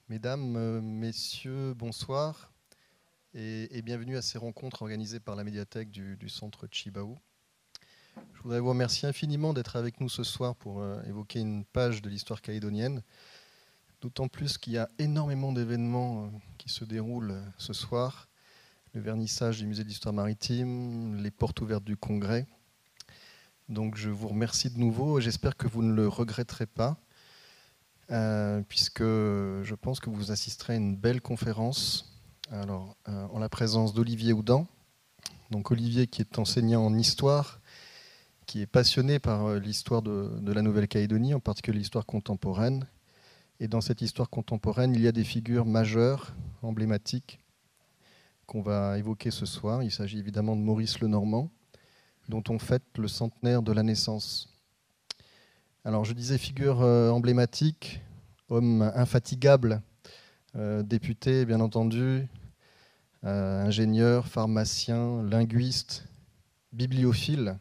Mesdames, Messieurs, bonsoir et bienvenue à ces rencontres organisées par la médiathèque du centre Chibaou. Je voudrais vous remercier infiniment d'être avec nous ce soir pour évoquer une page de l'histoire calédonienne, d'autant plus qu'il y a énormément d'événements qui se déroulent ce soir. Le vernissage du musée d'histoire maritime, les portes ouvertes du congrès. Donc je vous remercie de nouveau et j'espère que vous ne le regretterez pas. Puisque je pense que vous assisterez à une belle conférence en la présence d'Olivier Houdan. Donc Olivier qui est enseignant en histoire, qui est passionné par l'histoire de la Nouvelle-Calédonie, en particulier l'histoire contemporaine. Et dans cette histoire contemporaine, il y a des figures majeures, emblématiques, qu'on va évoquer ce soir. Il s'agit évidemment de Maurice Lenormand, dont on fête le centenaire de la naissance. Alors je disais figure emblématique, homme infatigable, député bien entendu, ingénieur, pharmacien, linguiste, bibliophile,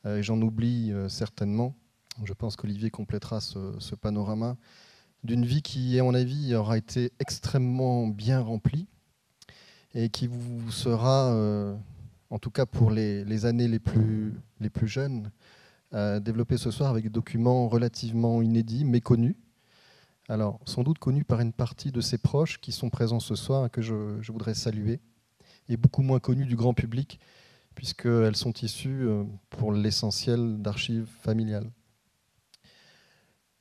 et j'en oublie certainement. Je pense qu'Olivier complétera ce panorama d'une vie qui, à mon avis, aura été extrêmement bien remplie et qui vous sera, en tout cas pour les années les plus jeunes, développé ce soir avec des documents relativement inédits, méconnus. Alors, sans doute connus par une partie de ses proches qui sont présents ce soir et que je voudrais saluer, et beaucoup moins connus du grand public, puisqu'elles sont issues, pour l'essentiel, d'archives familiales.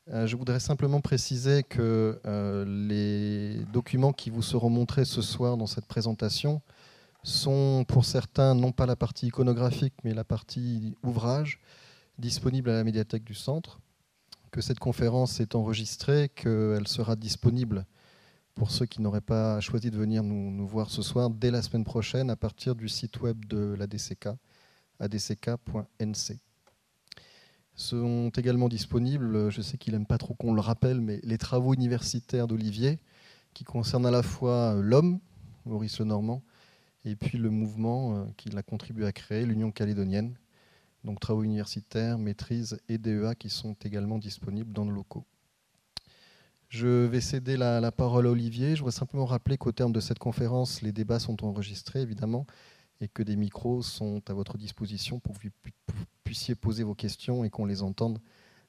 Je voudrais simplement préciser que les documents qui vous seront montrés ce soir dans cette présentation sont, pour certains, non pas la partie iconographique, mais la partie ouvrage, disponible à la médiathèque du centre, que cette conférence est enregistrée, qu'elle sera disponible pour ceux qui n'auraient pas choisi de venir nous voir ce soir dès la semaine prochaine à partir du site web de l'ADCK, adck.nc. Sont également disponibles, je sais qu'il n'aime pas trop qu'on le rappelle, mais les travaux universitaires d'Olivier qui concernent à la fois l'homme, Maurice Lenormand, et puis le mouvement qu'il a contribué à créer, l'Union calédonienne. Donc travaux universitaires, maîtrise et DEA qui sont également disponibles dans nos locaux. Je vais céder la parole à Olivier. Je voudrais simplement rappeler qu'au terme de cette conférence, les débats sont enregistrés, évidemment, et que des micros sont à votre disposition pour que vous puissiez poser vos questions et qu'on les entende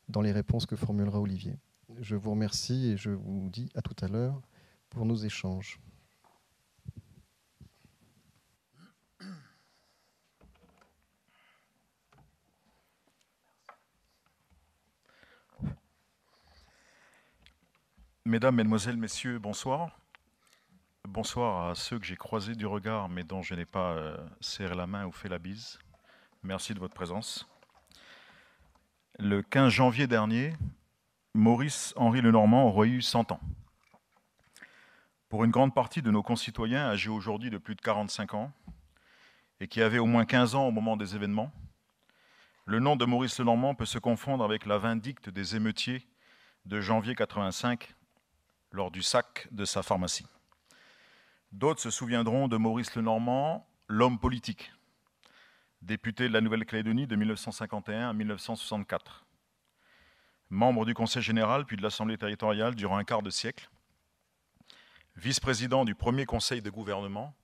dans les réponses que formulera Olivier. Je vous remercie et je vous dis à tout à l'heure pour nos échanges. Mesdames, Mesdemoiselles, Messieurs, bonsoir. Bonsoir à ceux que j'ai croisés du regard, mais dont je n'ai pas serré la main ou fait la bise. Merci de votre présence. Le 15 janvier dernier, Maurice-Henri Lenormand aurait eu 100 ans. Pour une grande partie de nos concitoyens âgés aujourd'hui de plus de 45 ans et qui avaient au moins 15 ans au moment des événements, le nom de Maurice Lenormand peut se confondre avec la vindicte des émeutiers de janvier 85 lors du sac de sa pharmacie. D'autres se souviendront de Maurice Lenormand, l'homme politique, député de la Nouvelle-Calédonie de 1951 à 1964, membre du Conseil général puis de l'Assemblée territoriale durant un quart de siècle, vice-président du premier conseil de gouvernement,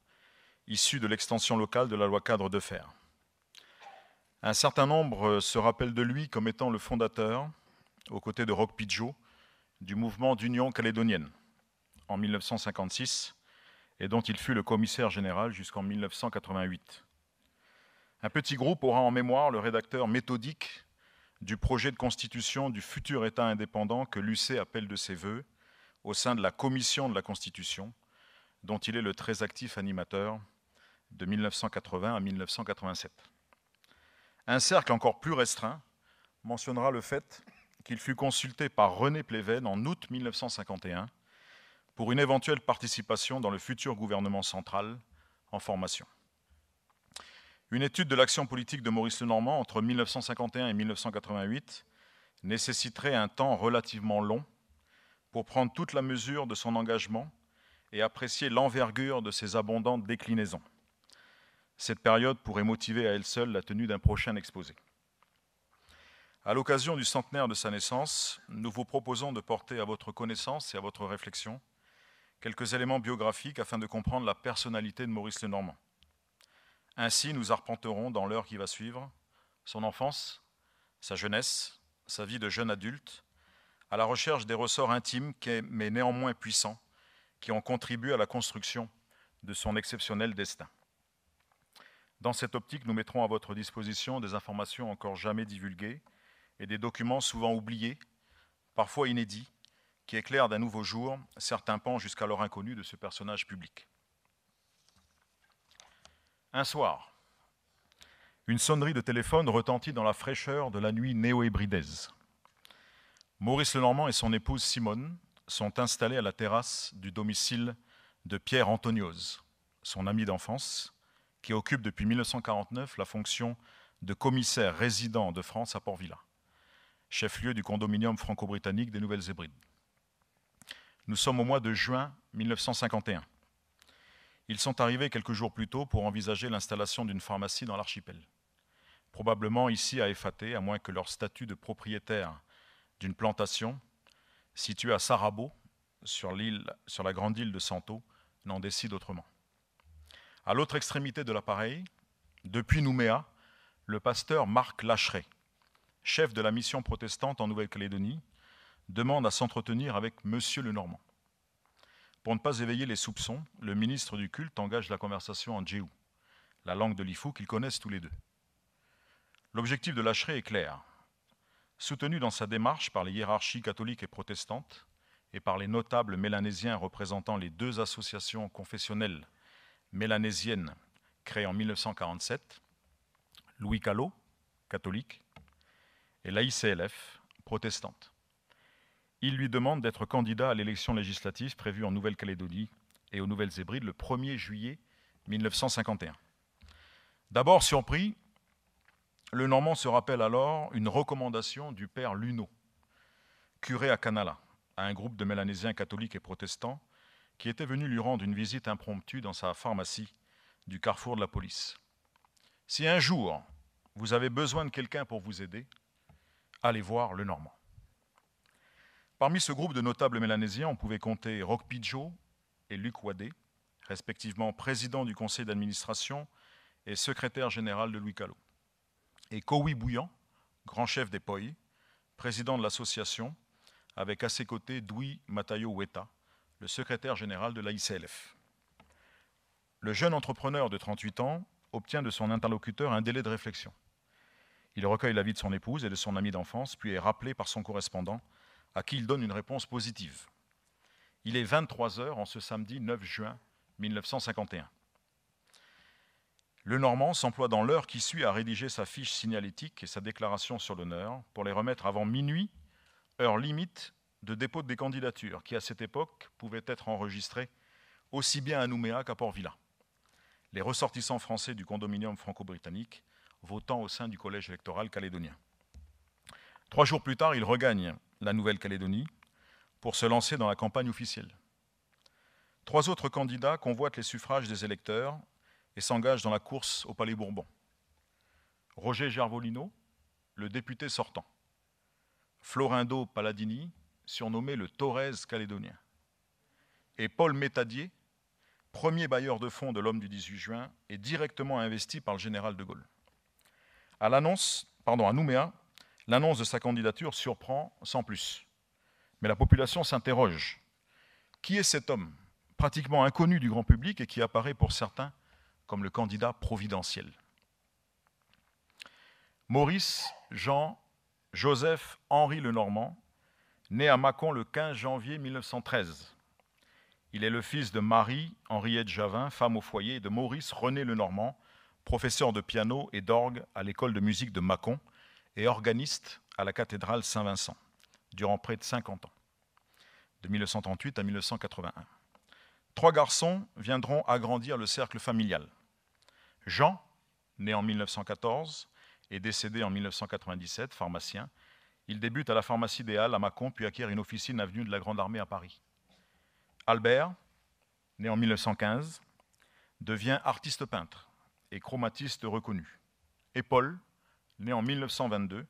issu de l'extension locale de la loi cadre de fer. Un certain nombre se rappellent de lui comme étant le fondateur, aux côtés de Roch Pidgeot, du mouvement d'Union calédonienne en 1956 et dont il fut le commissaire général jusqu'en 1988. Un petit groupe aura en mémoire le rédacteur méthodique du projet de constitution du futur État indépendant que l'UC appelle de ses voeux au sein de la Commission de la Constitution, dont il est le très actif animateur de 1980 à 1987. Un cercle encore plus restreint mentionnera le fait qu'il fut consulté par René Pleven en août 1951 pour une éventuelle participation dans le futur gouvernement central en formation. Une étude de l'action politique de Maurice Lenormand entre 1951 et 1988 nécessiterait un temps relativement long pour prendre toute la mesure de son engagement et apprécier l'envergure de ses abondantes déclinaisons. Cette période pourrait motiver à elle seule la tenue d'un prochain exposé. À l'occasion du centenaire de sa naissance, nous vous proposons de porter à votre connaissance et à votre réflexion quelques éléments biographiques afin de comprendre la personnalité de Maurice Lenormand. Ainsi, nous arpenterons dans l'heure qui va suivre son enfance, sa jeunesse, sa vie de jeune adulte, à la recherche des ressorts intimes mais néanmoins puissants qui ont contribué à la construction de son exceptionnel destin. Dans cette optique, nous mettrons à votre disposition des informations encore jamais divulguées et des documents souvent oubliés, parfois inédits, qui éclairent d'un nouveau jour certains pans jusqu'alors inconnus de ce personnage public. Un soir, une sonnerie de téléphone retentit dans la fraîcheur de la nuit néo-hébridaise. Maurice Lenormand et son épouse Simone sont installés à la terrasse du domicile de Pierre Antonioz, son ami d'enfance, qui occupe depuis 1949 la fonction de commissaire résident de France à Port-Vila, chef-lieu du condominium franco-britannique des Nouvelles-Hébrides. Nous sommes au mois de juin 1951. Ils sont arrivés quelques jours plus tôt pour envisager l'installation d'une pharmacie dans l'archipel. Probablement ici à Effaté, à moins que leur statut de propriétaire d'une plantation située à Sarabo, sur la grande île de Santo, n'en décide autrement. À l'autre extrémité de l'appareil, depuis Nouméa, le pasteur Marc Lacheret, chef de la mission protestante en Nouvelle-Calédonie, demande à s'entretenir avec Monsieur Lenormand. Pour ne pas éveiller les soupçons, le ministre du culte engage la conversation en djéou, la langue de l'Ifou qu'ils connaissent tous les deux. L'objectif de Lacheret est clair. Soutenu dans sa démarche par les hiérarchies catholiques et protestantes et par les notables mélanésiens représentant les deux associations confessionnelles mélanésiennes créées en 1947, Louis Callot, catholique, et l'AICLF, protestante. Il lui demande d'être candidat à l'élection législative prévue en Nouvelle-Calédonie et aux Nouvelles-Hébrides le 1er juillet 1951. D'abord surpris, Lenormand se rappelle alors une recommandation du père Luneau, curé à Canala, à un groupe de mélanésiens catholiques et protestants qui était venu lui rendre une visite impromptue dans sa pharmacie du carrefour de la police. Si un jour vous avez besoin de quelqu'un pour vous aider, allez voir Lenormand. Parmi ce groupe de notables mélanésiens, on pouvait compter Roch Pidgeot et Luc Wadé, respectivement président du conseil d'administration et secrétaire général de Louis Callot, et Kowi Bouillant, grand chef des Poi, président de l'association, avec à ses côtés Doui Matayo Weta, le secrétaire général de l'AICLF. Le jeune entrepreneur de 38 ans obtient de son interlocuteur un délai de réflexion. Il recueille l'avis de son épouse et de son ami d'enfance, puis est rappelé par son correspondant, à qui il donne une réponse positive. Il est 23h en ce samedi 9 juin 1951. Lenormand s'emploie dans l'heure qui suit à rédiger sa fiche signalétique et sa déclaration sur l'honneur pour les remettre avant minuit, heure limite de dépôt des candidatures, qui à cette époque pouvaient être enregistrées aussi bien à Nouméa qu'à Port-Vila. Les ressortissants français du condominium franco-britannique votant au sein du collège électoral calédonien. 3 jours plus tard, il regagne la Nouvelle-Calédonie pour se lancer dans la campagne officielle. 3 autres candidats convoitent les suffrages des électeurs et s'engagent dans la course au Palais Bourbon. Roger Gervolino, le député sortant. Florindo Palladini, surnommé le Torres calédonien. Et Paul Métadier, premier bailleur de fonds de l'homme du 18 juin, est directement investi par le général de Gaulle. À Nouméa, l'annonce de sa candidature surprend sans plus. Mais la population s'interroge. Qui est cet homme, pratiquement inconnu du grand public et qui apparaît pour certains comme le candidat providentiel? Maurice Jean Joseph Henri Lenormand, né à Mâcon le 15 janvier 1913. Il est le fils de Marie-Henriette Javin, femme au foyer, et de Maurice René Lenormand, professeur de piano et d'orgue à l'école de musique de Mâcon et organiste à la cathédrale Saint-Vincent, durant près de 50 ans, de 1938 à 1981. 3 garçons viendront agrandir le cercle familial. Jean, né en 1914 et décédé en 1997, pharmacien, il débute à la pharmacie des Halles à Mâcon, puis acquiert une officine avenue de la Grande Armée à Paris. Albert, né en 1915, devient artiste peintre et chromatiste reconnu. Et Paul, né en 1922,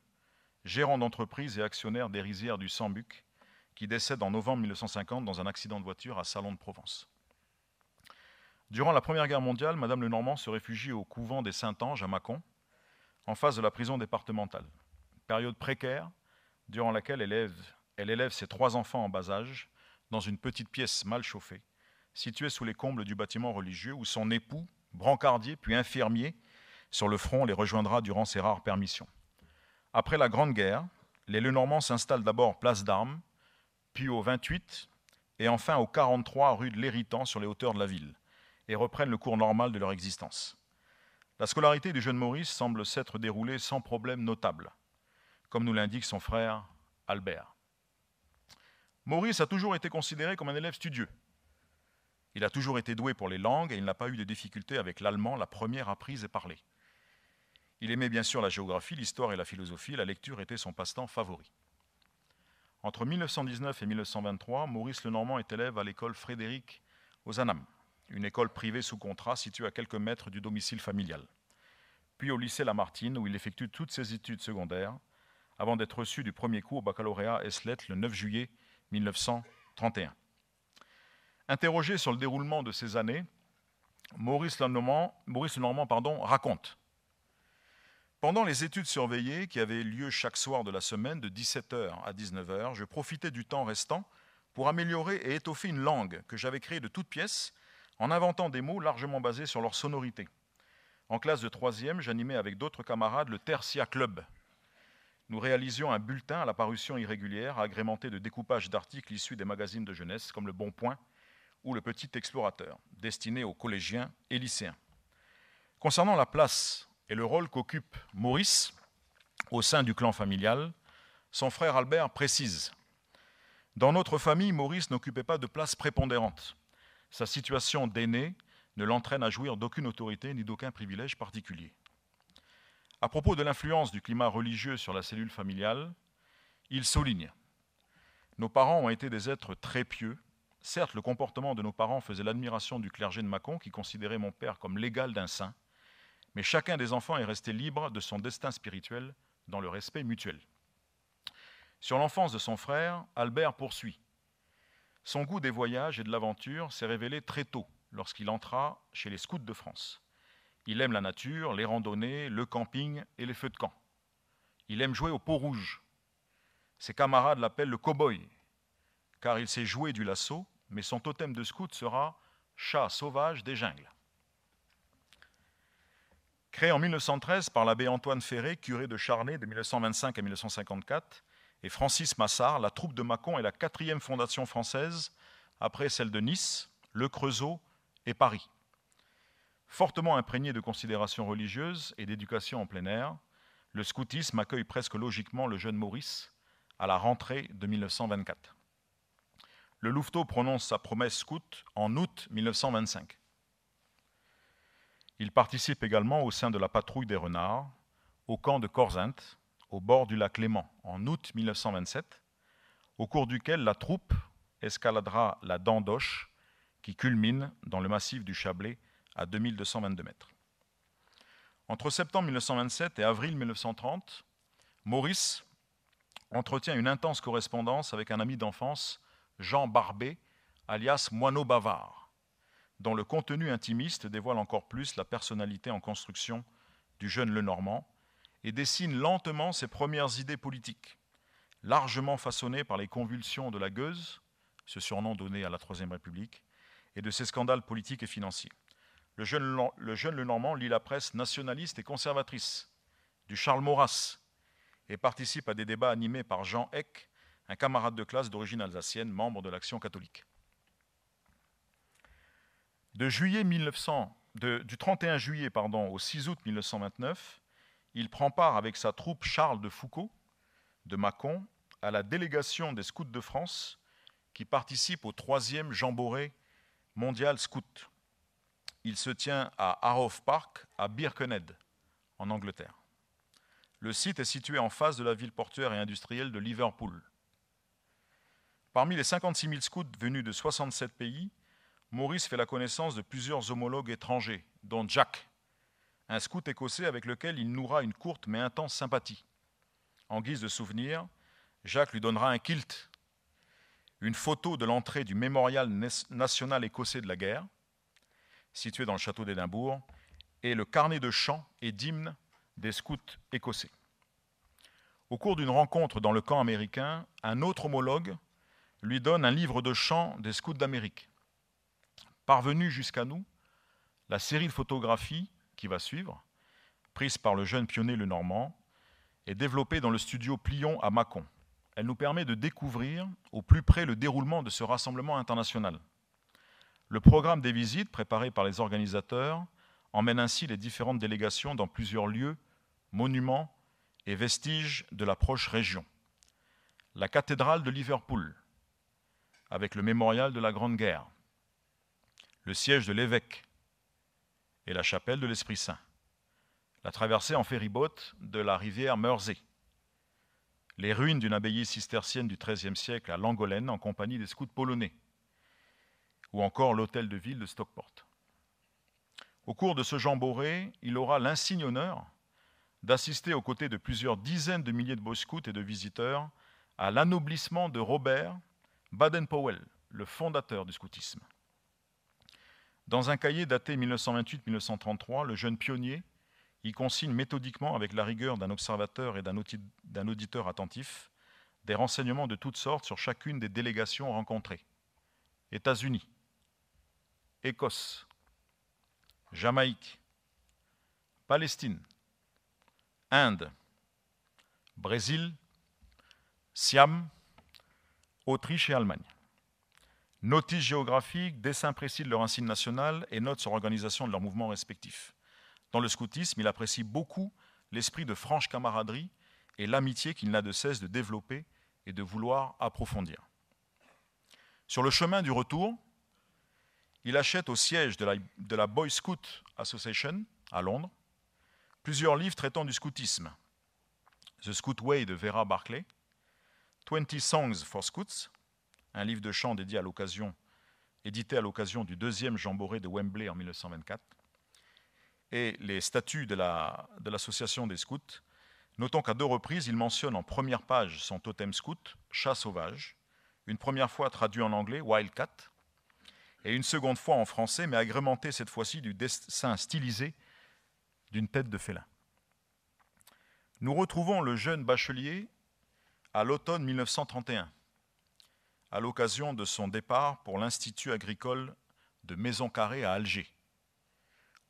gérant d'entreprise et actionnaire des rizières du Sambuc, qui décède en novembre 1950 dans un accident de voiture à Salon de Provence. Durant la Première Guerre mondiale, Madame Lenormand se réfugie au couvent des Saint-Anges à Mâcon, en face de la prison départementale. Période précaire durant laquelle elle élève ses 3 enfants en bas âge dans une petite pièce mal chauffée, située sous les combles du bâtiment religieux, où son époux, brancardier puis infirmier, sur le front les rejoindra durant ses rares permissions. Après la Grande Guerre, les Lenormand s'installent d'abord place d'Armes, puis au 28 et enfin au 43 rue de l'Héritant sur les hauteurs de la ville, et reprennent le cours normal de leur existence. La scolarité du jeune Maurice semble s'être déroulée sans problème notable, comme nous l'indique son frère Albert. Maurice a toujours été considéré comme un élève studieux. Il a toujours été doué pour les langues et il n'a pas eu de difficultés avec l'allemand, la première apprise et parlée. Il aimait bien sûr la géographie, l'histoire et la philosophie, la lecture était son passe-temps favori. Entre 1919 et 1923, Maurice Lenormand est élève à l'école Frédéric Ozanam, une école privée sous contrat située à quelques mètres du domicile familial. Puis au lycée Lamartine, où il effectue toutes ses études secondaires, avant d'être reçu du premier coup au baccalauréat ès-lettres le 9 juillet 1931. Interrogé sur le déroulement de ces années, Maurice Lenormand raconte: pendant les études surveillées, qui avaient lieu chaque soir de la semaine de 17h à 19h, je profitais du temps restant pour améliorer et étoffer une langue que j'avais créée de toutes pièces en inventant des mots largement basés sur leur sonorité. En classe de 3e, j'animais avec d'autres camarades le Tertia Club. Nous réalisions un bulletin à la parution irrégulière, agrémenté de découpages d'articles issus des magazines de jeunesse comme Le Bon Point ou Le Petit Explorateur, destinés aux collégiens et lycéens. Concernant la place et le rôle qu'occupe Maurice au sein du clan familial, son frère Albert précise: dans notre famille, Maurice n'occupait pas de place prépondérante. Sa situation d'aîné ne l'entraîne à jouir d'aucune autorité ni d'aucun privilège particulier. À propos de l'influence du climat religieux sur la cellule familiale, il souligne: nos parents ont été des êtres très pieux. Certes, le comportement de nos parents faisait l'admiration du clergé de Mâcon, qui considérait mon père comme l'égal d'un saint, mais chacun des enfants est resté libre de son destin spirituel dans le respect mutuel. Sur l'enfance de son frère, Albert poursuit: son goût des voyages et de l'aventure s'est révélé très tôt, lorsqu'il entra chez les scouts de France. Il aime la nature, les randonnées, le camping et les feux de camp. Il aime jouer au pot rouge. Ses camarades l'appellent le cow-boy, car il sait jouer du lasso, mais son totem de scout sera chat sauvage des jungles. Créé en 1913 par l'abbé Antoine Ferré, curé de Charnay de 1925 à 1954, et Francis Massard, la troupe de Mâcon est la 4e fondation française, après celle de Nice, Le Creusot et Paris. Fortement imprégné de considérations religieuses et d'éducation en plein air, le scoutisme accueille presque logiquement le jeune Maurice à la rentrée de 1924. Le Louveteau prononce sa promesse scout en août 1925. Il participe également au sein de la patrouille des renards, au camp de Corzinte, au bord du lac Léman, en août 1927, au cours duquel la troupe escaladera la dent d'Auch, qui culmine dans le massif du Chablais à 2222 mètres. Entre septembre 1927 et avril 1930, Maurice entretient une intense correspondance avec un ami d'enfance, Jean Barbet, alias Moineau Bavard, dont le contenu intimiste dévoile encore plus la personnalité en construction du jeune Lenormand et dessine lentement ses premières idées politiques, largement façonnées par les convulsions de la gueuse, ce surnom donné à la Troisième République, et de ses scandales politiques et financiers. Le jeune Lenormand lit la presse nationaliste et conservatrice du Charles Maurras et participe à des débats animés par Jean Eck, un camarade de classe d'origine alsacienne, membre de l'Action catholique. Du 31 juillet au 6 août 1929, il prend part avec sa troupe Charles de Foucauld de Mâcon à la délégation des Scouts de France qui participe au 3e Jamboree mondial scout. Il se tient à Harrow Park, à Birkenhead, en Angleterre. Le site est situé en face de la ville portuaire et industrielle de Liverpool. Parmi les 56 000 scouts venus de 67 pays, Maurice fait la connaissance de plusieurs homologues étrangers, dont Jack, un scout écossais avec lequel il nouera une courte mais intense sympathie. En guise de souvenir, Jacques lui donnera un kilt une photo de l'entrée du mémorial national écossais de la guerre, situé dans le château d'Édimbourg, et le carnet de chants et d'hymnes des scouts écossais. Au cours d'une rencontre dans le camp américain, un autre homologue lui donne un livre de chants des scouts d'Amérique. Parvenue jusqu'à nous, la série de photographies qui va suivre, prise par le jeune pionnier Lenormand, est développée dans le studio Plion à Mâcon. Elle nous permet de découvrir au plus près le déroulement de ce rassemblement international. Le programme des visites préparé par les organisateurs emmène ainsi les différentes délégations dans plusieurs lieux, monuments et vestiges de la proche région. La cathédrale de Liverpool, avec le mémorial de la Grande Guerre, le siège de l'évêque et la chapelle de l'Esprit Saint, la traversée en ferry-boat de la rivière Mersey, les ruines d'une abbaye cistercienne du XIIIe siècle à Langollen en compagnie des scouts polonais, ou encore l'hôtel de ville de Stockport. Au cours de ce jamboree, il aura l'insigne honneur d'assister aux côtés de plusieurs dizaines de milliers de boy scouts et de visiteurs à l'anoblissement de Robert Baden-Powell, le fondateur du scoutisme. Dans un cahier daté 1928-1933, le jeune pionnier y consigne méthodiquement, avec la rigueur d'un observateur et d'un auditeur attentif, des renseignements de toutes sortes sur chacune des délégations rencontrées. États-Unis, Écosse, Jamaïque, Palestine, Inde, Brésil, Siam, Autriche et Allemagne. Notices géographiques, dessins précis de leur insigne national et notes sur l'organisation de leurs mouvements respectifs. Dans le scoutisme, il apprécie beaucoup l'esprit de franche camaraderie et l'amitié qu'il n'a de cesse de développer et de vouloir approfondir. Sur le chemin du retour, il achète au siège de la Boy Scout Association à Londres plusieurs livres traitant du scoutisme. The Scout Way de Vera Barclay, 20 Songs for Scouts, un livre de chant dédié à l'occasion, édité à l'occasion du deuxième jamboree de Wembley en 1924, et les statuts de l'association des scouts. Notons qu'à 2 reprises, il mentionne en première page son totem scout, chat sauvage, une première fois traduit en anglais, Wildcat, et une seconde fois en français, mais agrémenté cette fois-ci du dessin stylisé d'une tête de félin. Nous retrouvons le jeune bachelier à l'automne 1931, à l'occasion de son départ pour l'Institut agricole de Maison-Carrée à Alger,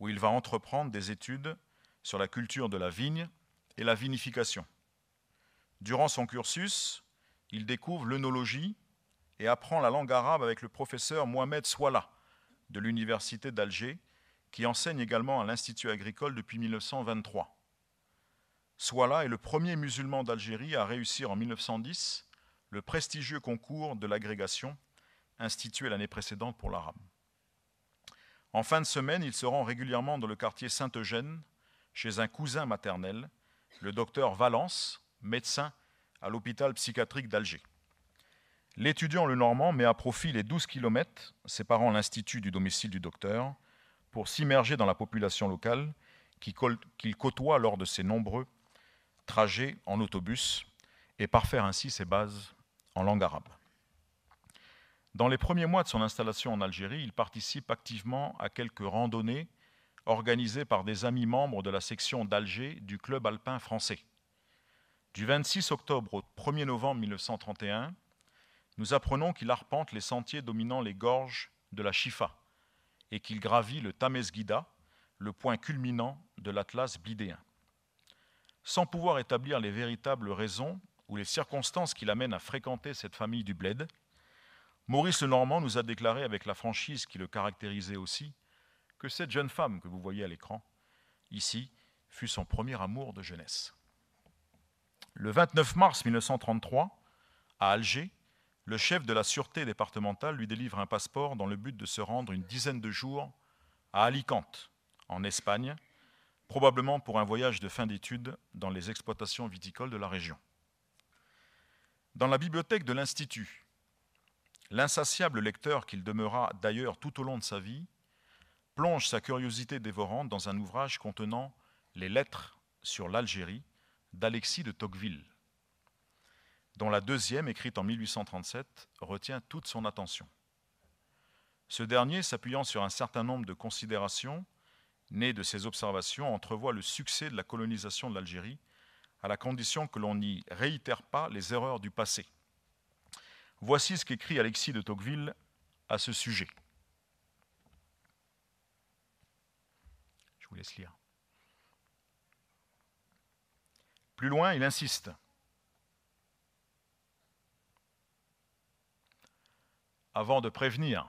où il va entreprendre des études sur la culture de la vigne et la vinification. Durant son cursus, il découvre l'œnologie et apprend la langue arabe avec le professeur Mohamed Swala de l'Université d'Alger, qui enseigne également à l'Institut agricole depuis 1923. Swala est le premier musulman d'Algérie à réussir en 1910 le prestigieux concours de l'agrégation institué l'année précédente pour l'arabe. En fin de semaine, il se rend régulièrement dans le quartier Saint-Eugène, chez un cousin maternel, le docteur Valence, médecin à l'hôpital psychiatrique d'Alger. L'étudiant Lenormand met à profit les 12 km séparant l'institut du domicile du docteur pour s'immerger dans la population locale qu'il côtoie lors de ses nombreux trajets en autobus et parfaire ainsi ses bases en langue arabe. Dans les premiers mois de son installation en Algérie, il participe activement à quelques randonnées organisées par des amis membres de la section d'Alger du club alpin français. Du 26 octobre au 1er novembre 1931, nous apprenons qu'il arpente les sentiers dominant les gorges de la Chifa et qu'il gravit le Tamesguida, le point culminant de l'Atlas blidéen. Sans pouvoir établir les véritables raisons ou les circonstances qui l'amènent à fréquenter cette famille du Bled, Maurice Lenormand nous a déclaré avec la franchise qui le caractérisait aussi que cette jeune femme que vous voyez à l'écran, ici, fut son premier amour de jeunesse. Le 29 mars 1933, à Alger, le chef de la sûreté départementale lui délivre un passeport dans le but de se rendre une dizaine de jours à Alicante, en Espagne, probablement pour un voyage de fin d'études dans les exploitations viticoles de la région. Dans la bibliothèque de l'Institut, l'insatiable lecteur qu'il demeura d'ailleurs tout au long de sa vie plonge sa curiosité dévorante dans un ouvrage contenant les lettres sur l'Algérie d'Alexis de Tocqueville. dont la deuxième, écrite en 1837, retient toute son attention. Ce dernier, s'appuyant sur un certain nombre de considérations nées de ses observations, entrevoit le succès de la colonisation de l'Algérie, à la condition que l'on n'y réitère pas les erreurs du passé. Voici ce qu'écrit Alexis de Tocqueville à ce sujet. Je vous laisse lire. Plus loin, il insiste. Avant de prévenir,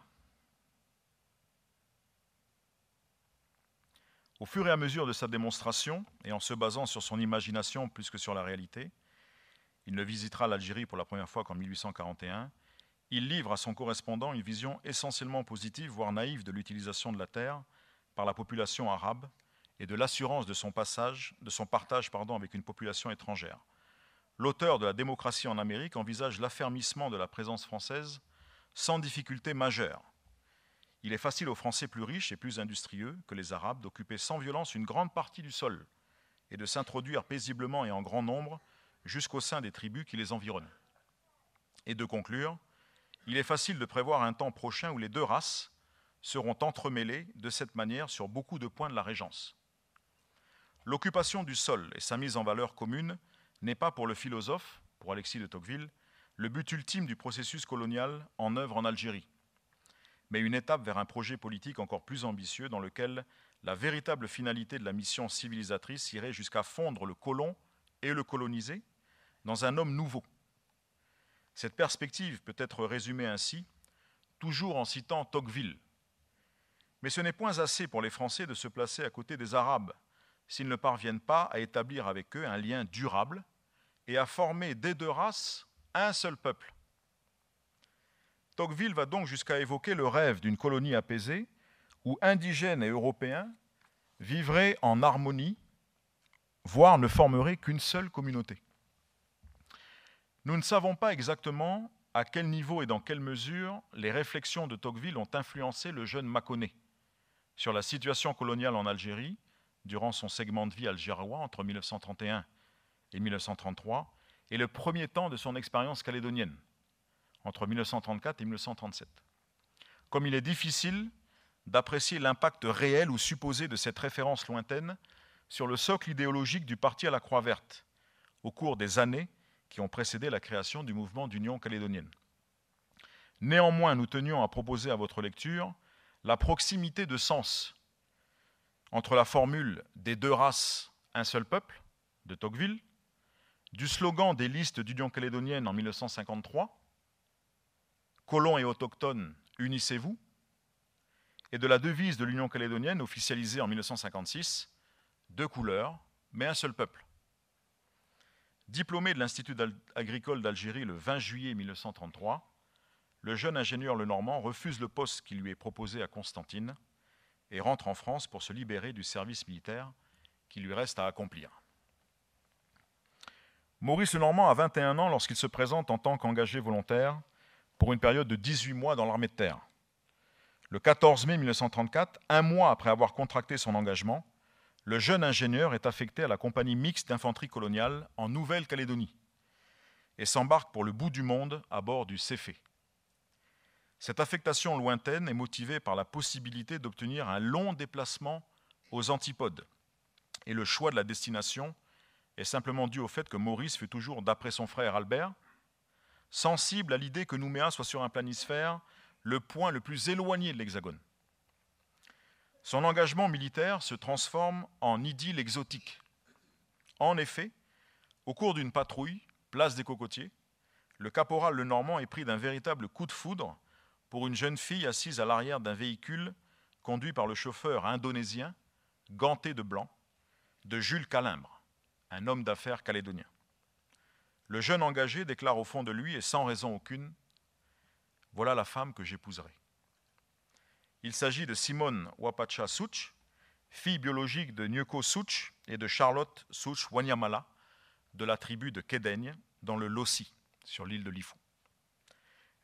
au fur et à mesure de sa démonstration, et en se basant sur son imagination plus que sur la réalité, il ne visitera l'Algérie pour la première fois qu'en 1841, il livre à son correspondant une vision essentiellement positive, voire naïve, de l'utilisation de la terre par la population arabe et de l'assurance de son partage avec une population étrangère. L'auteur de la démocratie en Amérique envisage l'affermissement de la présence française sans difficulté majeure. Il est facile aux Français plus riches et plus industrieux que les Arabes d'occuper sans violence une grande partie du sol et de s'introduire paisiblement et en grand nombre jusqu'au sein des tribus qui les environnent. Et de conclure, il est facile de prévoir un temps prochain où les deux races seront entremêlées de cette manière sur beaucoup de points de la régence. L'occupation du sol et sa mise en valeur commune n'est pas pour le philosophe, pour Alexis de Tocqueville, le but ultime du processus colonial en œuvre en Algérie, mais une étape vers un projet politique encore plus ambitieux dans lequel la véritable finalité de la mission civilisatrice irait jusqu'à fondre le colon et le colonisé dans un homme nouveau. Cette perspective peut être résumée ainsi, toujours en citant Tocqueville. Mais ce n'est point assez pour les Français de se placer à côté des Arabes s'ils ne parviennent pas à établir avec eux un lien durable et à former des deux races un seul peuple. Tocqueville va donc jusqu'à évoquer le rêve d'une colonie apaisée où indigènes et européens vivraient en harmonie, voire ne formeraient qu'une seule communauté. Nous ne savons pas exactement à quel niveau et dans quelle mesure les réflexions de Tocqueville ont influencé le jeune Mâconnais sur la situation coloniale en Algérie durant son segment de vie algérois entre 1931 et 1933 et le premier temps de son expérience calédonienne entre 1934 et 1937. Comme il est difficile d'apprécier l'impact réel ou supposé de cette référence lointaine sur le socle idéologique du parti à la Croix verte au cours des années qui ont précédé la création du mouvement d'union calédonienne. Néanmoins, nous tenions à proposer à votre lecture la proximité de sens entre la formule « des deux races, un seul peuple » de Tocqueville, du slogan des listes d'union calédonienne en 1953, « colons et autochtones, unissez-vous », et de la devise de l'Union calédonienne officialisée en 1956, « deux couleurs, mais un seul peuple ». Diplômé de l'Institut agricole d'Algérie le 20 juillet 1933, le jeune ingénieur lenormand refuse le poste qui lui est proposé à Constantine et rentre en France pour se libérer du service militaire qui lui reste à accomplir. Maurice Lenormand a 21 ans lorsqu'il se présente en tant qu'engagé volontaire pour une période de 18 mois dans l'armée de terre. Le 14 mai 1934, un mois après avoir contracté son engagement, le jeune ingénieur est affecté à la compagnie mixte d'infanterie coloniale en Nouvelle-Calédonie et s'embarque pour le bout du monde à bord du Céphée. Cette affectation lointaine est motivée par la possibilité d'obtenir un long déplacement aux antipodes. Et le choix de la destination est simplement dû au fait que Maurice fut toujours, d'après son frère Albert, sensible à l'idée que Nouméa soit sur un planisphère le point le plus éloigné de l'Hexagone. Son engagement militaire se transforme en idylle exotique. En effet, au cours d'une patrouille, place des Cocotiers, le caporal Lenormand est pris d'un véritable coup de foudre pour une jeune fille assise à l'arrière d'un véhicule conduit par le chauffeur indonésien, ganté de blanc, de Jules Calimbre, un homme d'affaires calédonien. Le jeune engagé déclare au fond de lui, et sans raison aucune, « Voilà la femme que j'épouserai ». Il s'agit de Simone Wapacha Such, fille biologique de Nyeko Such et de Charlotte Such Wanyamala, de la tribu de Kédaigne, dans le Lossi, sur l'île de Lifou.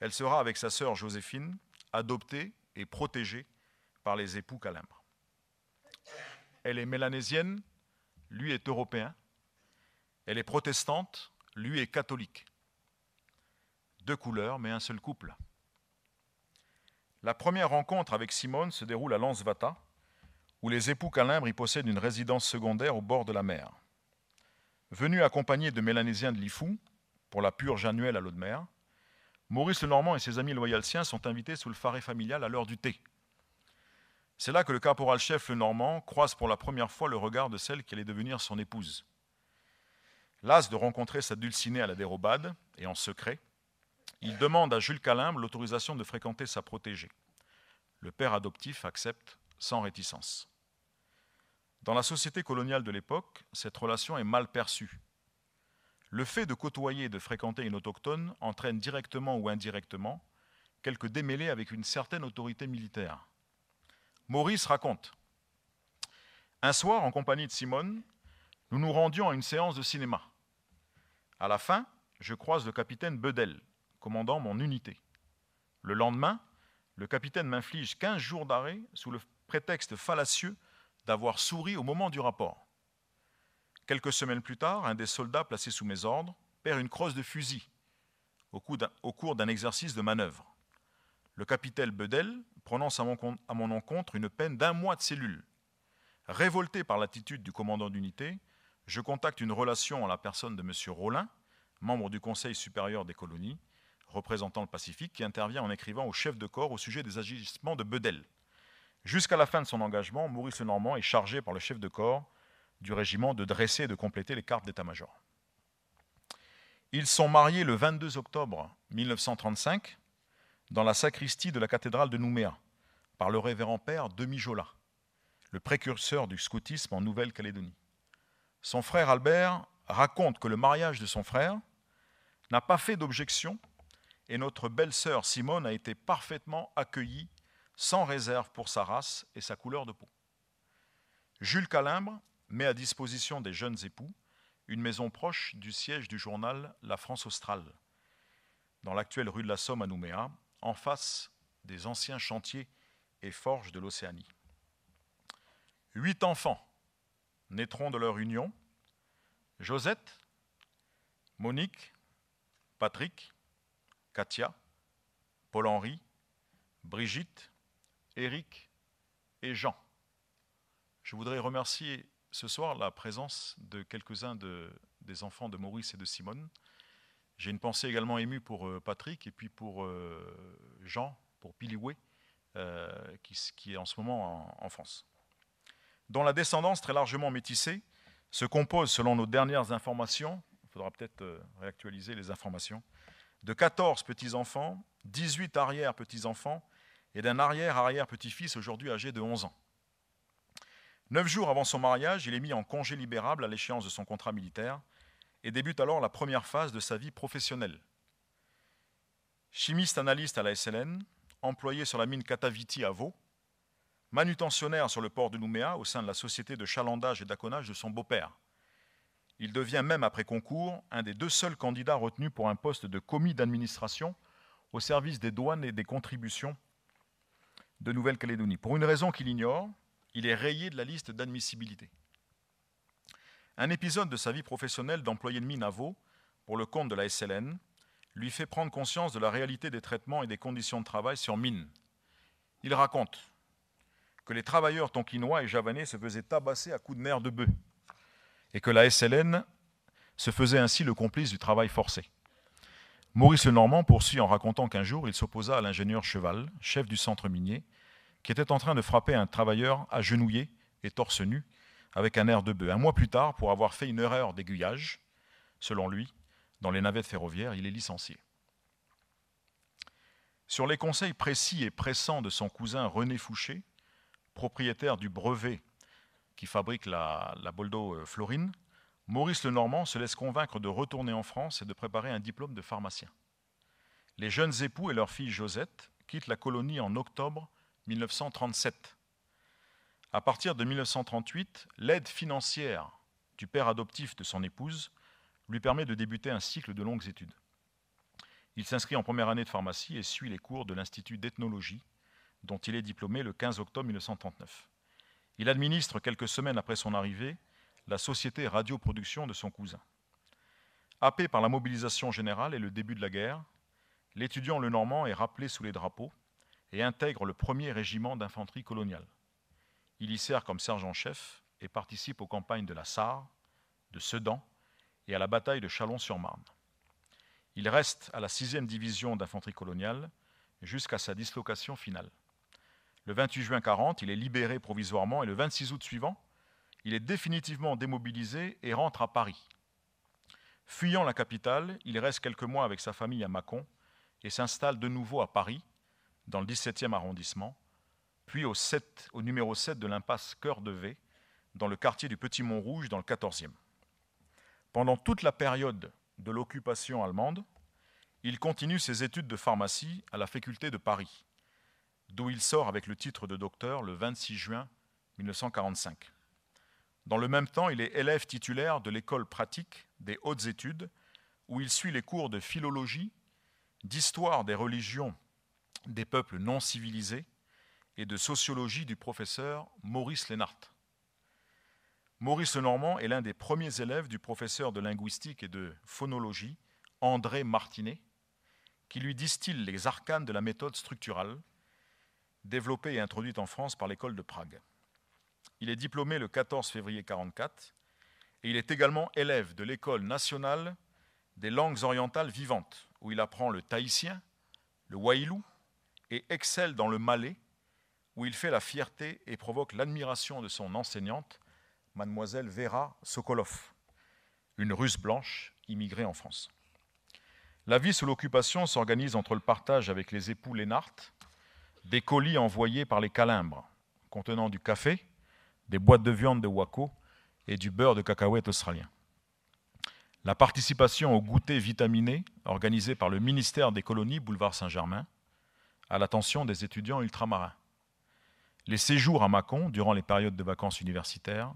Elle sera, avec sa sœur Joséphine, adoptée et protégée par les époux Calimbre. Elle est mélanésienne, lui est européen. Elle est protestante, lui est catholique. 2 couleurs, mais un seul couple. La première rencontre avec Simone se déroule à Lansvata, où les époux Calimbres y possèdent une résidence secondaire au bord de la mer. Venu accompagné de Mélanésiens de Lifou, pour la purge annuelle à l'eau de mer, Maurice Lenormand et ses amis loyaltiens sont invités sous le farret familial à l'heure du thé. C'est là que le caporal-chef Lenormand croise pour la première fois le regard de celle qui allait devenir son épouse. Las de rencontrer sa dulcinée à la dérobade, et en secret, il demande à Jules Calimbre l'autorisation de fréquenter sa protégée. Le père adoptif accepte sans réticence. Dans la société coloniale de l'époque, cette relation est mal perçue. Le fait de côtoyer et de fréquenter une autochtone entraîne directement ou indirectement quelques démêlés avec une certaine autorité militaire. Maurice raconte : un soir, en compagnie de Simone, nous nous rendions à une séance de cinéma. À la fin, je croise le capitaine Bedel, commandant mon unité. Le lendemain, le capitaine m'inflige 15 jours d'arrêt sous le prétexte fallacieux d'avoir souri au moment du rapport. Quelques semaines plus tard, un des soldats placés sous mes ordres perd une crosse de fusil au cours d'un exercice de manœuvre. Le capitaine Bedel prononce à mon encontre une peine d'1 mois de cellule. Révolté par l'attitude du commandant d'unité, je contacte une relation en la personne de M. Rollin, membre du Conseil supérieur des colonies, représentant le Pacifique, qui intervient en écrivant au chef de corps au sujet des agissements de Bedel. Jusqu'à la fin de son engagement, Maurice Lenormand est chargé par le chef de corps du régiment de dresser et de compléter les cartes d'état-major. Ils sont mariés le 22 octobre 1935 dans la sacristie de la cathédrale de Nouméa par le révérend père Demi Jola, le précurseur du scoutisme en Nouvelle-Calédonie. Son frère Albert raconte que le mariage de son frère n'a pas fait d'objection et notre belle-sœur Simone a été parfaitement accueillie sans réserve pour sa race et sa couleur de peau. Jules Calimbre met à disposition des jeunes époux une maison proche du siège du journal La France australe, dans l'actuelle rue de la Somme à Nouméa, en face des anciens chantiers et forges de l'Océanie. 8 enfants naîtront de leur union: Josette, Monique, Patrick, Katia, Paul-Henri, Brigitte, Éric et Jean. Je voudrais remercier ce soir la présence de quelques-uns des enfants de Maurice et de Simone. J'ai une pensée également émue pour Patrick et puis pour Jean, pour Pilioué, qui est en ce moment en France, dont la descendance très largement métissée se compose, selon nos dernières informations, il faudra peut-être réactualiser les informations, de 14 petits-enfants, 18 arrière-petits-enfants et d'un arrière-arrière-petit-fils aujourd'hui âgé de 11 ans. 9 jours avant son mariage, il est mis en congé libérable à l'échéance de son contrat militaire et débute alors la première phase de sa vie professionnelle. Chimiste analyste à la SLN, employé sur la mine Kataviti à Vaud, manutentionnaire sur le port de Nouméa au sein de la société de chalandage et d'aconnage de son beau-père. Il devient même, après concours, un des 2 seuls candidats retenus pour un poste de commis d'administration au service des douanes et des contributions de Nouvelle-Calédonie. Pour une raison qu'il ignore, il est rayé de la liste d'admissibilité. Un épisode de sa vie professionnelle d'employé de mine à Vaud, pour le compte de la SLN, lui fait prendre conscience de la réalité des traitements et des conditions de travail sur mine. Il raconte que les travailleurs tonkinois et javanais se faisaient tabasser à coups de nerfs de bœuf et que la SLN se faisait ainsi le complice du travail forcé. Maurice Lenormand poursuit en racontant qu'un jour, il s'opposa à l'ingénieur Cheval, chef du centre minier, qui était en train de frapper un travailleur agenouillé et torse nu avec un air de bœuf. 1 mois plus tard, pour avoir fait une erreur d'aiguillage, selon lui, dans les navettes ferroviaires, il est licencié. Sur les conseils précis et pressants de son cousin René Fouché, propriétaire du brevet qui fabrique la Boldo Florine, Maurice Lenormand se laisse convaincre de retourner en France et de préparer un diplôme de pharmacien. Les jeunes époux et leur fille Josette quittent la colonie en octobre 1937. À partir de 1938, l'aide financière du père adoptif de son épouse lui permet de débuter un cycle de longues études. Il s'inscrit en première année de pharmacie et suit les cours de l'Institut d'ethnologie, dont il est diplômé le 15 octobre 1939. Il administre, quelques semaines après son arrivée, la société radioproduction de son cousin. Happé par la mobilisation générale et le début de la guerre, l'étudiant Lenormand est rappelé sous les drapeaux et intègre le 1er régiment d'infanterie coloniale. Il y sert comme sergent-chef et participe aux campagnes de la Sarre, de Sedan et à la bataille de Châlons-sur-Marne. Il reste à la 6e division d'infanterie coloniale jusqu'à sa dislocation finale. Le 28 juin 1940, il est libéré provisoirement et le 26 août suivant, il est définitivement démobilisé et rentre à Paris. Fuyant la capitale, il reste quelques mois avec sa famille à Mâcon et s'installe de nouveau à Paris, dans le 17e arrondissement, puis au numéro 7 de l'impasse Cœur de V, dans le quartier du Petit Montrouge, dans le 14e. Pendant toute la période de l'occupation allemande, il continue ses études de pharmacie à la faculté de Paris, d'où il sort avec le titre de docteur le 26 juin 1945. Dans le même temps, il est élève titulaire de l'école pratique des hautes études, où il suit les cours de philologie, d'histoire des religions des peuples non civilisés et de sociologie du professeur Maurice Lénart. Maurice Lenormand est l'un des premiers élèves du professeur de linguistique et de phonologie, André Martinet, qui lui distille les arcanes de la méthode structurale, développée et introduite en France par l'école de Prague. Il est diplômé le 14 février 1944 et il est également élève de l'École nationale des langues orientales vivantes, où il apprend le tahitien, le wahilou et excelle dans le malais, où il fait la fierté et provoque l'admiration de son enseignante, mademoiselle Vera Sokolov, une Russe blanche immigrée en France. La vie sous l'occupation s'organise entre le partage avec les époux Lénart, des colis envoyés par les Calimbres, contenant du café, des boîtes de viande de Waco et du beurre de cacahuète australien. La participation au goûter vitaminé organisé par le ministère des colonies boulevard Saint-Germain à l'attention des étudiants ultramarins. Les séjours à Mâcon durant les périodes de vacances universitaires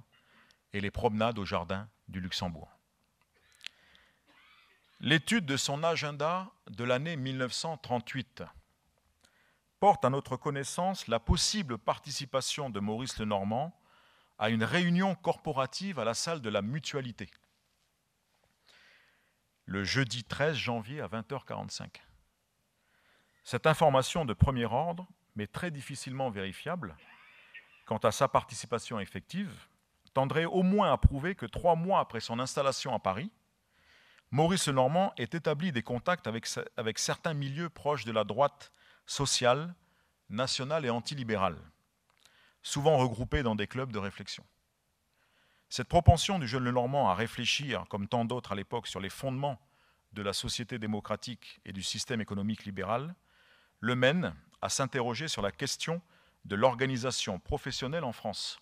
et les promenades au jardin du Luxembourg. L'étude de son agenda de l'année 1938 porte à notre connaissance la possible participation de Maurice Lenormand à une réunion corporative à la salle de la Mutualité, le jeudi 13 janvier à 20h45. Cette information de premier ordre, mais très difficilement vérifiable, quant à sa participation effective, tendrait au moins à prouver que 3 mois après son installation à Paris, Maurice Lenormand ait établi des contacts avec certains milieux proches de la droite sociale, nationale et antilibérale, souvent regroupés dans des clubs de réflexion. Cette propension du jeune Lenormand à réfléchir, comme tant d'autres à l'époque, sur les fondements de la société démocratique et du système économique libéral, le mène à s'interroger sur la question de l'organisation professionnelle en France.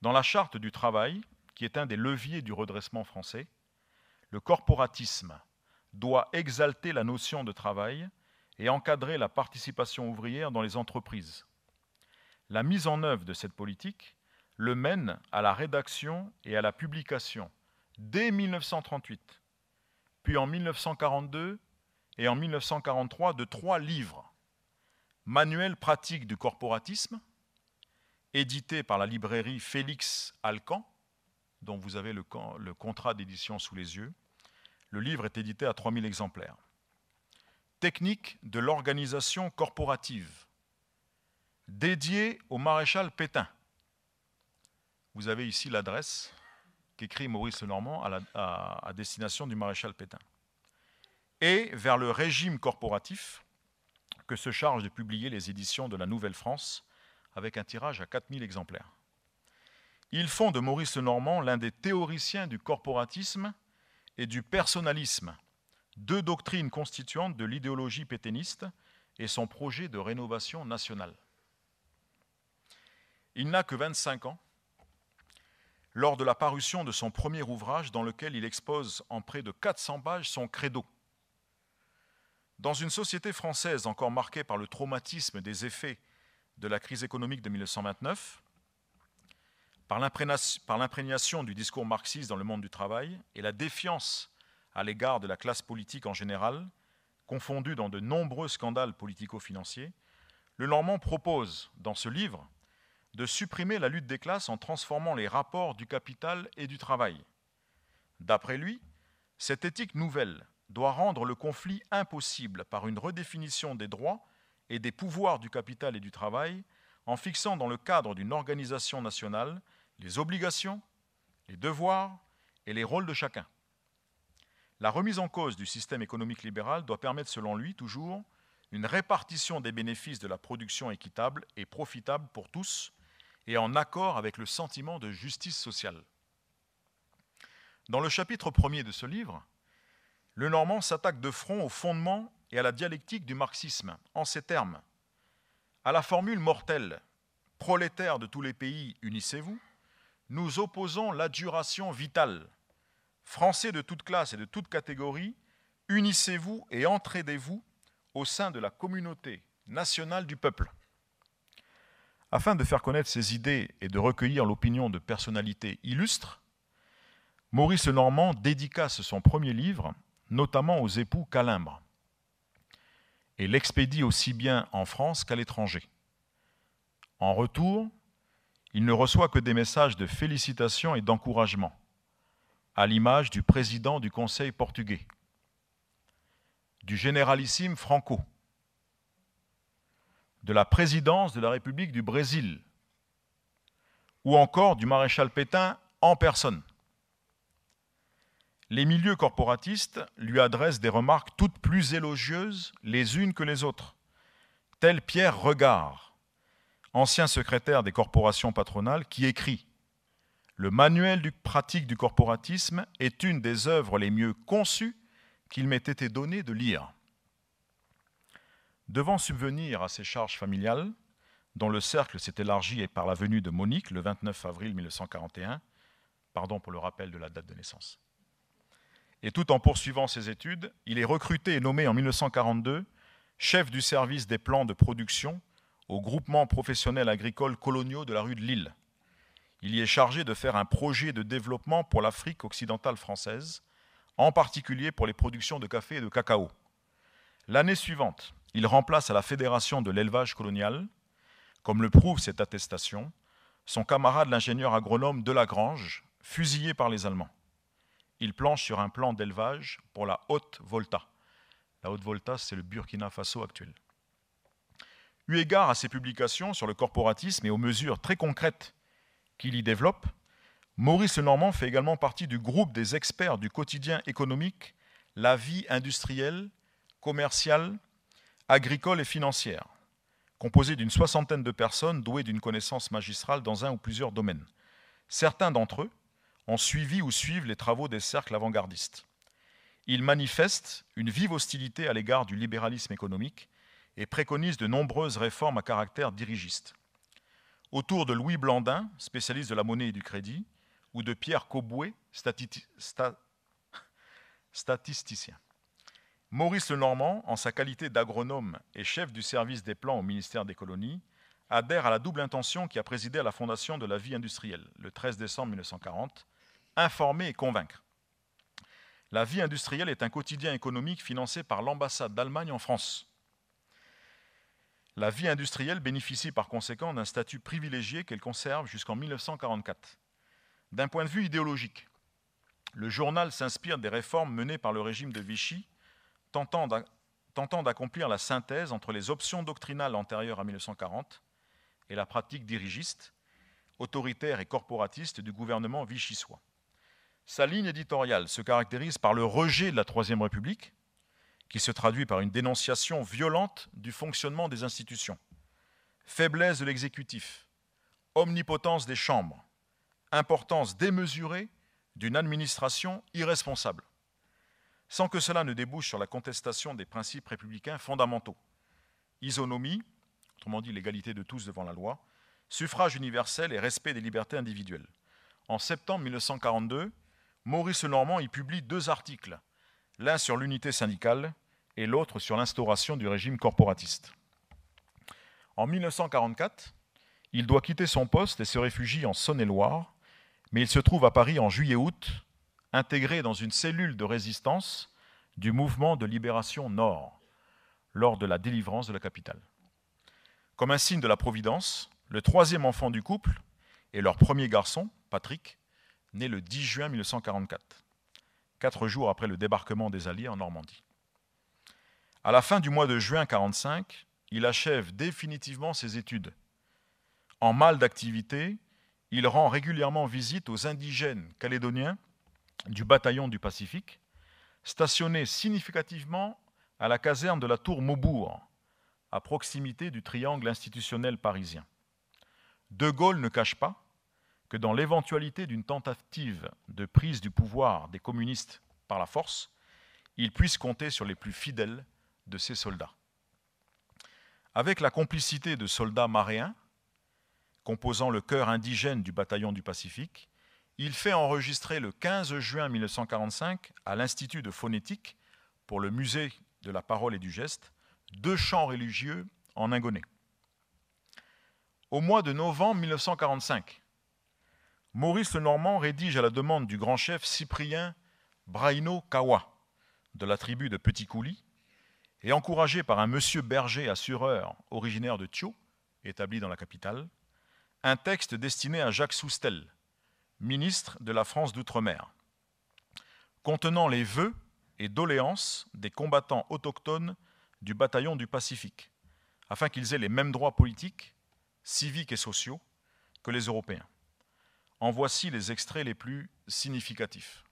Dans la Charte du travail, qui est un des leviers du redressement français, le corporatisme doit exalter la notion de travail et encadrer la participation ouvrière dans les entreprises. La mise en œuvre de cette politique le mène à la rédaction et à la publication, dès 1938, puis en 1942 et en 1943, de 3 livres. Manuel pratique du corporatisme, édité par la librairie Félix Alcan, dont vous avez le contrat d'édition sous les yeux. Le livre est édité à 3000 exemplaires. Technique de l'organisation corporative, dédié au maréchal Pétain. Vous avez ici l'adresse qu'écrit Maurice Lenormand à destination du maréchal Pétain. Et vers le régime corporatif que se chargent de publier les éditions de la Nouvelle-France avec un tirage à 4000 exemplaires. Ils font de Maurice Lenormand l'un des théoriciens du corporatisme et du personnalisme, 2 doctrines constituantes de l'idéologie pétainiste et son projet de rénovation nationale. Il n'a que 25 ans lors de la parution de son premier ouvrage dans lequel il expose en près de 400 pages son credo. Dans une société française encore marquée par le traumatisme des effets de la crise économique de 1929, par l'imprégnation du discours marxiste dans le monde du travail et la défiance à l'égard de la classe politique en général, confondue dans de nombreux scandales politico-financiers, Lenormand propose, dans ce livre, de supprimer la lutte des classes en transformant les rapports du capital et du travail. D'après lui, cette éthique nouvelle doit rendre le conflit impossible par une redéfinition des droits et des pouvoirs du capital et du travail, en fixant dans le cadre d'une organisation nationale les obligations, les devoirs et les rôles de chacun. La remise en cause du système économique libéral doit permettre, selon lui, toujours, une répartition des bénéfices de la production équitable et profitable pour tous, et en accord avec le sentiment de justice sociale. Dans le chapitre 1er de ce livre, Lenormand s'attaque de front aux fondements et à la dialectique du marxisme, en ces termes. À la formule mortelle « prolétaires de tous les pays, unissez-vous », nous opposons l'adjuration vitale. Français de toute classe et de toute catégorie, unissez-vous et entraidez-vous au sein de la communauté nationale du peuple. Afin de faire connaître ses idées et de recueillir l'opinion de personnalités illustres, Maurice Lenormand dédicace son premier livre, notamment aux époux Calimbre, et l'expédie aussi bien en France qu'à l'étranger. En retour, il ne reçoit que des messages de félicitations et d'encouragement, à l'image du président du Conseil portugais, du généralissime Franco, de la présidence de la République du Brésil, ou encore du maréchal Pétain en personne. Les milieux corporatistes lui adressent des remarques toutes plus élogieuses les unes que les autres, tel Pierre Regard, ancien secrétaire des corporations patronales, qui écrit « Le manuel pratique du corporatisme est une des œuvres les mieux conçues qu'il m'ait été donné de lire. » Devant subvenir à ses charges familiales, dont le cercle s'est élargi par la venue de Monique le 29 avril 1941, pardon pour le rappel de la date de naissance. Et tout en poursuivant ses études, il est recruté et nommé en 1942 chef du service des plans de production au groupement professionnel agricole coloniaux de la rue de Lille. Il y est chargé de faire un projet de développement pour l'Afrique occidentale française, en particulier pour les productions de café et de cacao. L'année suivante, il remplace à la Fédération de l'élevage colonial, comme le prouve cette attestation, son camarade l'ingénieur agronome Delagrange, fusillé par les Allemands. Il planche sur un plan d'élevage pour la Haute-Volta. La Haute-Volta, c'est le Burkina Faso actuel. Eu égard à ses publications sur le corporatisme et aux mesures très concrètes qu'il y développe, Maurice Lenormand fait également partie du groupe des experts du quotidien économique La Vie industrielle, commerciale, agricole et financière, composé d'une 60aine de personnes douées d'une connaissance magistrale dans un ou plusieurs domaines. Certains d'entre eux ont suivi ou suivent les travaux des cercles avant-gardistes. Ils manifestent une vive hostilité à l'égard du libéralisme économique et préconisent de nombreuses réformes à caractère dirigiste. Autour de Louis Blandin, spécialiste de la monnaie et du crédit, ou de Pierre Cobouet, statisticien. Maurice Lenormand, en sa qualité d'agronome et chef du service des plans au ministère des Colonies, adhère à la double intention qui a présidé à la fondation de La Vie industrielle, le 13 décembre 1940, informer et convaincre. La Vie industrielle est un quotidien économique financé par l'ambassade d'Allemagne en France. La Vie industrielle bénéficie par conséquent d'un statut privilégié qu'elle conserve jusqu'en 1944. D'un point de vue idéologique, le journal s'inspire des réformes menées par le régime de Vichy, tentant d'accomplir la synthèse entre les options doctrinales antérieures à 1940 et la pratique dirigiste, autoritaire et corporatiste du gouvernement vichysois. Sa ligne éditoriale se caractérise par le rejet de la Troisième République, qui se traduit par une dénonciation violente du fonctionnement des institutions, faiblesse de l'exécutif, omnipotence des chambres, importance démesurée d'une administration irresponsable, sans que cela ne débouche sur la contestation des principes républicains fondamentaux, isonomie, autrement dit l'égalité de tous devant la loi, suffrage universel et respect des libertés individuelles. En septembre 1942, Maurice Lenormand y publie 2 articles, l'un sur l'unité syndicale et l'autre sur l'instauration du régime corporatiste. En 1944, il doit quitter son poste et se réfugie en Saône-et-Loire, mais il se trouve à Paris en juillet-août, intégré dans une cellule de résistance du mouvement de libération Nord, lors de la délivrance de la capitale. Comme un signe de la Providence, le 3e enfant du couple et leur premier garçon, Patrick, né le 10 juin 1944. 4 jours après le débarquement des Alliés en Normandie. À la fin du mois de juin 1945, il achève définitivement ses études. En mal d'activité, il rend régulièrement visite aux indigènes calédoniens du bataillon du Pacifique, stationnés significativement à la caserne de la Tour Maubourg, à proximité du triangle institutionnel parisien. De Gaulle ne cache pas que dans l'éventualité d'une tentative de prise du pouvoir des communistes par la force, il puisse compter sur les plus fidèles de ses soldats. Avec la complicité de soldats maréens, composant le chœur indigène du bataillon du Pacifique, il fait enregistrer le 15 juin 1945 à l'Institut de phonétique, pour le musée de la parole et du geste, 2 chants religieux en ingonais. Au mois de novembre 1945, Maurice Lenormand rédige à la demande du grand chef Cyprien Braino Kawa, de la tribu de Petit Coulis, et encouragé par un monsieur berger assureur originaire de Thio, établi dans la capitale, un texte destiné à Jacques Soustel, ministre de la France d'Outre-mer, contenant les vœux et doléances des combattants autochtones du bataillon du Pacifique, afin qu'ils aient les mêmes droits politiques, civiques et sociaux que les Européens. En voici les extraits les plus significatifs.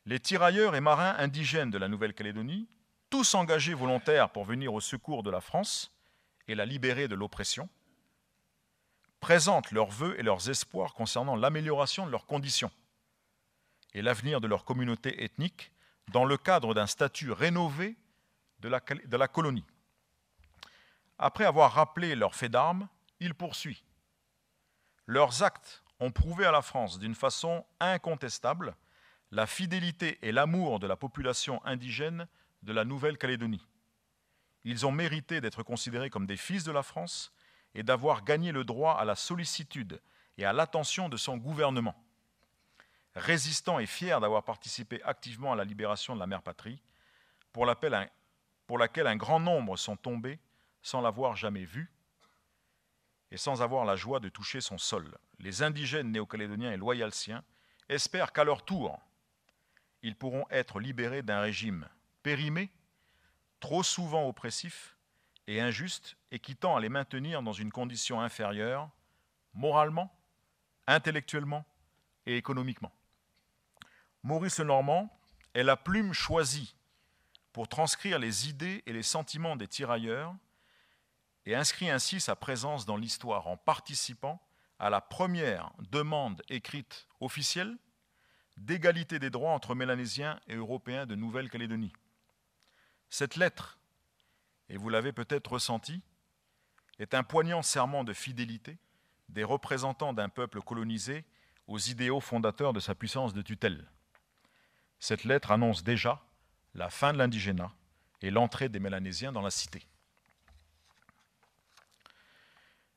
Les tirailleurs et marins indigènes de la Nouvelle-Calédonie, tous engagés volontaires pour venir au secours de la France et la libérer de l'oppression, présentent leurs vœux et leurs espoirs concernant l'amélioration de leurs conditions et l'avenir de leur communauté ethnique dans le cadre d'un statut rénové de la colonie. Après avoir rappelé leurs faits d'armes, il poursuit. Leurs actes ont prouvé à la France d'une façon incontestable la fidélité et l'amour de la population indigène de la Nouvelle-Calédonie. Ils ont mérité d'être considérés comme des fils de la France et d'avoir gagné le droit à la sollicitude et à l'attention de son gouvernement. Résistants et fiers d'avoir participé activement à la libération de la mère patrie, pour laquelle un grand nombre sont tombés sans l'avoir jamais vue et sans avoir la joie de toucher son sol. Les indigènes néo-calédoniens et loyaltiens espèrent qu'à leur tour, ils pourront être libérés d'un régime périmé, trop souvent oppressif et injuste, et qui tend à les maintenir dans une condition inférieure, moralement, intellectuellement et économiquement. Maurice Lenormand est la plume choisie pour transcrire les idées et les sentiments des tirailleurs et inscrit ainsi sa présence dans l'histoire en participant à la première demande écrite officielle d'égalité des droits entre Mélanésiens et Européens de Nouvelle-Calédonie. Cette lettre, et vous l'avez peut-être ressenti, est un poignant serment de fidélité des représentants d'un peuple colonisé aux idéaux fondateurs de sa puissance de tutelle. Cette lettre annonce déjà la fin de l'indigénat et l'entrée des Mélanésiens dans la cité.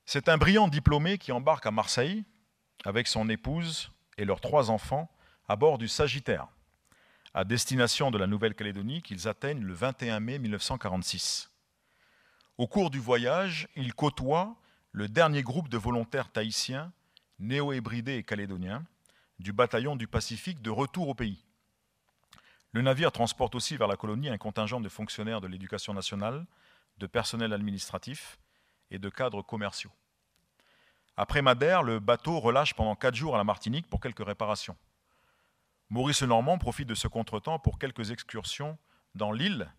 C'est un brillant diplômé qui embarque à Marseille avec son épouse et leurs 3 enfants à bord du Sagittaire, à destination de la Nouvelle-Calédonie qu'ils atteignent le 21 mai 1946. Au cours du voyage, il côtoie le dernier groupe de volontaires tahitiens, néo-hébridés et calédoniens, du bataillon du Pacifique de retour au pays. Le navire transporte aussi vers la colonie un contingent de fonctionnaires de l'éducation nationale, de personnel administratif et de cadres commerciaux. Après Madère, le bateau relâche pendant 4 jours à la Martinique pour quelques réparations. Maurice Lenormand profite de ce contretemps pour quelques excursions dans l'île,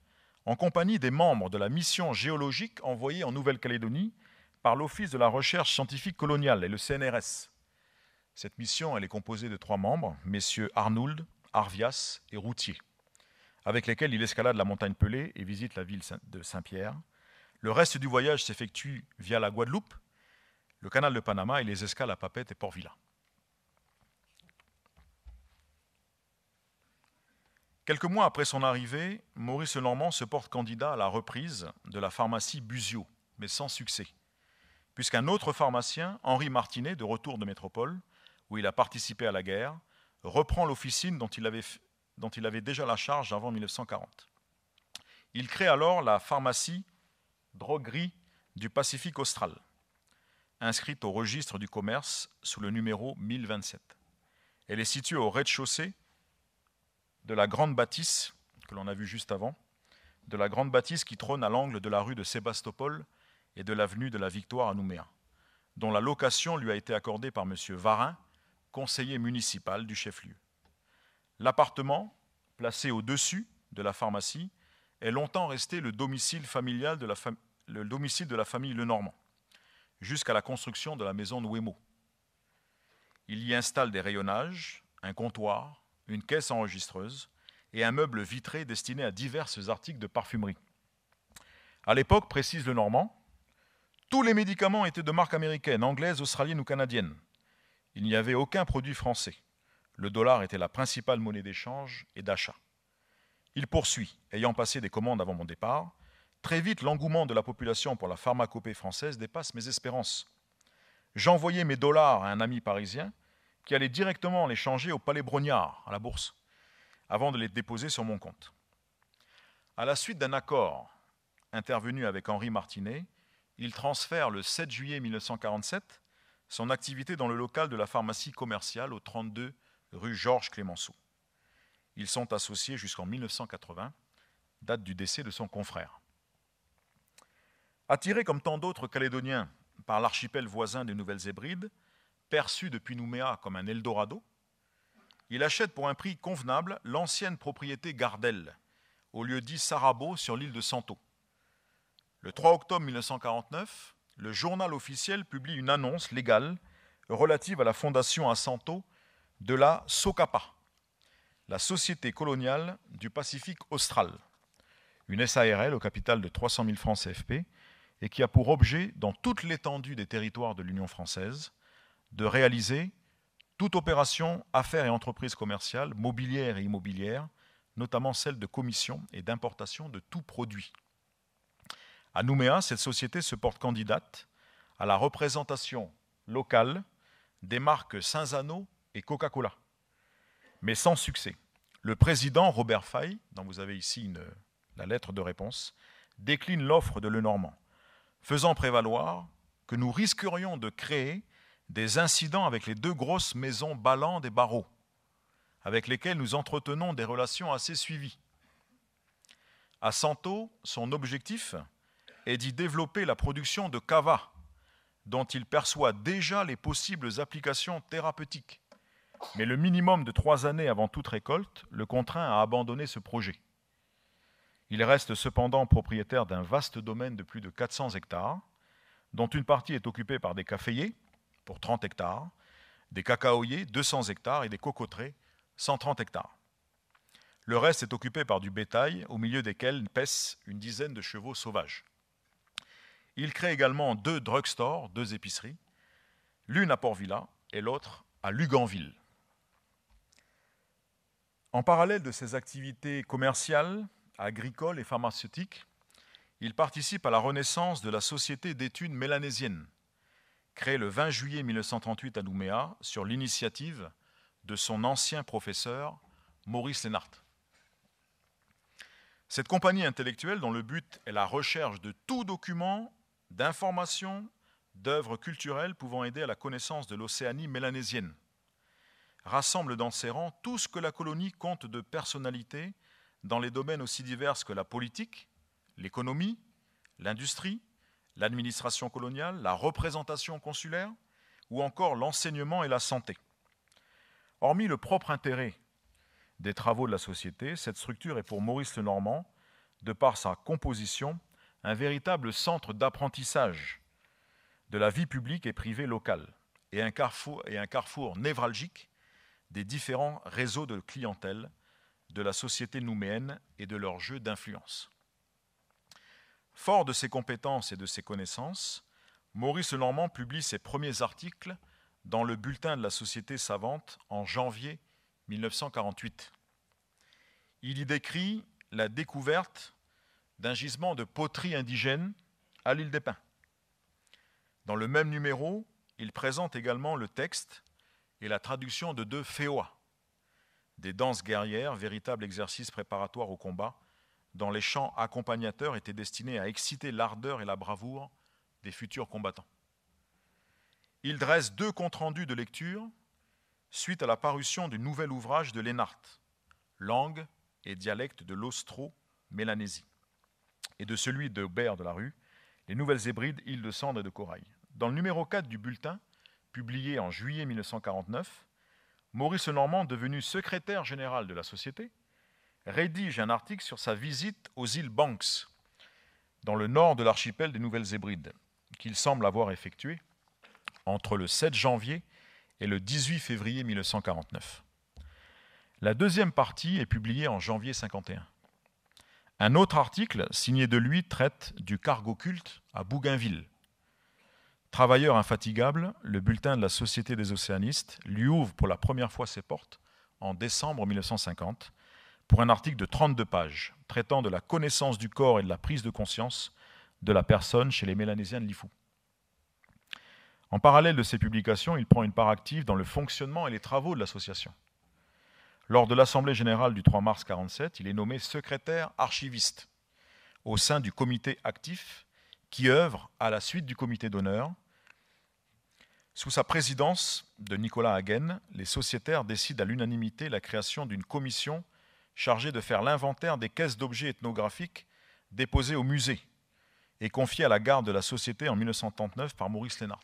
en compagnie des membres de la mission géologique envoyée en Nouvelle-Calédonie par l'Office de la recherche scientifique coloniale et le CNRS. Cette mission, elle est composée de 3 membres, messieurs Arnould, Arvias et Routier, avec lesquels il escalade la montagne Pelée et visite la ville de Saint-Pierre. Le reste du voyage s'effectue via la Guadeloupe, le canal de Panama et les escales à Papeete et Port-Vila. Quelques mois après son arrivée, Maurice Lenormand se porte candidat à la reprise de la pharmacie Busio, mais sans succès, puisqu'un autre pharmacien, Henri Martinet, de retour de métropole, où il a participé à la guerre, reprend l'officine dont il avait déjà la charge avant 1940. Il crée alors la pharmacie Droguerie du Pacifique Austral, inscrite au registre du commerce sous le numéro 1027. Elle est située au rez-de-chaussée de la grande bâtisse, que l'on a vue juste avant, de la grande bâtisse qui trône à l'angle de la rue de Sébastopol et de l'avenue de la Victoire à Nouméa, dont la location lui a été accordée par M. Varin, conseiller municipal du chef-lieu. L'appartement, placé au-dessus de la pharmacie, est longtemps resté le domicile familial de la famille Lenormand, jusqu'à la construction de la maison Nouémaux. Il y installe des rayonnages, un comptoir, une caisse enregistreuse et un meuble vitré destiné à divers articles de parfumerie. À l'époque, précise Lenormand, tous les médicaments étaient de marque américaine, anglaise, australienne ou canadienne. Il n'y avait aucun produit français. Le dollar était la principale monnaie d'échange et d'achat. Il poursuit, ayant passé des commandes avant mon départ, très vite l'engouement de la population pour la pharmacopée française dépasse mes espérances. J'envoyais mes dollars à un ami parisien qui allait directement les changer au Palais Brognard, à la Bourse, avant de les déposer sur mon compte. À la suite d'un accord intervenu avec Henri Martinet, il transfère le 7 juillet 1947 son activité dans le local de la pharmacie commerciale au 32 rue Georges Clemenceau. Ils sont associés jusqu'en 1980, date du décès de son confrère. Attiré comme tant d'autres Calédoniens par l'archipel voisin des Nouvelles-Hébrides, perçu depuis Nouméa comme un Eldorado, il achète pour un prix convenable l'ancienne propriété Gardel, au lieu dit Sarabo sur l'île de Santo. Le 3 octobre 1949, le journal officiel publie une annonce légale relative à la fondation à Santo de la SOCAPA, la Société coloniale du Pacifique austral, une SARL au capital de 300 000 francs CFP et qui a pour objet, dans toute l'étendue des territoires de l'Union française, de réaliser toute opération, affaires et entreprises commerciales, mobilières et immobilières, notamment celles de commission et d'importation de tout produit. À Nouméa, cette société se porte candidate à la représentation locale des marques Saint-Zano et Coca-Cola, mais sans succès. Le président Robert Faye, dont vous avez ici la lettre de réponse, décline l'offre de Lenormand, faisant prévaloir que nous risquerions de créer des incidents avec les deux grosses maisons Balland et Barrault, avec lesquelles nous entretenons des relations assez suivies. À Santo, son objectif est d'y développer la production de cava, dont il perçoit déjà les possibles applications thérapeutiques. Mais le minimum de 3 années avant toute récolte le contraint à abandonner ce projet. Il reste cependant propriétaire d'un vaste domaine de plus de 400 hectares, dont une partie est occupée par des caféiers, pour 30 hectares, des cacaoyers, 200 hectares, et des cocoteraies, 130 hectares. Le reste est occupé par du bétail, au milieu desquels paissent une dizaine de chevaux sauvages. Il crée également 2 drugstores, 2 épiceries, l'une à Port-Vila et l'autre à Luganville. En parallèle de ses activités commerciales, agricoles et pharmaceutiques, il participe à la renaissance de la Société d'études mélanésiennes, créée le 20 juillet 1938 à Nouméa sur l'initiative de son ancien professeur Maurice Lénart. Cette compagnie intellectuelle, dont le but est la recherche de tout document, d'informations, d'œuvres culturelles pouvant aider à la connaissance de l'Océanie mélanésienne, rassemble dans ses rangs tout ce que la colonie compte de personnalités dans les domaines aussi divers que la politique, l'économie, l'industrie, l'administration coloniale, la représentation consulaire ou encore l'enseignement et la santé. Hormis le propre intérêt des travaux de la société, cette structure est pour Maurice Lenormand, de par sa composition, un véritable centre d'apprentissage de la vie publique et privée locale et un carrefour névralgique des différents réseaux de clientèle de la société nouméenne et de leur jeu d'influence. Fort de ses compétences et de ses connaissances, Maurice Lenormand publie ses premiers articles dans le bulletin de la Société savante en janvier 1948. Il y décrit la découverte d'un gisement de poterie indigène à l'île des Pins. Dans le même numéro, il présente également le texte et la traduction de 2 féois, des danses guerrières, véritable exercice préparatoire au combat, dont les chants accompagnateurs étaient destinés à exciter l'ardeur et la bravoure des futurs combattants. Il dresse 2 comptes rendus de lecture suite à la parution du nouvel ouvrage de Lénart, langue et dialecte de l'Austro-Mélanésie, et de celui d'Aubert de la Rue, les Nouvelles Hébrides, îles de Cendre et de Corail. Dans le numéro 4 du bulletin, publié en juillet 1949, Maurice Lenormand, devenu secrétaire général de la Société, rédige un article sur sa visite aux îles Banks, dans le nord de l'archipel des Nouvelles Hébrides, qu'il semble avoir effectué entre le 7 janvier et le 18 février 1949. La deuxième partie est publiée en janvier 1951. Un autre article, signé de lui, traite du cargo culte à Bougainville. Travailleur infatigable, le bulletin de la Société des océanistes lui ouvre pour la première fois ses portes en décembre 1950 pour un article de 32 pages traitant de la connaissance du corps et de la prise de conscience de la personne chez les Mélanésiens de Lifou. En parallèle de ces publications, il prend une part active dans le fonctionnement et les travaux de l'association. Lors de l'Assemblée générale du 3 mars 1947, il est nommé secrétaire archiviste au sein du comité actif qui œuvre à la suite du comité d'honneur. Sous sa présidence de Nicolas Hagen, les sociétaires décident à l'unanimité la création d'une commission chargée de faire l'inventaire des caisses d'objets ethnographiques déposées au musée et confiée à la garde de la Société en 1939 par Maurice Lénart,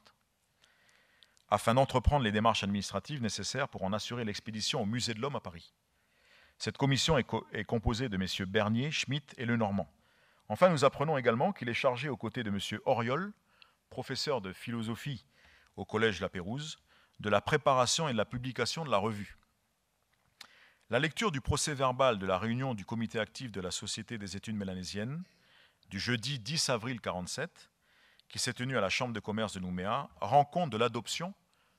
afin d'entreprendre les démarches administratives nécessaires pour en assurer l'expédition au Musée de l'Homme à Paris. Cette commission est composée de messieurs Bernier, Schmitt et Lenormand. Enfin, nous apprenons également qu'il est chargé aux côtés de monsieur Auriol, professeur de philosophie au Collège La Pérouse, de la préparation et de la publication de la revue. La lecture du procès-verbal de la réunion du comité actif de la Société des études mélanésiennes du jeudi 10 avril 1947, qui s'est tenue à la Chambre de commerce de Nouméa, rend compte de l'adoption,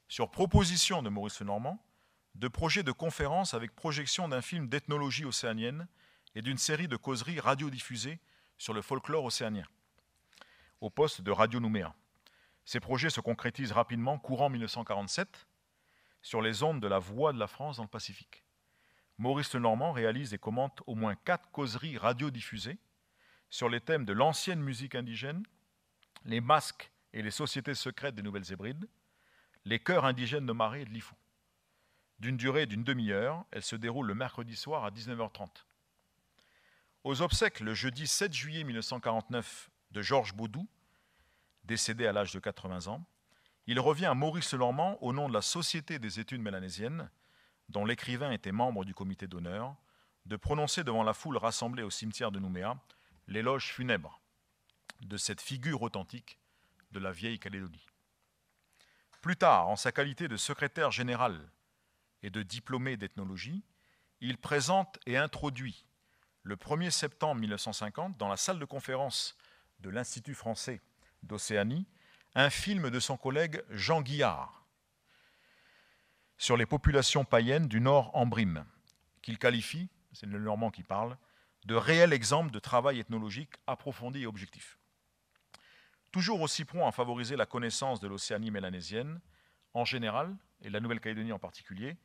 sur proposition de Maurice Lenormand, de projets de conférences avec projection d'un film d'ethnologie océanienne et d'une série de causeries radiodiffusées sur le folklore océanien, au poste de Radio Nouméa. Ces projets se concrétisent rapidement courant 1947 sur les ondes de la Voix de la France dans le Pacifique. Maurice Lenormand réalise et commente au moins 4 causeries radiodiffusées sur les thèmes de l'ancienne musique indigène, les masques et les sociétés secrètes des Nouvelles Hébrides, les chœurs indigènes de Maré et de Lifou. D'une durée d'une demi-heure, elle se déroule le mercredi soir à 19h30. Aux obsèques le jeudi 7 juillet 1949 de Georges Baudou, décédé à l'âge de 80 ans, il revient à Maurice Lenormand au nom de la Société des études mélanésiennes, dont l'écrivain était membre du comité d'honneur, de prononcer devant la foule rassemblée au cimetière de Nouméa l'éloge funèbre de cette figure authentique de la vieille Calédonie. Plus tard, en sa qualité de secrétaire général et de diplômé d'ethnologie, il présente et introduit le 1er septembre 1950 dans la salle de conférence de l'Institut français d'Océanie un film de son collègue Jean Guillard sur les populations païennes du Nord Embrime, qu'il qualifie, c'est le Normand qui parle, de réel exemple de travail ethnologique approfondi et objectif. Toujours aussi prompt à favoriser la connaissance de l'Océanie mélanésienne en général, et de la Nouvelle-Calédonie en particulier,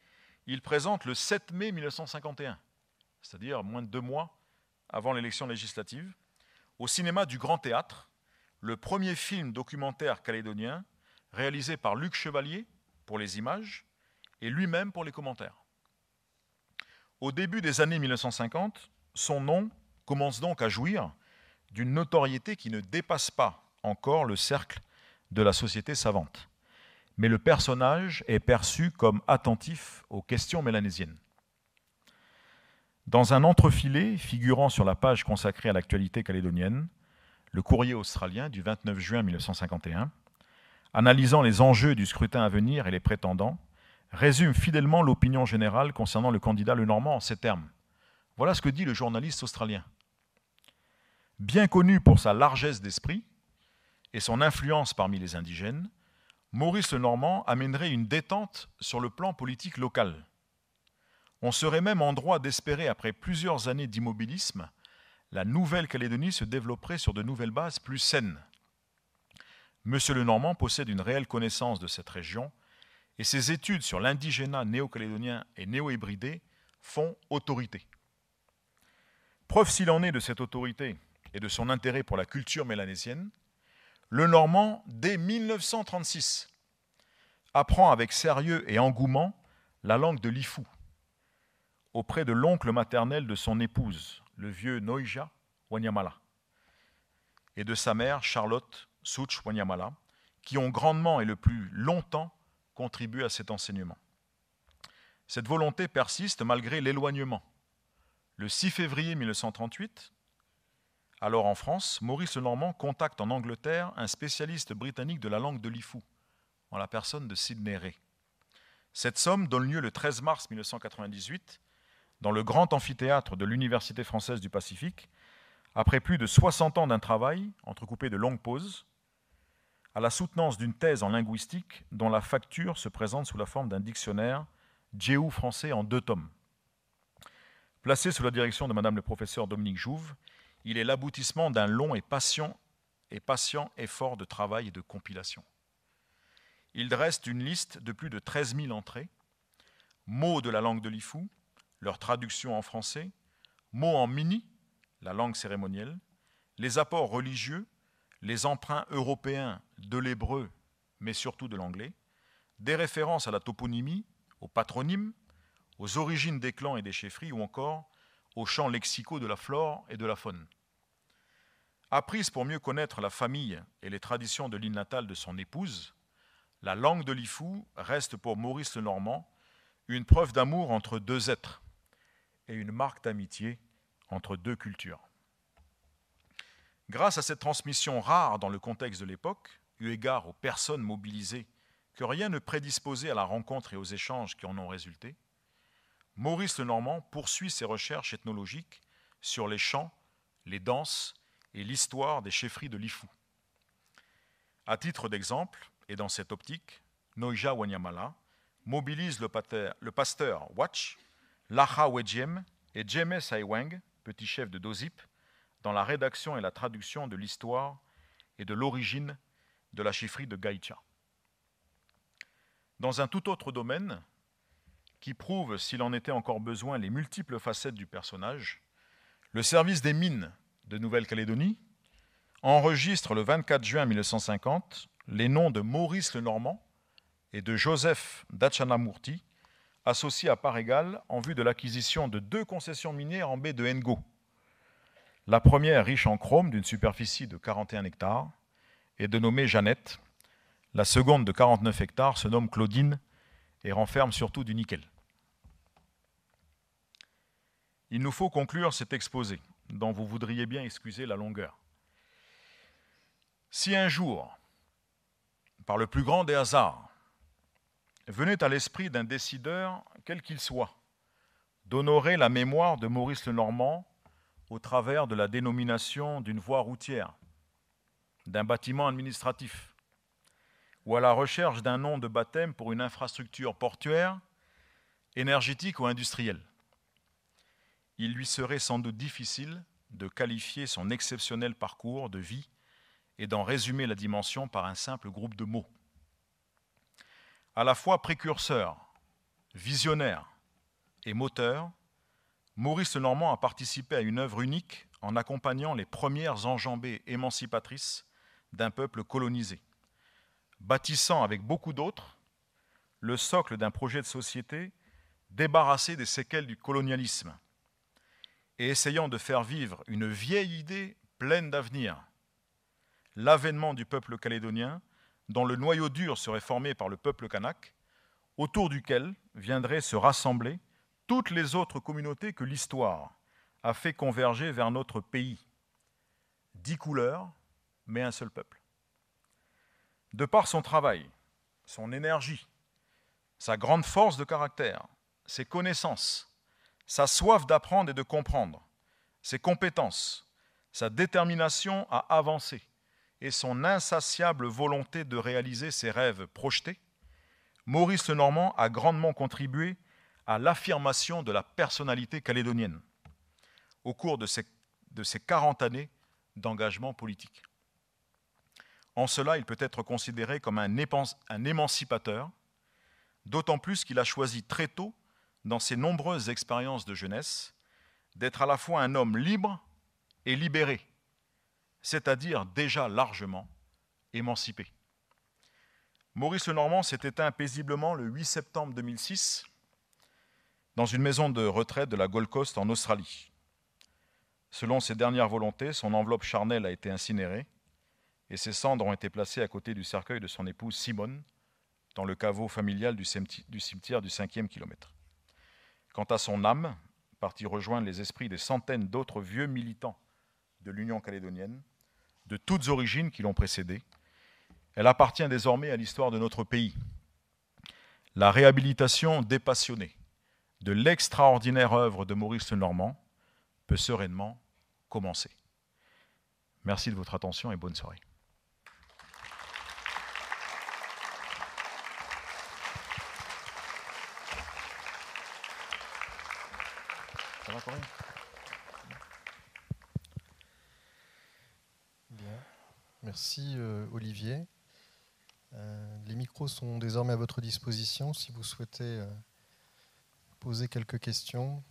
il présente le 7 mai 1951, c'est-à-dire moins de 2 mois avant l'élection législative, au cinéma du Grand Théâtre, le premier film documentaire calédonien réalisé par Luc Chevalier pour les images et lui-même pour les commentaires. Au début des années 1950, son nom commence donc à jouir d'une notoriété qui ne dépasse pas encore le cercle de la société savante. Mais le personnage est perçu comme attentif aux questions mélanésiennes. Dans un entrefilet figurant sur la page consacrée à l'actualité calédonienne, le Courrier australien du 29 juin 1951, analysant les enjeux du scrutin à venir et les prétendants, résume fidèlement l'opinion générale concernant le candidat Lenormand en ces termes. Voilà ce que dit le journaliste australien. Bien connu pour sa largesse d'esprit et son influence parmi les indigènes, Maurice Lenormand amènerait une détente sur le plan politique local. On serait même en droit d'espérer, après plusieurs années d'immobilisme, la Nouvelle-Calédonie se développerait sur de nouvelles bases plus saines. M. Lenormand possède une réelle connaissance de cette région et ses études sur l'indigénat néo-calédonien et néo-hébridé font autorité. Preuve s'il en est de cette autorité et de son intérêt pour la culture mélanésienne, Lenormand, dès 1936, apprend avec sérieux et engouement la langue de Lifou, auprès de l'oncle maternel de son épouse, le vieux Noija Wanyamala, et de sa mère, Charlotte Such Wanyamala, qui ont grandement et le plus longtemps contribué à cet enseignement. Cette volonté persiste malgré l'éloignement. Le 6 février 1938, alors en France, Maurice Lenormand contacte en Angleterre un spécialiste britannique de la langue de l'Ifou, en la personne de Sidney Ray. Cette somme donne lieu le 13 mars 1998, dans le grand amphithéâtre de l'Université française du Pacifique, après plus de 60 ans d'un travail, entrecoupé de longues pauses, à la soutenance d'une thèse en linguistique dont la facture se présente sous la forme d'un dictionnaire Djéou français en 2 tomes. Placé sous la direction de Madame le professeur Dominique Jouve, il est l'aboutissement d'un long et patient effort de travail et de compilation. Il dresse une liste de plus de 13 000 entrées, mots de la langue de l'Ifou, leur traduction en français, mots en mini, la langue cérémonielle, les apports religieux, les emprunts européens de l'hébreu, mais surtout de l'anglais, des références à la toponymie, aux patronymes, aux origines des clans et des chefferies ou encore aux champs lexicaux de la flore et de la faune. Apprise pour mieux connaître la famille et les traditions de l'île natale de son épouse, la langue de l'Ifou reste pour Maurice Lenormand une preuve d'amour entre 2 êtres et une marque d'amitié entre 2 cultures. Grâce à cette transmission rare dans le contexte de l'époque, eu égard aux personnes mobilisées, que rien ne prédisposait à la rencontre et aux échanges qui en ont résulté, Maurice Lenormand poursuit ses recherches ethnologiques sur les chants, les danses et l'histoire des chefferies de l'Ifou. À titre d'exemple, et dans cette optique, Noija Wanyamala mobilise le pasteur Watch, Laha Wedjem et Jeme Saiweng, petit chef de Dozip, dans la rédaction et la traduction de l'histoire et de l'origine de la chefferie de Gaïcha. Dans un tout autre domaine, qui prouve, s'il en était encore besoin, les multiples facettes du personnage, le service des mines de Nouvelle-Calédonie enregistre le 24 juin 1950 les noms de Maurice Lenormand et de Joseph Dachanamurti, associés à part égale en vue de l'acquisition de 2 concessions minières en baie de Ngo. La première riche en chrome d'une superficie de 41 hectares et dénommée Jeannette. La seconde de 49 hectares se nomme Claudine et renferme surtout du nickel. Il nous faut conclure cet exposé, dont vous voudriez bien excuser la longueur. Si un jour, par le plus grand des hasards, venait à l'esprit d'un décideur, quel qu'il soit, d'honorer la mémoire de Maurice Lenormand au travers de la dénomination d'une voie routière, d'un bâtiment administratif, ou à la recherche d'un nom de baptême pour une infrastructure portuaire, énergétique ou industrielle. Il lui serait sans doute difficile de qualifier son exceptionnel parcours de vie et d'en résumer la dimension par un simple groupe de mots. À la fois précurseur, visionnaire et moteur, Maurice Lenormand a participé à une œuvre unique en accompagnant les premières enjambées émancipatrices d'un peuple colonisé, bâtissant avec beaucoup d'autres le socle d'un projet de société débarrassé des séquelles du colonialisme et essayant de faire vivre une vieille idée pleine d'avenir, l'avènement du peuple calédonien dont le noyau dur serait formé par le peuple kanak, autour duquel viendraient se rassembler toutes les autres communautés que l'histoire a fait converger vers notre pays. 10 couleurs, mais un seul peuple. De par son travail, son énergie, sa grande force de caractère, ses connaissances, sa soif d'apprendre et de comprendre, ses compétences, sa détermination à avancer et son insatiable volonté de réaliser ses rêves projetés, Maurice Lenormand a grandement contribué à l'affirmation de la personnalité calédonienne au cours de ces 40 années d'engagement politique. En cela, il peut être considéré comme un émancipateur, d'autant plus qu'il a choisi très tôt, dans ses nombreuses expériences de jeunesse, d'être à la fois un homme libre et libéré, c'est-à-dire déjà largement émancipé. Maurice Lenormand s'est éteint paisiblement le 8 septembre 2006, dans une maison de retraite de la Gold Coast en Australie. Selon ses dernières volontés, son enveloppe charnelle a été incinérée et ses cendres ont été placées à côté du cercueil de son épouse Simone, dans le caveau familial du cimetière du 5e kilomètre. Quant à son âme, partie rejoindre les esprits des centaines d'autres vieux militants de l'Union calédonienne, de toutes origines qui l'ont précédée, elle appartient désormais à l'histoire de notre pays. La réhabilitation dépassionnée de l'extraordinaire œuvre de Maurice Lenormand peut sereinement commencer. Merci de votre attention et bonne soirée. Ça va, Corinne ? Bien. Merci Olivier. Les micros sont désormais à votre disposition si vous souhaitez poser quelques questions.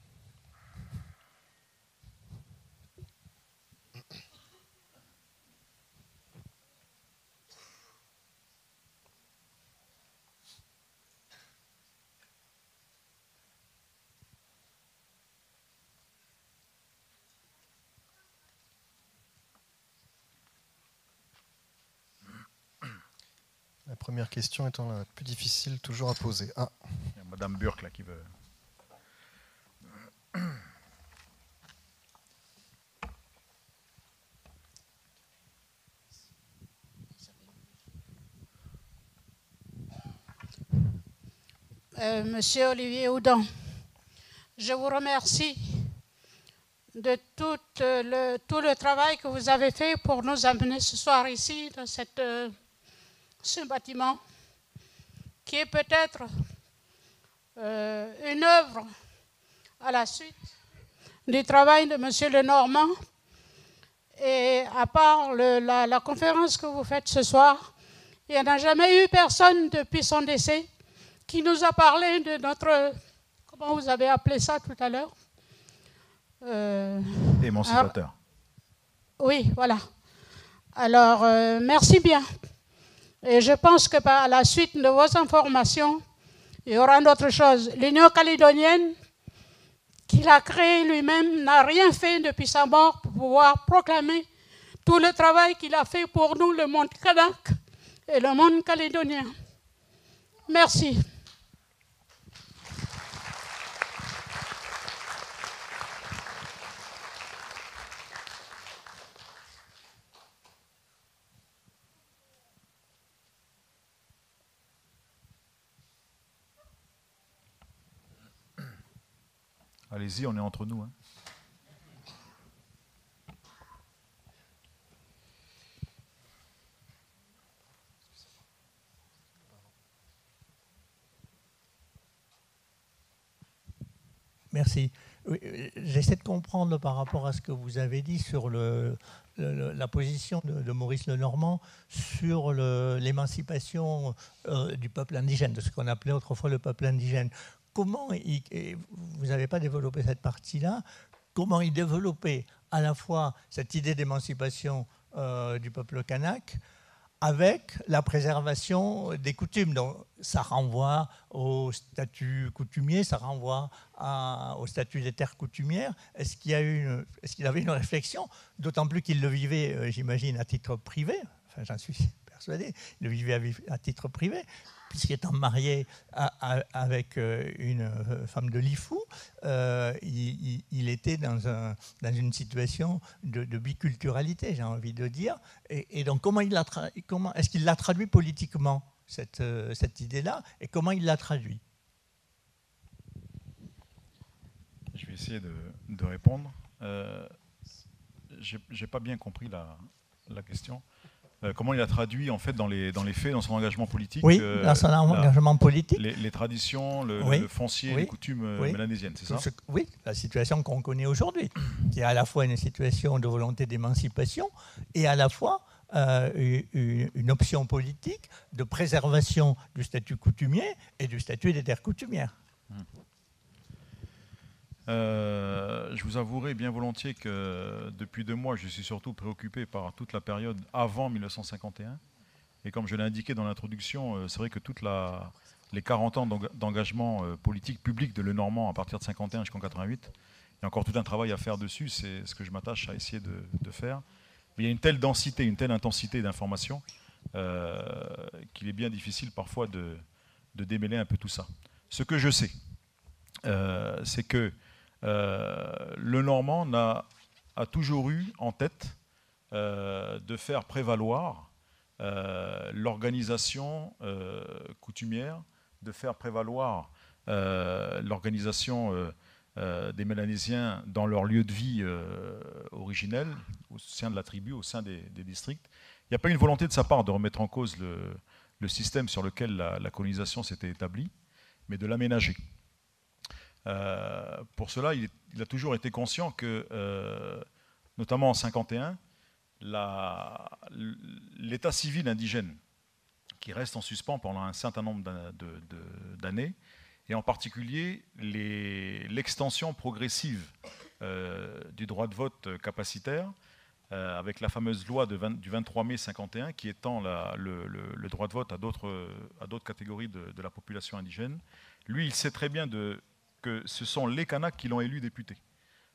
La première question étant la plus difficile toujours à poser. Ah. Il y a Madame Burke là qui veut. Monsieur Olivier Oudon, je vous remercie de tout le travail que vous avez fait pour nous amener ce soir ici dans ce bâtiment qui est peut-être une œuvre à la suite du travail de Monsieur Lenormand. Et à part la conférence que vous faites ce soir, il n'y en a jamais eu personne depuis son décès qui nous a parlé de notre, comment vous avez appelé ça tout à l'heure, émancipateur. Oui, voilà. Alors, merci bien. Et je pense que par la suite de vos informations, il y aura d'autres choses. L'Union calédonienne, qu'il a créée lui-même, n'a rien fait depuis sa mort pour pouvoir proclamer tout le travail qu'il a fait pour nous, le monde kanak et le monde calédonien. Merci. Allez-y, on est entre nous. Hein. Merci. J'essaie de comprendre par rapport à ce que vous avez dit sur la position de Maurice Lenormand sur l'émancipation du peuple indigène, de ce qu'on appelait autrefois le peuple indigène. Comment vous n'avez pas développé cette partie-là, comment il développait à la fois cette idée d'émancipation du peuple kanak avec la préservation des coutumes. Donc, ça renvoie au statut coutumier, ça renvoie au statut des terres coutumières. Est-ce qu'il avait une réflexion, d'autant plus qu'il le vivait, j'imagine, à titre privé, enfin j'en suis persuadé, il le vivait à titre privé, puisqu'étant marié avec une femme de Lifou, il était dans une situation de biculturalité, j'ai envie de dire. Et donc, est-ce qu'il l'a traduit politiquement, cette idée-là, et comment il l'a traduit? Je vais essayer de répondre. Je n'ai pas bien compris la question. Comment il a traduit en fait dans les faits, dans son engagement politique. Oui, dans son engagement politique. Les traditions, le foncier, les coutumes mélanésiennes, c'est ça? Oui, la situation qu'on connaît aujourd'hui, qui est à la fois une situation de volonté d'émancipation et à la fois une option politique de préservation du statut coutumier et du statut des terres coutumières. Je vous avouerai bien volontiers que depuis 2 mois, je suis surtout préoccupé par toute la période avant 1951. Et comme je l'ai indiqué dans l'introduction, c'est vrai que toute la les 40 ans d'engagement politique public de Lenormand à partir de 51 jusqu'en 88. Il y a encore tout un travail à faire dessus, c'est ce que je m'attache à essayer de faire. Mais il y a une telle densité, une telle intensité d'informations qu'il est bien difficile parfois de démêler un peu tout ça. Ce que je sais, c'est que Lenormand a toujours eu en tête de faire prévaloir l'organisation coutumière, de faire prévaloir l'organisation des Mélanésiens dans leur lieu de vie originel, au sein de la tribu, au sein des districts. Il n'y a pas une volonté de sa part de remettre en cause le système sur lequel la colonisation s'était établie, mais de l'aménager. Pour cela, il a toujours été conscient que, notamment en 1951, l'état civil indigène, qui reste en suspens pendant un certain nombre d'années, et en particulier l'extension progressive du droit de vote capacitaire, avec la fameuse loi du 23 mai 1951 qui étend le droit de vote à d'autres catégories de la population indigène. Lui, il sait très bien que ce sont les Kanaks qui l'ont élu député.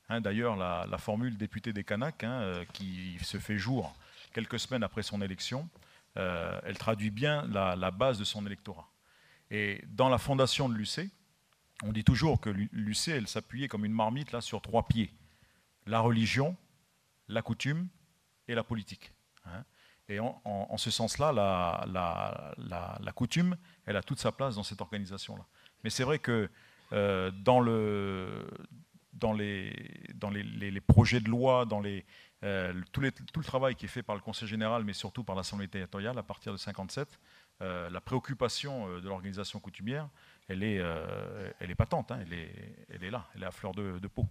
D'ailleurs, la formule député des Kanaks, qui se fait jour quelques semaines après son élection, elle traduit bien la base de son électorat. Et dans la fondation de l'UC, on dit toujours que l'UC, elle s'appuyait comme une marmite là, sur 3 pieds. La religion, la coutume et la politique. Et en ce sens-là, la coutume, elle a toute sa place dans cette organisation-là. Mais c'est vrai que dans les projets de loi, dans tout le travail qui est fait par le Conseil général, mais surtout par l'Assemblée territoriale, à partir de 1957, la préoccupation de l'organisation coutumière, elle est patente, elle est là, elle est à fleur de peau.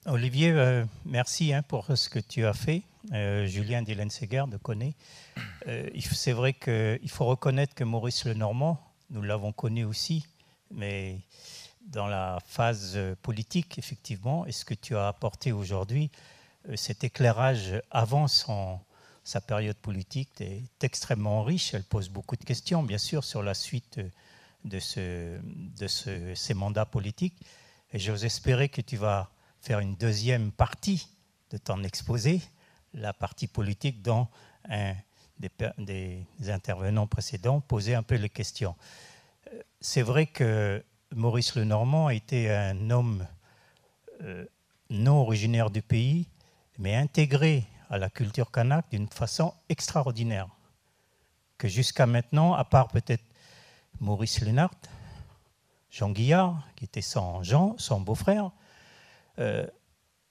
Olivier, merci pour ce que tu as fait. Julien Delaine-Séguer de connaît. C'est vrai qu'il faut reconnaître que Maurice Lenormand, nous l'avons connu aussi, mais dans la phase politique, effectivement, et ce que tu as apporté aujourd'hui, cet éclairage avant sa période politique est extrêmement riche. Elle pose beaucoup de questions, bien sûr, sur la suite de ces mandats politiques. Et j'ose espérer que tu vas faire une deuxième partie de ton exposé, la partie politique dont un des intervenants précédents posait un peu les questions. C'est vrai que Maurice Lenormand était un homme non originaire du pays, mais intégré à la culture kanak d'une façon extraordinaire, que jusqu'à maintenant, à part peut-être Maurice Lénart, Jean Guillard, qui était son beau-frère,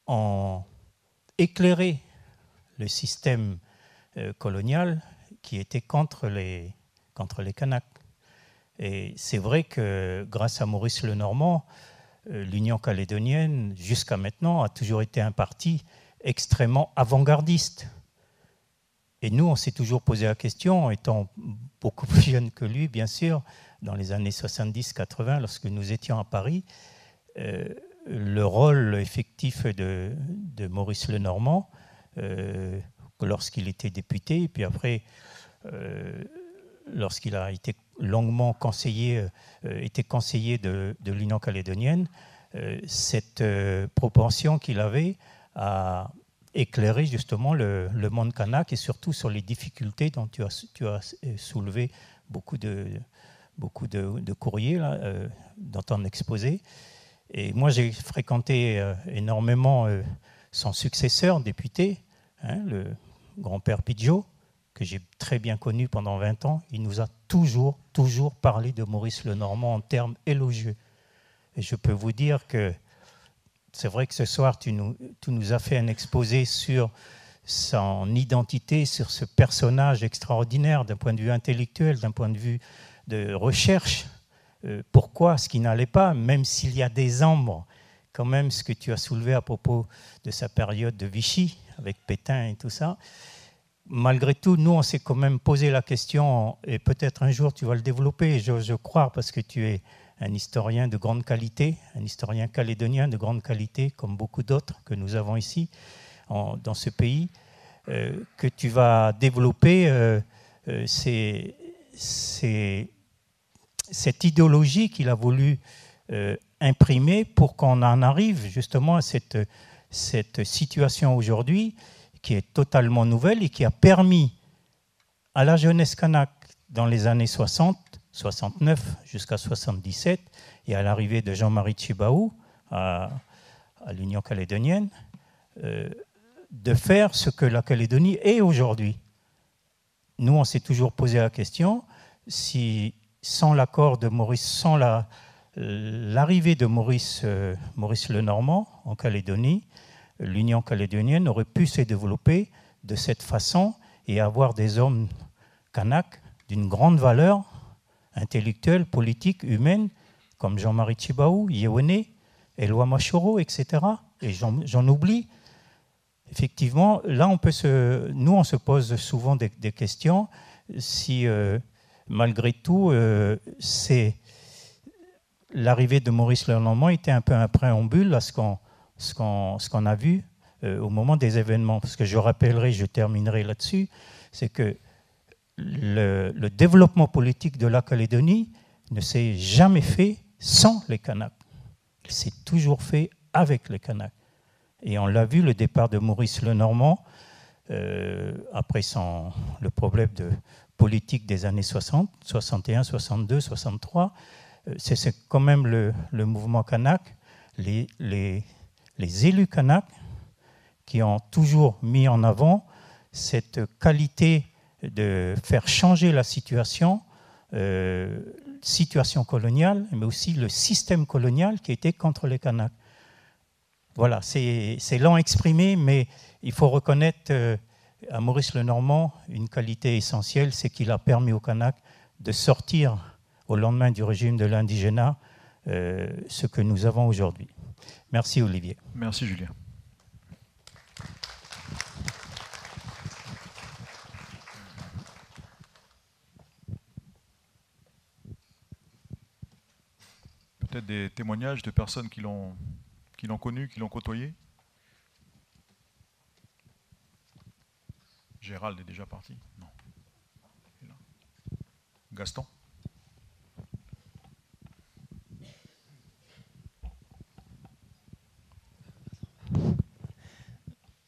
ont éclairé le système colonial qui était contre les Kanaks. Et c'est vrai que grâce à Maurice Lenormand, l'Union calédonienne, jusqu'à maintenant, a toujours été un parti extrêmement avant-gardiste. Et nous, on s'est toujours posé la question, étant beaucoup plus jeune que lui, bien sûr, dans les années 70-80, lorsque nous étions à Paris, le rôle effectif de Maurice Lenormand, lorsqu'il était député, et puis après, lorsqu'il a été longuement conseiller de l'Union calédonienne, cette propension qu'il avait à éclairer justement le monde kanak et surtout sur les difficultés dont tu as soulevé beaucoup de courriers là, dans ton exposé. Et moi, j'ai fréquenté énormément son successeur député, le grand-père Pidgeot, que j'ai très bien connu pendant 20 ans. Il nous a toujours parlé de Maurice Lenormand en termes élogieux. Et je peux vous dire que c'est vrai que ce soir, tu nous as fait un exposé sur son identité, sur ce personnage extraordinaire d'un point de vue intellectuel, d'un point de vue de recherche. Pourquoi ce qui n'allait pas, même s'il y a des ombres, quand même ce que tu as soulevé à propos de sa période de Vichy, avec Pétain et tout ça. Malgré tout, nous, on s'est quand même posé la question, et peut-être un jour tu vas le développer, je crois, parce que tu es un historien de grande qualité, un historien calédonien de grande qualité, comme beaucoup d'autres que nous avons ici dans ce pays, que tu vas développer cette idéologie qu'il a voulu imprimer pour qu'on en arrive justement à cette situation aujourd'hui qui est totalement nouvelle et qui a permis à la jeunesse kanak dans les années 60, 69 jusqu'à 77 et à l'arrivée de Jean-Marie Tjibaou à l'Union calédonienne de faire ce que la Calédonie est aujourd'hui. Nous, on s'est toujours posé la question si, sans l'accord de Maurice, sans l'arrivée de Maurice Lenormand en Calédonie, l'Union calédonienne aurait pu se développer de cette façon et avoir des hommes kanaks d'une grande valeur intellectuelle, politique, humaine, comme Jean-Marie Tjibaou, Yewene, Eloi Machoro, etc. Et j'en oublie. Effectivement, là, nous, on se pose souvent des questions si, malgré tout, l'arrivée de Maurice Lenormand était un peu un préambule à ce qu'on a vu au moment des événements. Parce que je rappellerai, je terminerai là-dessus, c'est que le développement politique de la Calédonie ne s'est jamais fait sans les Kanaks. Il s'est toujours fait avec les Kanaks. Et on l'a vu, le départ de Maurice Lenormand, après le problème de politique des années 60, 61, 62, 63, c'est quand même le mouvement kanak, les élus kanaks qui ont toujours mis en avant cette qualité de faire changer la situation coloniale, mais aussi le système colonial qui était contre les Kanaks. Voilà, c'est lent exprimé, mais il faut reconnaître à Maurice Lenormand une qualité essentielle, c'est qu'il a permis aux Kanaks de sortir au lendemain du régime de l'indigénat ce que nous avons aujourd'hui. Merci Olivier. Merci Julien. Peut-être des témoignages de personnes qui l'ont connu, qui l'ont côtoyé. Gérald est déjà parti? Non. Gaston?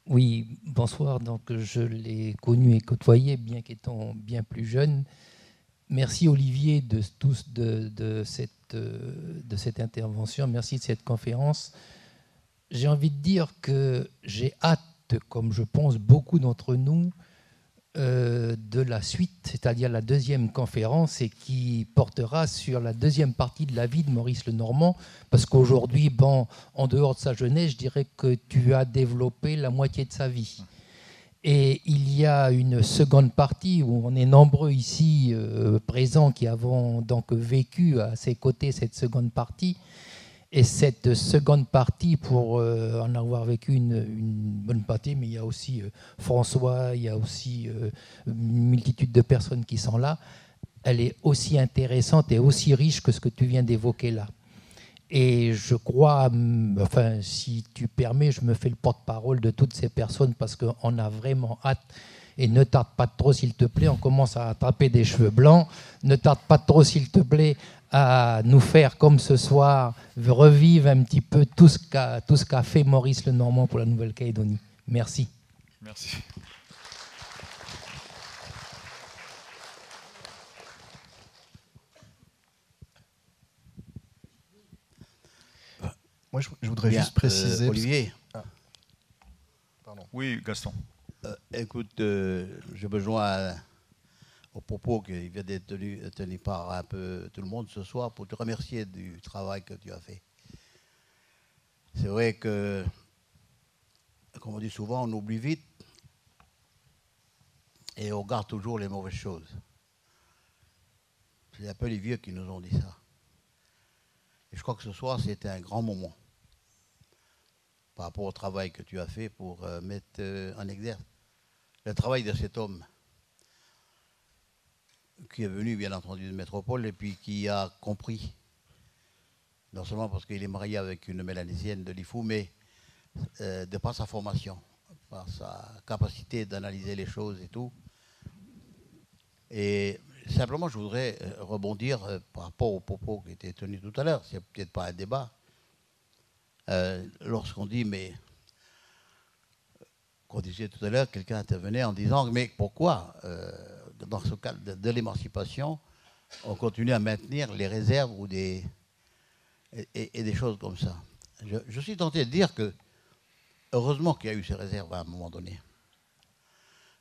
Oui, bonsoir. Donc, je l'ai connu et côtoyé, bien qu'étant bien plus jeune. Merci Olivier de cette intervention. Merci de cette conférence. J'ai envie de dire que j'ai hâte, comme je pense beaucoup d'entre nous, de la suite, c'est-à-dire la deuxième conférence, et qui portera sur la deuxième partie de la vie de Maurice Lenormand, parce qu'aujourd'hui, en dehors de sa jeunesse, je dirais que tu as développé la moitié de sa vie. Et il y a une seconde partie où on est nombreux ici présents qui avons donc vécu à ses côtés cette seconde partie. Et cette seconde partie, pour en avoir vécu une bonne partie, mais il y a aussi François, il y a aussi une multitude de personnes qui sont là, elle est aussi intéressante et aussi riche que ce que tu viens d'évoquer là. Et je crois, enfin, si tu permets, je me fais le porte-parole de toutes ces personnes parce qu'on a vraiment hâte. Et ne tarde pas trop, s'il te plaît, on commence à attraper des cheveux blancs. Ne tarde pas trop, s'il te plaît, à nous faire, comme ce soir, revivre un petit peu tout ce qu'a fait Maurice Lenormand pour la Nouvelle-Calédonie. Merci. Merci. Moi, je voudrais juste préciser... Olivier. Pardon. Oui, Gaston. Écoute, je me joins aux propos qu'il vient d'être tenu par un peu tout le monde ce soir pour te remercier du travail que tu as fait. C'est vrai que, comme on dit souvent, on oublie vite et on garde toujours les mauvaises choses. C'est un peu les vieux qui nous ont dit ça. Et je crois que ce soir, c'était un grand moment par rapport au travail que tu as fait pour mettre en exergue le travail de cet homme qui est venu, bien entendu, de métropole et puis qui a compris non seulement parce qu'il est marié avec une mélanésienne de l'IFU, mais de par sa formation, par sa capacité d'analyser les choses et tout. Et simplement, je voudrais rebondir par rapport aux propos qui étaient tenus tout à l'heure. C'est peut-être pas un débat. Lorsqu'on dit, mais qu'on disait tout à l'heure, quelqu'un intervenait en disant, mais pourquoi, dans ce cas de l'émancipation, on continue à maintenir les réserves ou et des choses comme ça. Je suis tenté de dire que, heureusement qu'il y a eu ces réserves à un moment donné.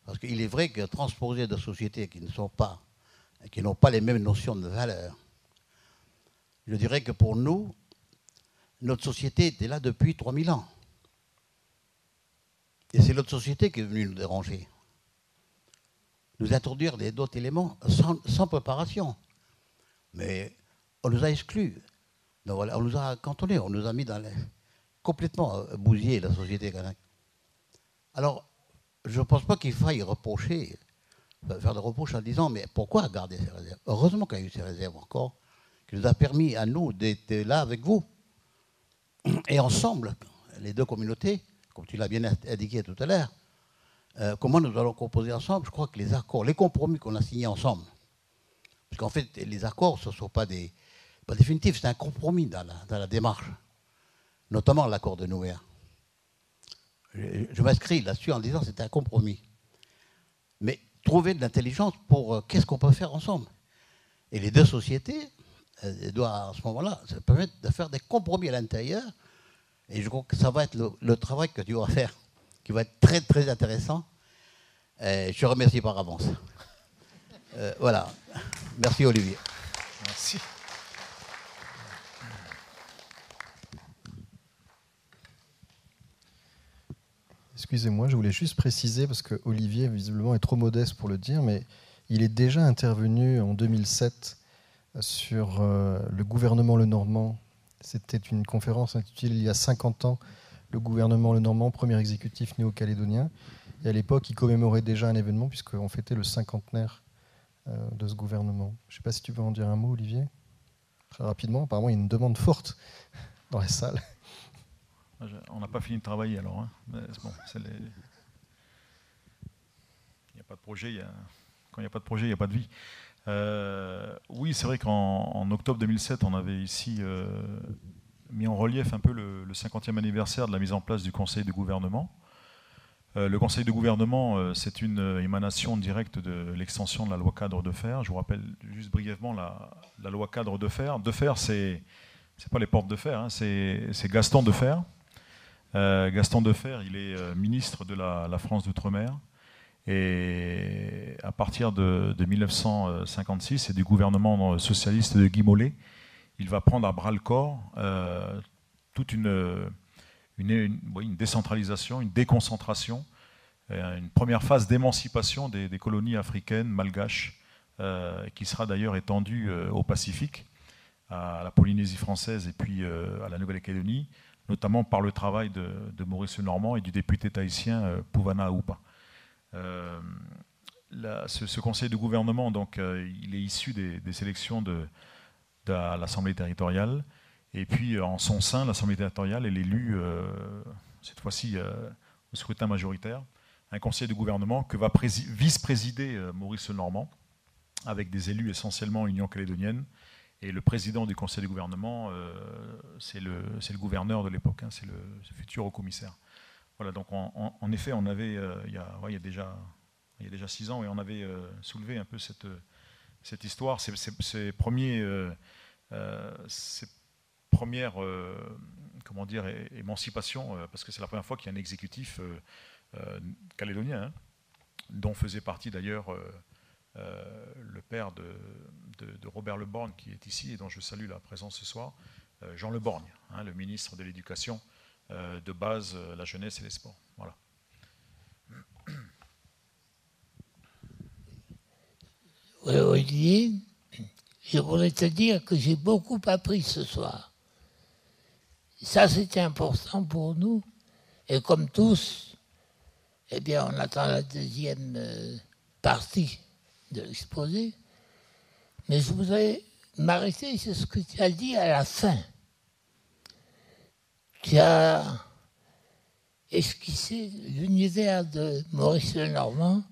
Parce qu'il est vrai que transposer de sociétés qui n'ont pas les mêmes notions de valeur, je dirais que pour nous, notre société était là depuis 3000 ans. Et c'est notre société qui est venue nous déranger. Nous introduire d'autres éléments sans préparation. Mais on nous a exclus. Donc voilà, on nous a cantonnés, on nous a mis complètement bousillé la société kanak. Alors, je ne pense pas qu'il faille faire des reproches en disant, mais pourquoi garder ces réserves? Heureusement qu'il y a eu ces réserves encore, qui nous a permis à nous d'être là avec vous. Et ensemble, les deux communautés, comme tu l'as bien indiqué tout à l'heure, comment nous allons composer ensemble? Je crois que les accords, les compromis qu'on a signés ensemble, parce qu'en fait, les accords, ce ne sont pas définitifs, c'est un compromis dans la démarche, notamment l'accord de Nouméa. Je m'inscris là-dessus en disant que c'est un compromis. Mais trouver de l'intelligence pour qu'est-ce qu'on peut faire ensemble. Et les deux sociétés doivent, à ce moment-là, ça permettre de faire des compromis à l'intérieur. Et je crois que ça va être le travail que tu vas faire, qui va être très, très intéressant. Je te remercie par avance. Voilà. Merci, Olivier. Merci. Excusez-moi, je voulais juste préciser, parce que Olivier, visiblement, est trop modeste pour le dire, mais il est déjà intervenu en 2007 sur le gouvernement Lenormand. C'était une conférence intitulée « Il y a 50 ans, le gouvernement Lenormand, premier exécutif néo-calédonien ». Et à l'époque, il commémorait déjà un événement, puisqu'on fêtait le cinquantenaire de ce gouvernement. Je ne sais pas si tu veux en dire un mot, Olivier. Très rapidement, apparemment, il y a une demande forte dans la salle. On n'a pas fini de travailler alors. Hein. Mais bon, il n'y a pas de projet. Quand il n'y a pas de projet, il n'y a pas de vie. Oui, c'est vrai qu'en octobre 2007, on avait ici mis en relief un peu le 50e anniversaire de la mise en place du Conseil de gouvernement. Le Conseil de gouvernement, c'est une émanation directe de l'extension de la loi cadre de fer. Je vous rappelle juste brièvement la loi cadre de fer. De fer, c'est pas les portes de fer, hein, c'est Gaston Defferre. Gaston Defferre, il est ministre de la France d'Outre-mer. Et à partir de 1956 et du gouvernement socialiste de Guy Mollet, il va prendre à bras-le-corps toute une décentralisation, une déconcentration, une première phase d'émancipation des colonies africaines, malgaches, qui sera d'ailleurs étendue au Pacifique, à la Polynésie française et puis à la Nouvelle-Calédonie, notamment par le travail de Maurice Lenormand et du député tahitien Pouvana Aoupa. Ce conseil de gouvernement, donc, il est issu des sélections de l'Assemblée territoriale. Et puis, en son sein, l'Assemblée territoriale, elle est élue, cette fois-ci, au scrutin majoritaire, un conseil de gouvernement que va vice-présider Maurice Lenormand, avec des élus essentiellement Union calédonienne. Et le président du conseil de gouvernement, c'est le gouverneur de l'époque, hein, c'est le futur haut-commissaire. Voilà, donc en effet, on avait, il y a déjà 6 ans, et on avait soulevé un peu cette histoire, ces premières comment dire, émancipations, parce que c'est la première fois qu'il y a un exécutif calédonien, hein, dont faisait partie d'ailleurs le père de Robert Le Borgne, qui est ici et dont je salue la présence ce soir, Jean Le Borgne, hein, le ministre de l'Éducation, de base, la jeunesse et les sports. Voilà. Oui, Olivier, je voudrais te dire que j'ai beaucoup appris ce soir. Ça, c'était important pour nous. Et comme tous, eh bien, on attend la deuxième partie de l'exposé. Mais je voudrais m'arrêter sur ce que tu as dit à la fin. qui a esquissé l'univers de Maurice Lenormand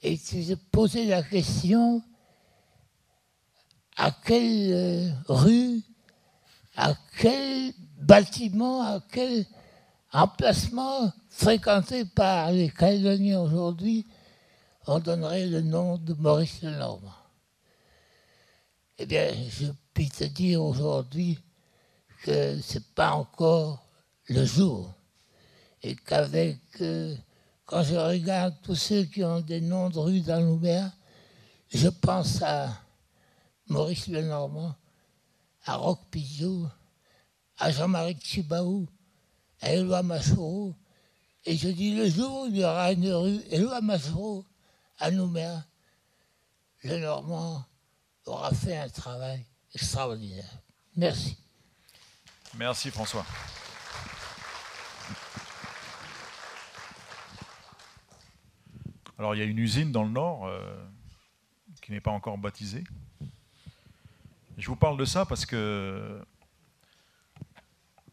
et qui s'est posé la question à quelle rue, à quel bâtiment, à quel emplacement fréquenté par les Calédoniens aujourd'hui on donnerait le nom de Maurice Lenormand. Eh bien, je puis te dire aujourd'hui que ce n'est pas encore le jour. Et qu'avec, quand je regarde tous ceux qui ont des noms de rues dans Nouméa, je pense à Maurice Lenormand, à Roch-Pidgeot, à Jean-Marie Tjibaou, à Éloi Machereau. Et je dis, le jour où il y aura une rue Éloi Machereau à Nouméa, Lenormand aura fait un travail extraordinaire. Merci. Merci François. Alors il y a une usine dans le Nord qui n'est pas encore baptisée. Je vous parle de ça parce que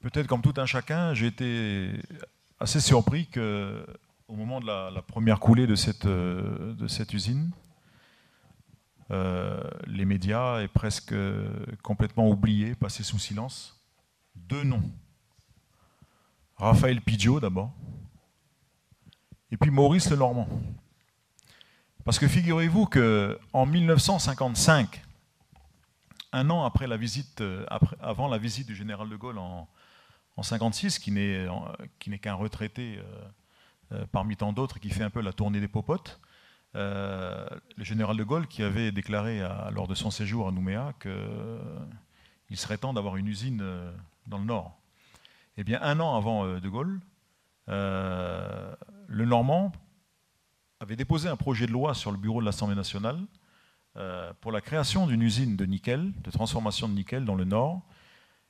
peut-être comme tout un chacun, j'ai été assez surpris qu'au moment de la première coulée de cette usine, les médias aient presque complètement oublié, passé sous silence, 2 noms. Raphaël Pidgeot d'abord, et puis Maurice Lenormand. Parce que figurez-vous qu'en 1955, un an après la visite, avant la visite du général de Gaulle en 1956, qui n'est qu'un retraité parmi tant d'autres, qui fait un peu la tournée des popotes, le général de Gaulle qui avait déclaré lors de son séjour à Nouméa qu'il serait temps d'avoir une usine dans le Nord. Eh bien, un an avant de Gaulle, Lenormand avait déposé un projet de loi sur le bureau de l'Assemblée nationale pour la création d'une usine de nickel, de transformation de nickel dans le Nord,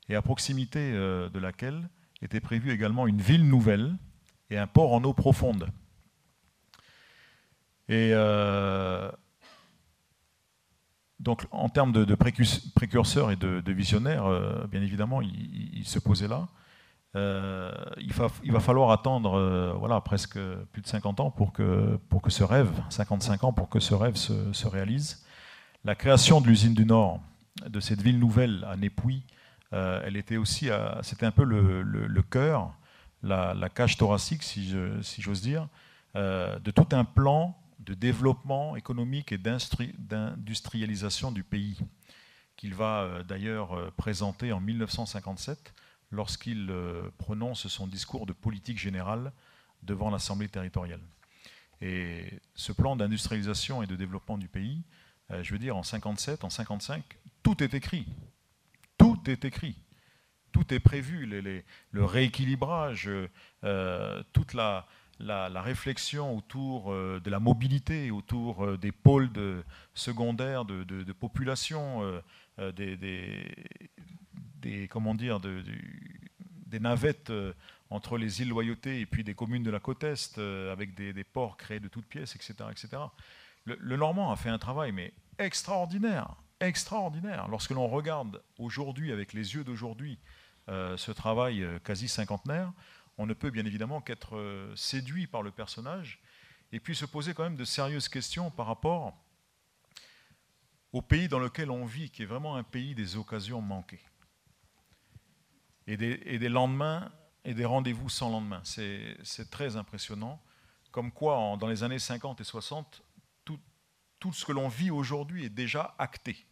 et à proximité de laquelle était prévue également une ville nouvelle et un port en eau profonde. Et donc, en termes de précurseurs et de visionnaires, bien évidemment, il se posait là. Il va falloir attendre voilà, presque plus de 50 ans pour que ce rêve, 55 ans pour que ce rêve se réalise. La création de l'usine du Nord, de cette ville nouvelle à Népouy, elle était aussi, c'était un peu le cœur, la cage thoracique, si j'ose dire, de tout un plan de développement économique et d'industrialisation du pays, qu'il va d'ailleurs présenter en 1957 lorsqu'il prononce son discours de politique générale devant l'Assemblée territoriale. Et ce plan d'industrialisation et de développement du pays, je veux dire, en 57, en 55, tout est écrit. Tout est écrit. Tout est prévu. Le rééquilibrage, toute la réflexion autour de la mobilité, autour des pôles secondaires de population, des navettes entre les îles Loyauté et puis des communes de la côte Est, avec des ports créés de toutes pièces, etc. etc. Le Normand a fait un travail mais extraordinaire, extraordinaire. Lorsque l'on regarde aujourd'hui, avec les yeux d'aujourd'hui, ce travail quasi cinquantenaire, on ne peut bien évidemment qu'être séduit par le personnage et puis se poser quand même de sérieuses questions par rapport au pays dans lequel on vit, qui est vraiment un pays des occasions manquées. Et des lendemains et des rendez-vous sans lendemain. C'est très impressionnant. Comme quoi, dans les années 50 et 60, tout ce que l'on vit aujourd'hui est déjà acté.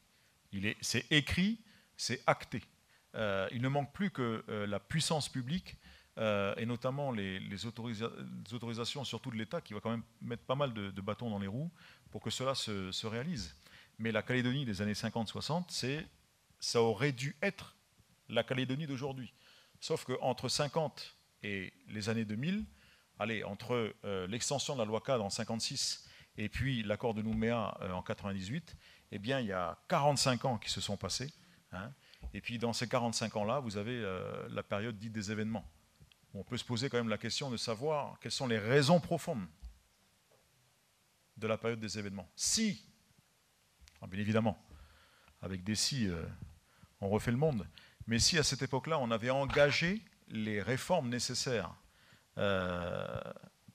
C'est écrit, c'est acté. Il ne manque plus que la puissance publique, et notamment les autorisations, surtout de l'État, qui va quand même mettre pas mal de bâtons dans les roues pour que cela se réalise. Mais la Calédonie des années 50-60, ça aurait dû être la Calédonie d'aujourd'hui. Sauf qu'entre 50 et les années 2000, entre l'extension de la loi cadre en 56 et puis l'accord de Nouméa en 98, eh bien, il y a 45 ans qui se sont passés. Hein, et puis dans ces 45 ans-là, vous avez la période dite des événements. On peut se poser quand même la question de savoir quelles sont les raisons profondes de la période des événements. Si, bien évidemment, avec des si, on refait le monde, mais si à cette époque-là, on avait engagé les réformes nécessaires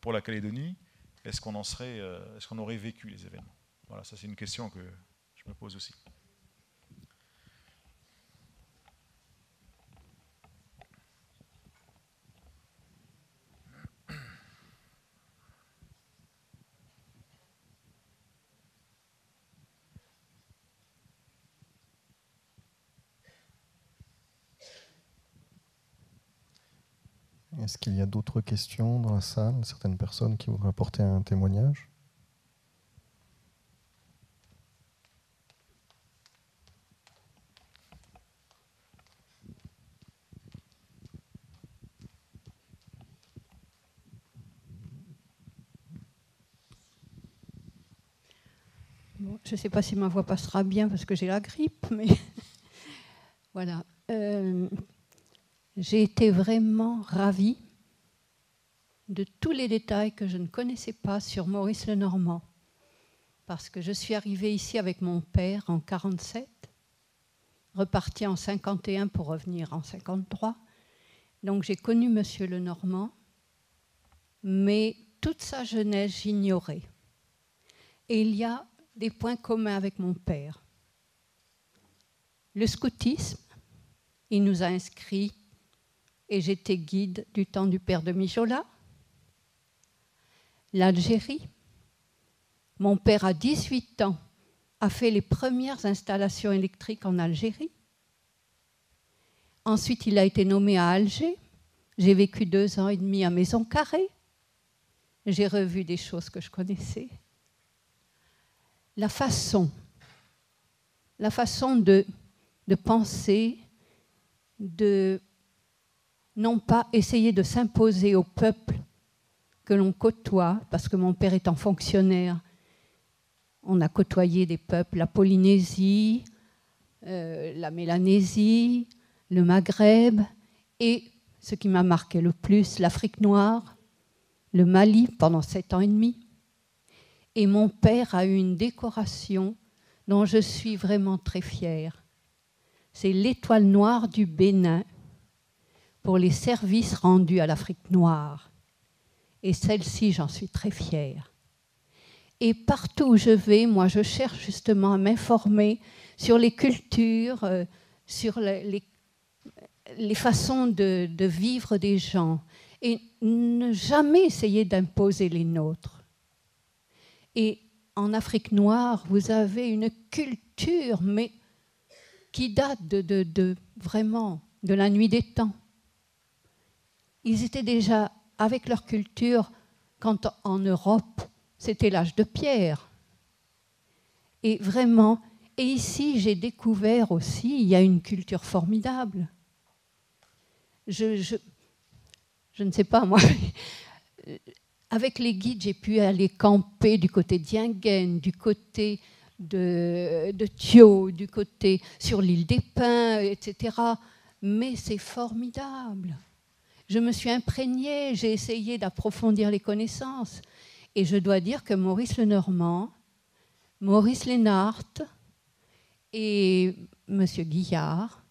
pour la Calédonie, est-ce qu'on aurait vécu les événements? Voilà, ça c'est une question que je me pose aussi. Est-ce qu'il y a d'autres questions dans la salle? Certaines personnes qui voudraient apporter un témoignage? Bon, je ne sais pas si ma voix passera bien parce que j'ai la grippe, mais voilà. J'ai été vraiment ravie de tous les détails que je ne connaissais pas sur Maurice Lenormand. Parce que je suis arrivée ici avec mon père en 1947, repartie en 1951 pour revenir en 1953. Donc j'ai connu M. Lenormand, mais toute sa jeunesse, j'ignorais. Et il y a des points communs avec mon père. Le scoutisme, il nous a inscrits et j'étais guide du temps du père de Mijola. L'Algérie, mon père à 18 ans a fait les premières installations électriques en Algérie. Ensuite, il a été nommé à Alger. J'ai vécu 2 ans et demi à Maison Carrée. J'ai revu des choses que je connaissais. La façon de penser, de non pas essayer de s'imposer au peuple que l'on côtoie, parce que mon père étant fonctionnaire, on a côtoyé des peuples, la Polynésie, la Mélanésie, le Maghreb, et ce qui m'a marqué le plus, l'Afrique noire, le Mali pendant 7 ans et demi. Et mon père a eu une décoration dont je suis vraiment très fière. C'est l'étoile noire du Bénin pour les services rendus à l'Afrique noire. Et celle-ci, j'en suis très fière. Et partout où je vais, moi, je cherche justement à m'informer sur les cultures, sur les façons de vivre des gens, et ne jamais essayer d'imposer les nôtres. Et en Afrique noire, vous avez une culture, mais qui date vraiment de la nuit des temps. Ils étaient déjà avec leur culture quand en Europe, c'était l'âge de pierre. Et vraiment, et ici, j'ai découvert aussi, il y a une culture formidable. Je ne sais pas, moi, avec les guides, j'ai pu aller camper du côté d'Yingen, du côté de Thio, du côté sur l'île des Pins, etc. Mais c'est formidable. Je me suis imprégnée, j'ai essayé d'approfondir les connaissances. Et je dois dire que Maurice Lenormand, Maurice Lénart et M. Guillard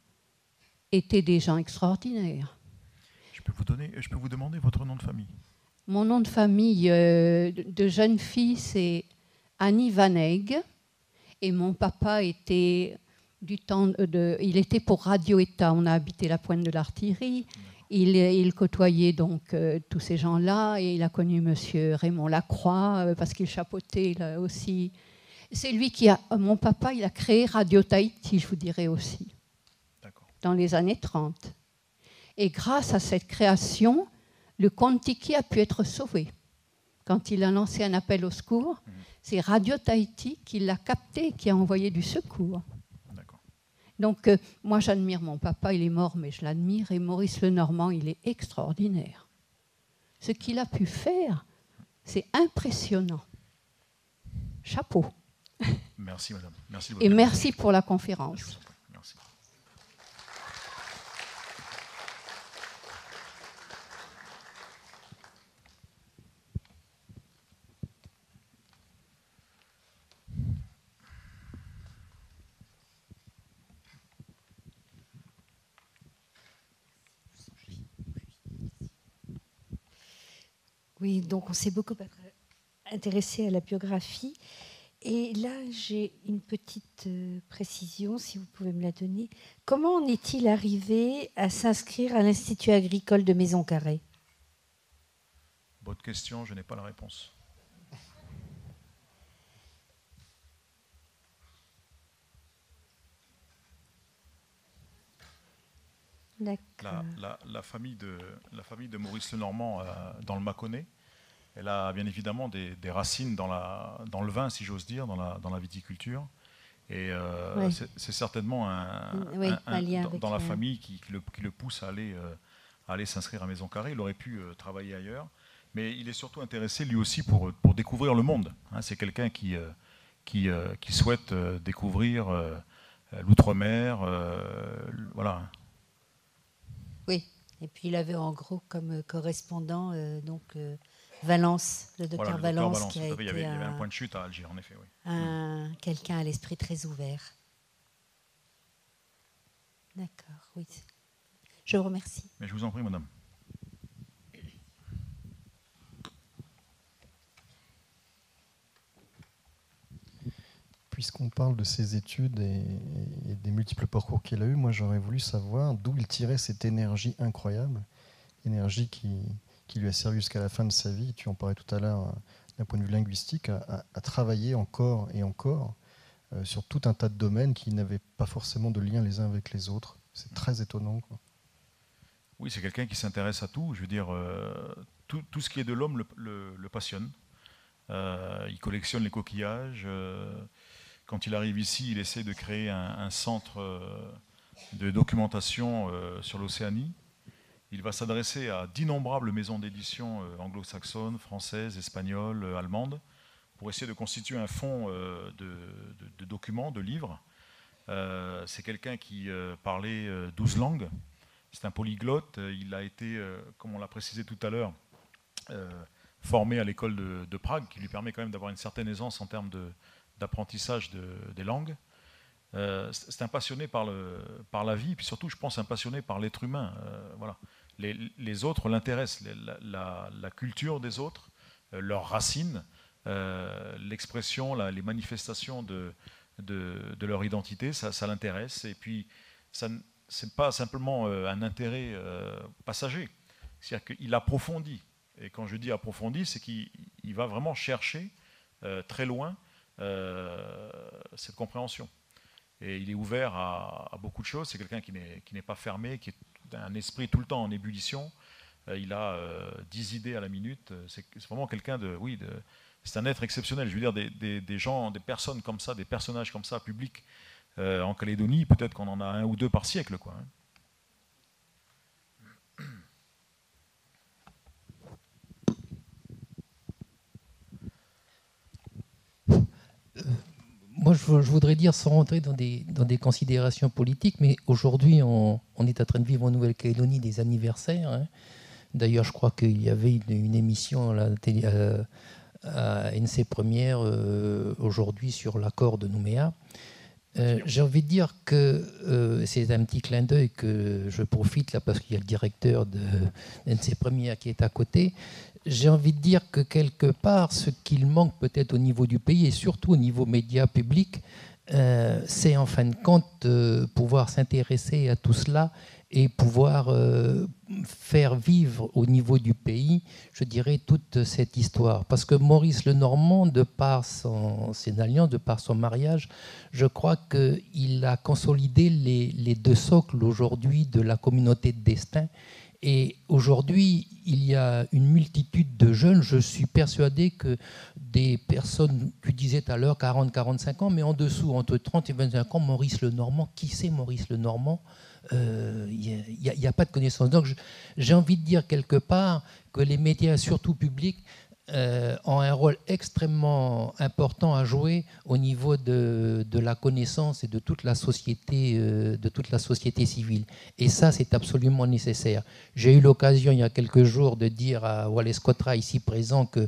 étaient des gens extraordinaires. Je peux vous demander votre nom de famille? Mon nom de famille de jeune fille, c'est Annie Van Eyck. Et mon papa était il était pour Radio État. On a habité la Pointe de l'Artillerie. Il côtoyait donc tous ces gens-là et il a connu M. Raymond Lacroix parce qu'il chapeautait là aussi. C'est lui mon papa, il a créé Radio Tahiti, je vous dirais aussi, dans les années 30. Et grâce à cette création, le Kon-Tiki a pu être sauvé. Quand il a lancé un appel au secours, c'est Radio Tahiti qui l'a capté et qui a envoyé du secours. Donc, moi, j'admire mon papa, il est mort, mais je l'admire. Et Maurice Lenormand, il est extraordinaire. Ce qu'il a pu faire, c'est impressionnant. Chapeau. Merci, madame. Merci et merci pour la conférence. Merci. Oui, donc on s'est beaucoup intéressé à la biographie. Et là, j'ai une petite précision, si vous pouvez me la donner. Comment en est-il arrivé à s'inscrire à l'Institut agricole de Maison-Carrée? Bonne question, je n'ai pas la réponse. La famille de Maurice Lenormand dans le Mâconnais, elle a bien évidemment des racines dans le vin, si j'ose dire, dans la viticulture. Et oui. C'est certainement un lien dans la famille qui le pousse à aller s'inscrire à Maison-Carrée. Il aurait pu travailler ailleurs, mais il est surtout intéressé lui aussi pour découvrir le monde. C'est quelqu'un qui souhaite découvrir l'outre-mer. Voilà. Oui, et puis il avait en gros comme correspondant Valence, le docteur Valence, qui a été il y avait un point de chute à Alger, en effet. Oui. Quelqu'un à l'esprit très ouvert. D'accord, oui. Je vous remercie. Mais je vous en prie, madame. Puisqu'on parle de ses études et des multiples parcours qu'il a eus, moi j'aurais voulu savoir d'où il tirait cette énergie incroyable, énergie qui lui a servi jusqu'à la fin de sa vie, tu en parlais tout à l'heure d'un point de vue linguistique, à travailler encore et encore sur tout un tas de domaines qui n'avaient pas forcément de lien les uns avec les autres. C'est très étonnant, quoi. Oui, c'est quelqu'un qui s'intéresse à tout. Je veux dire, tout ce qui est de l'homme le passionne. Il collectionne les coquillages. Quand il arrive ici, il essaie de créer un centre de documentation sur l'Océanie. Il va s'adresser à d'innombrables maisons d'édition anglo-saxonnes, françaises, espagnoles, allemandes, pour essayer de constituer un fonds de documents, de livres. C'est quelqu'un qui parlait 12 langues. C'est un polyglotte. Il a été, comme on l'a précisé tout à l'heure, formé à l'école de Prague, qui lui permet quand même d'avoir une certaine aisance en termes d'apprentissage des langues. C'est un passionné par la vie, puis surtout, je pense, un passionné par l'être humain. Voilà. Les autres l'intéressent, la culture des autres, leurs racines, l'expression, les manifestations de leur identité, ça l'intéresse. Et puis, ce n'est pas simplement un intérêt passager, c'est-à-dire qu'il approfondit. Et quand je dis approfondit, c'est qu'il va vraiment chercher très loin cette compréhension. Et il est ouvert à beaucoup de choses. C'est quelqu'un qui n'est pas fermé, qui est un esprit tout le temps en ébullition. Il a 10 idées à la minute. C'est vraiment quelqu'un c'est un être exceptionnel. Je veux dire, des gens, des personnes comme ça, des personnages comme ça, publics en Calédonie, peut-être qu'on en a un ou deux par siècle, quoi. Moi, je voudrais dire, sans rentrer dans des considérations politiques, mais aujourd'hui, on est en train de vivre en Nouvelle-Calédonie des anniversaires. Hein. D'ailleurs, je crois qu'il y avait une émission à NC Première aujourd'hui sur l'accord de Nouméa. J'ai envie de dire que c'est un petit clin d'œil que je profite là parce qu'il y a le directeur de NC Première qui est à côté. J'ai envie de dire que quelque part, ce qu'il manque peut-être au niveau du pays et surtout au niveau médias publics, c'est en fin de compte pouvoir s'intéresser à tout cela et pouvoir faire vivre au niveau du pays, je dirais, toute cette histoire. Parce que Maurice Lenormand, de par ses alliances, de par son mariage, je crois qu'il a consolidé les deux socles aujourd'hui de la communauté de destin. Et aujourd'hui, il y a une multitude de jeunes. Je suis persuadé que des personnes, tu disais tout à l'heure, 40, 45 ans, mais en dessous, entre 30 et 25 ans, Maurice Lenormand, qui c'est Maurice Lenormand ? Il n'y a pas de connaissance. Donc j'ai envie de dire quelque part que les médias, surtout publics, ont un rôle extrêmement important à jouer au niveau de la connaissance et de toute la société civile. Et ça, c'est absolument nécessaire. J'ai eu l'occasion il y a quelques jours de dire à Wallace Cotra, ici présent, que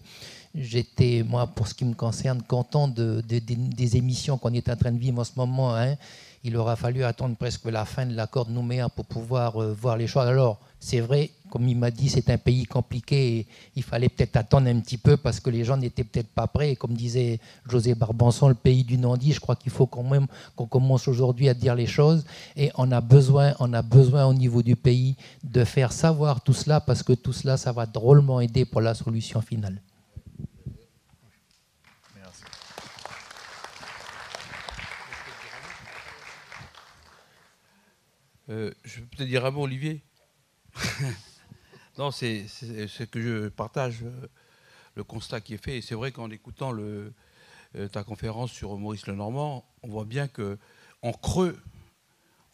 j'étais, moi, pour ce qui me concerne, content des émissions qu'on est en train de vivre en ce moment. Hein. Il aura fallu attendre presque la fin de l'accord de Nouméa pour pouvoir voir les choses. Alors, C'est vrai, comme il m'a dit, c'est un pays compliqué et il fallait peut-être attendre un petit peu parce que les gens n'étaient peut-être pas prêts. Et comme disait José Barbanson, le pays du non-dit, je crois qu'il faut quand même qu'on commence aujourd'hui à dire les choses. Et on a besoin au niveau du pays de faire savoir tout cela parce que tout cela, ça va drôlement aider pour la solution finale. Merci. Je peux te dire un mot, Olivier. Non, c'est que je partage le constat qui est fait. Et c'est vrai qu'en écoutant ta conférence sur Maurice Lenormand, on voit bien qu'en creux,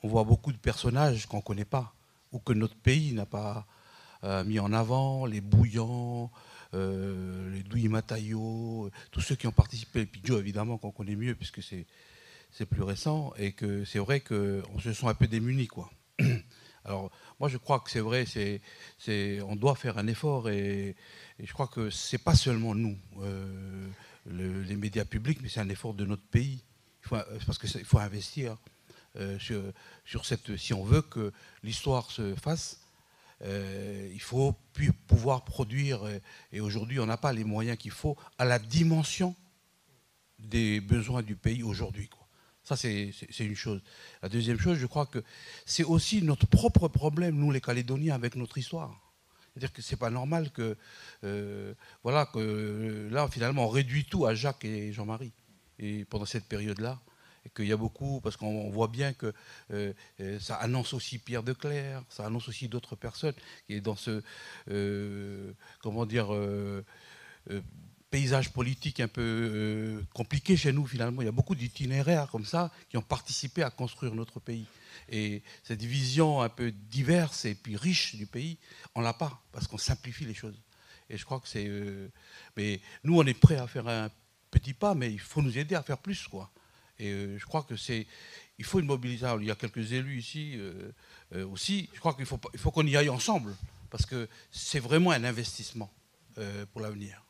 on voit beaucoup de personnages qu'on ne connaît pas ou que notre pays n'a pas mis en avant, les Bouillants, les Douy Matayo, tous ceux qui ont participé, et puis Joe évidemment qu'on connaît mieux puisque c'est plus récent, et que c'est vrai qu'on se sent un peu démunis, quoi. Alors, moi, je crois que c'est vrai, on doit faire un effort, et je crois que ce n'est pas seulement nous, les médias publics, mais c'est un effort de notre pays. Parce qu'il faut investir sur cette... Si on veut que l'histoire se fasse, il faut pouvoir produire, et aujourd'hui, on n'a pas les moyens qu'il faut à la dimension des besoins du pays aujourd'hui, quoi. Ça, c'est une chose. La deuxième chose, je crois que c'est aussi notre propre problème, nous les Calédoniens, avec notre histoire. C'est-à-dire que c'est pas normal que, là, finalement, on réduit tout à Jacques et Jean-Marie. Et pendant cette période-là, et qu'il y a beaucoup, parce qu'on voit bien que ça annonce aussi Pierre de Clercq, ça annonce aussi d'autres personnes qui est dans ce, paysage politique un peu compliqué chez nous, finalement. Il y a beaucoup d'itinéraires comme ça qui ont participé à construire notre pays. Et cette vision un peu diverse et puis riche du pays, on ne l'a pas, parce qu'on simplifie les choses. Et je crois que c'est... mais nous, on est prêts à faire un petit pas, mais il faut nous aider à faire plus, quoi. Et je crois que c'est... Il faut une mobilisation. Il y a quelques élus ici aussi. Je crois qu'il faut qu'on y aille ensemble, parce que c'est vraiment un investissement pour l'avenir.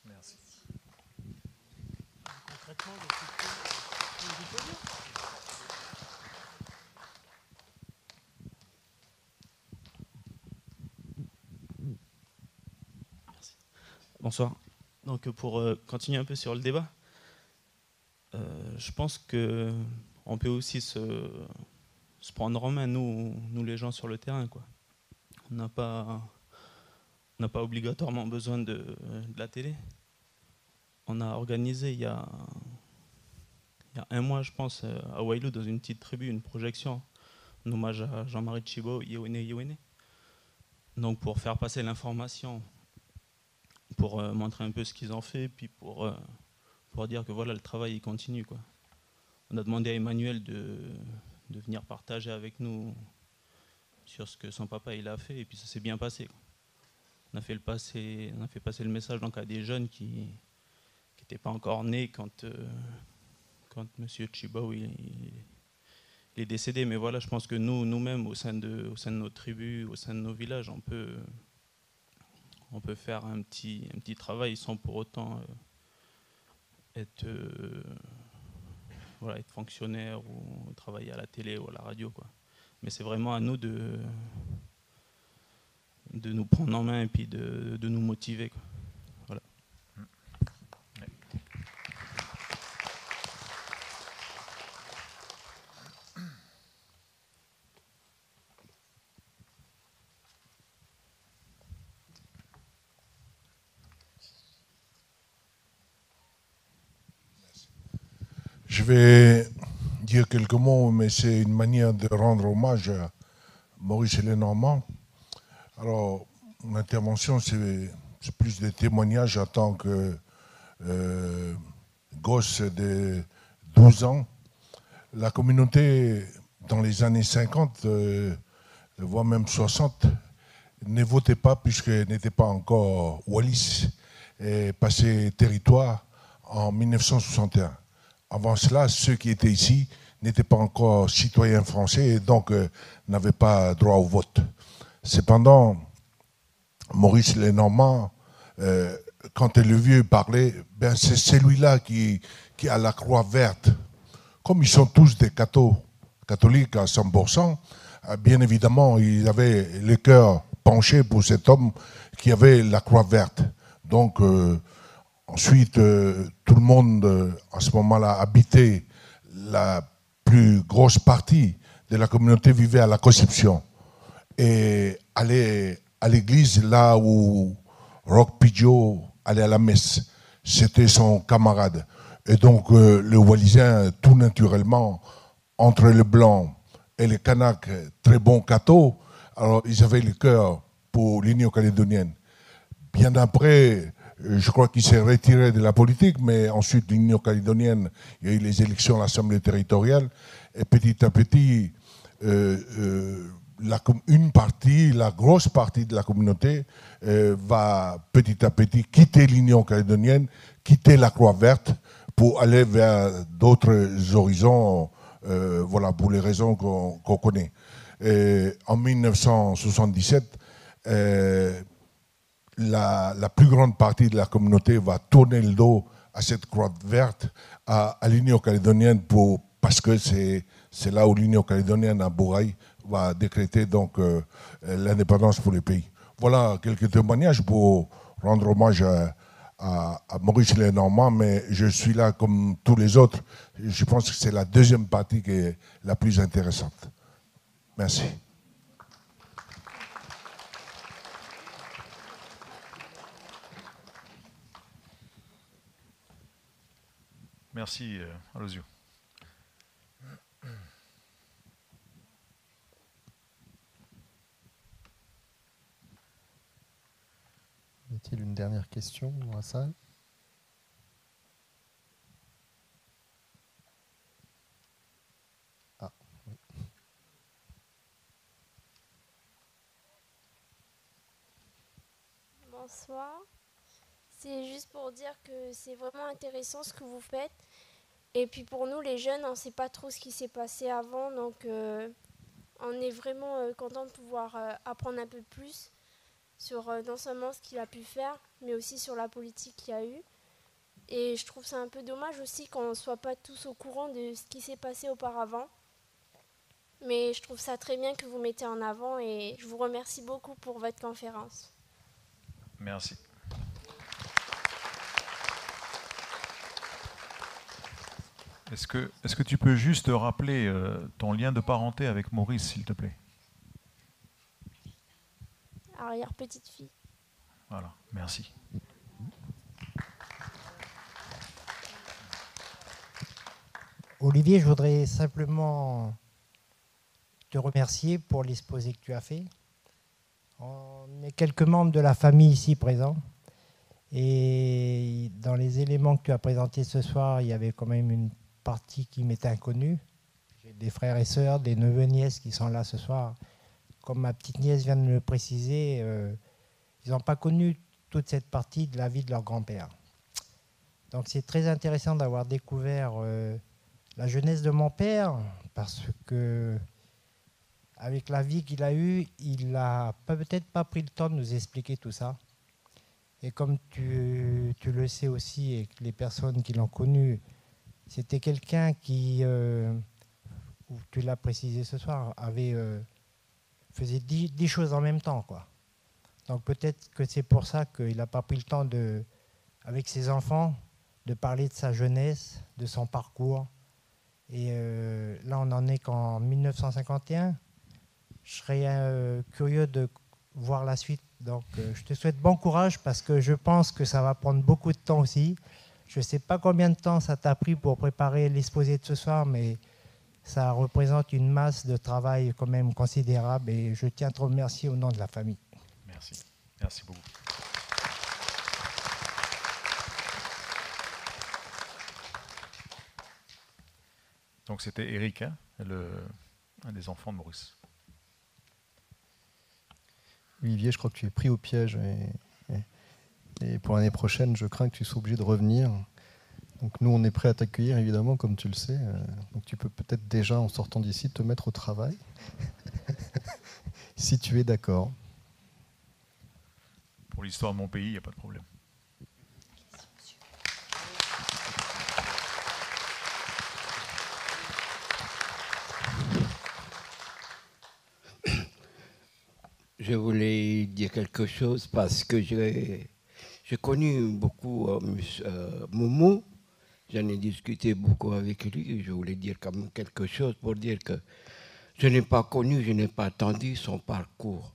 Merci. Bonsoir. Donc pour continuer un peu sur le débat, je pense qu'on peut aussi se prendre en main, nous les gens sur le terrain, quoi. On n'a pas obligatoirement besoin de la télé. On a organisé il y a un mois, je pense, à Wailou, dans une petite tribu, une projection en hommage à Jean-Marie Tchibo, Yewene. Donc pour faire passer l'information, pour montrer un peu ce qu'ils ont fait, puis pour dire que voilà, le travail il continue, quoi. On a demandé à Emmanuel de venir partager avec nous sur ce que son papa il a fait, et puis ça s'est bien passé, quoi. On a fait passer le message donc à des jeunes qui n'étaient pas encore nés quand M. Tchibo il est décédé. Mais voilà, je pense que nous-mêmes, au sein de nos tribus, au sein de nos villages, on peut faire un petit travail sans pour autant être fonctionnaire ou travailler à la télé ou à la radio, quoi. Mais c'est vraiment à nous de nous prendre en main et puis de nous motiver, quoi. Voilà. Je vais dire quelques mots, mais c'est une manière de rendre hommage à Maurice Lenormand. Alors, mon intervention, c'est plus des témoignages en tant que gosse de 12 ans. La communauté, dans les années 50, voire même 60, ne votait pas puisqu'elle n'était pas encore Wallis et passait territoire en 1961. Avant cela, ceux qui étaient ici n'étaient pas encore citoyens français et donc n'avaient pas droit au vote. Cependant, Maurice Lenormand, quand le vieux parlait, ben c'est celui-là qui a la croix verte. Comme ils sont tous des catholiques à 100%, bien évidemment, ils avaient le cœur penché pour cet homme qui avait la croix verte. Donc, ensuite, tout le monde, à ce moment-là, habitait la plus grosse partie de la communauté vivait à la Conception et allait à l'église là où Rock Pidgeot allait à la messe. C'était son camarade. Et donc, le Wallisien, tout naturellement, entre les Blancs et les Kanaks, très bons cathos, alors ils avaient le cœur pour l'Union calédonienne. Bien après, je crois qu'il s'est retiré de la politique, mais ensuite l'Union calédonienne, il y a eu les élections à l'Assemblée territoriale, et petit à petit, une partie, la grosse partie de la communauté va petit à petit quitter l'Union calédonienne, quitter la Croix verte pour aller vers d'autres horizons, voilà, pour les raisons qu'on connaît. Et en 1977, la plus grande partie de la communauté va tourner le dos à cette croix verte, à l'Union calédonienne, parce que c'est là où l'Union calédonienne, à Bouraï, va décréter donc l'indépendance pour le pays. Voilà quelques témoignages pour rendre hommage à Maurice Lenormand, mais je suis là comme tous les autres. Je pense que c'est la deuxième partie qui est la plus intéressante. Merci. Merci, Alosio. Y a-t-il une dernière question dans la salle? Ah, oui. Bonsoir. C'est juste pour dire que c'est vraiment intéressant ce que vous faites. Et puis pour nous, les jeunes, on ne sait pas trop ce qui s'est passé avant. Donc on est vraiment content de pouvoir apprendre un peu plus sur non seulement ce qu'il a pu faire, mais aussi sur la politique qu'il y a eu. Et je trouve ça un peu dommage aussi qu'on ne soit pas tous au courant de ce qui s'est passé auparavant. Mais je trouve ça très bien que vous mettez en avant et je vous remercie beaucoup pour votre conférence. Merci. Est-ce que tu peux juste rappeler ton lien de parenté avec Maurice, s'il te plaît? Arrière-petite-fille. Voilà, merci. Olivier, je voudrais simplement te remercier pour l'exposé que tu as fait. On est quelques membres de la famille ici présents. Et dans les éléments que tu as présentés ce soir, il y avait quand même une partie qui m'était inconnue. J'ai des frères et sœurs, des neveux et nièces qui sont là ce soir. Comme ma petite nièce vient de me le préciser, ils n'ont pas connu toute cette partie de la vie de leur grand-père. Donc c'est très intéressant d'avoir découvert la jeunesse de mon père, parce que avec la vie qu'il a eue, il n'a peut-être pas pris le temps de nous expliquer tout ça. Et comme tu le sais aussi, et que les personnes qui l'ont connu, c'était quelqu'un qui, tu l'as précisé ce soir, faisait 10 choses en même temps, quoi. Donc peut-être que c'est pour ça qu'il n'a pas pris le temps, avec ses enfants, de parler de sa jeunesse, de son parcours. Et là, on n'en est qu'en 1951. Je serais curieux de voir la suite. Donc je te souhaite bon courage, parce que je pense que ça va prendre beaucoup de temps aussi. Je ne sais pas combien de temps ça t'a pris pour préparer l'exposé de ce soir, mais ça représente une masse de travail quand même considérable, et je tiens à te remercier au nom de la famille. Merci. Merci beaucoup. Donc c'était Eric, hein, un des enfants de Maurice. Olivier, je crois que tu es pris au piège. Et pour l'année prochaine, je crains que tu sois obligé de revenir. Donc nous, on est prêt à t'accueillir, évidemment, comme tu le sais. Donc tu peux peut-être déjà, en sortant d'ici, te mettre au travail, si tu es d'accord. Pour l'histoire de mon pays, il n'y a pas de problème. Je voulais dire quelque chose parce que j'ai connu beaucoup Moumou. J'en ai discuté beaucoup avec lui. Je voulais dire quand même quelque chose pour dire que je n'ai pas connu, je n'ai pas attendu son parcours.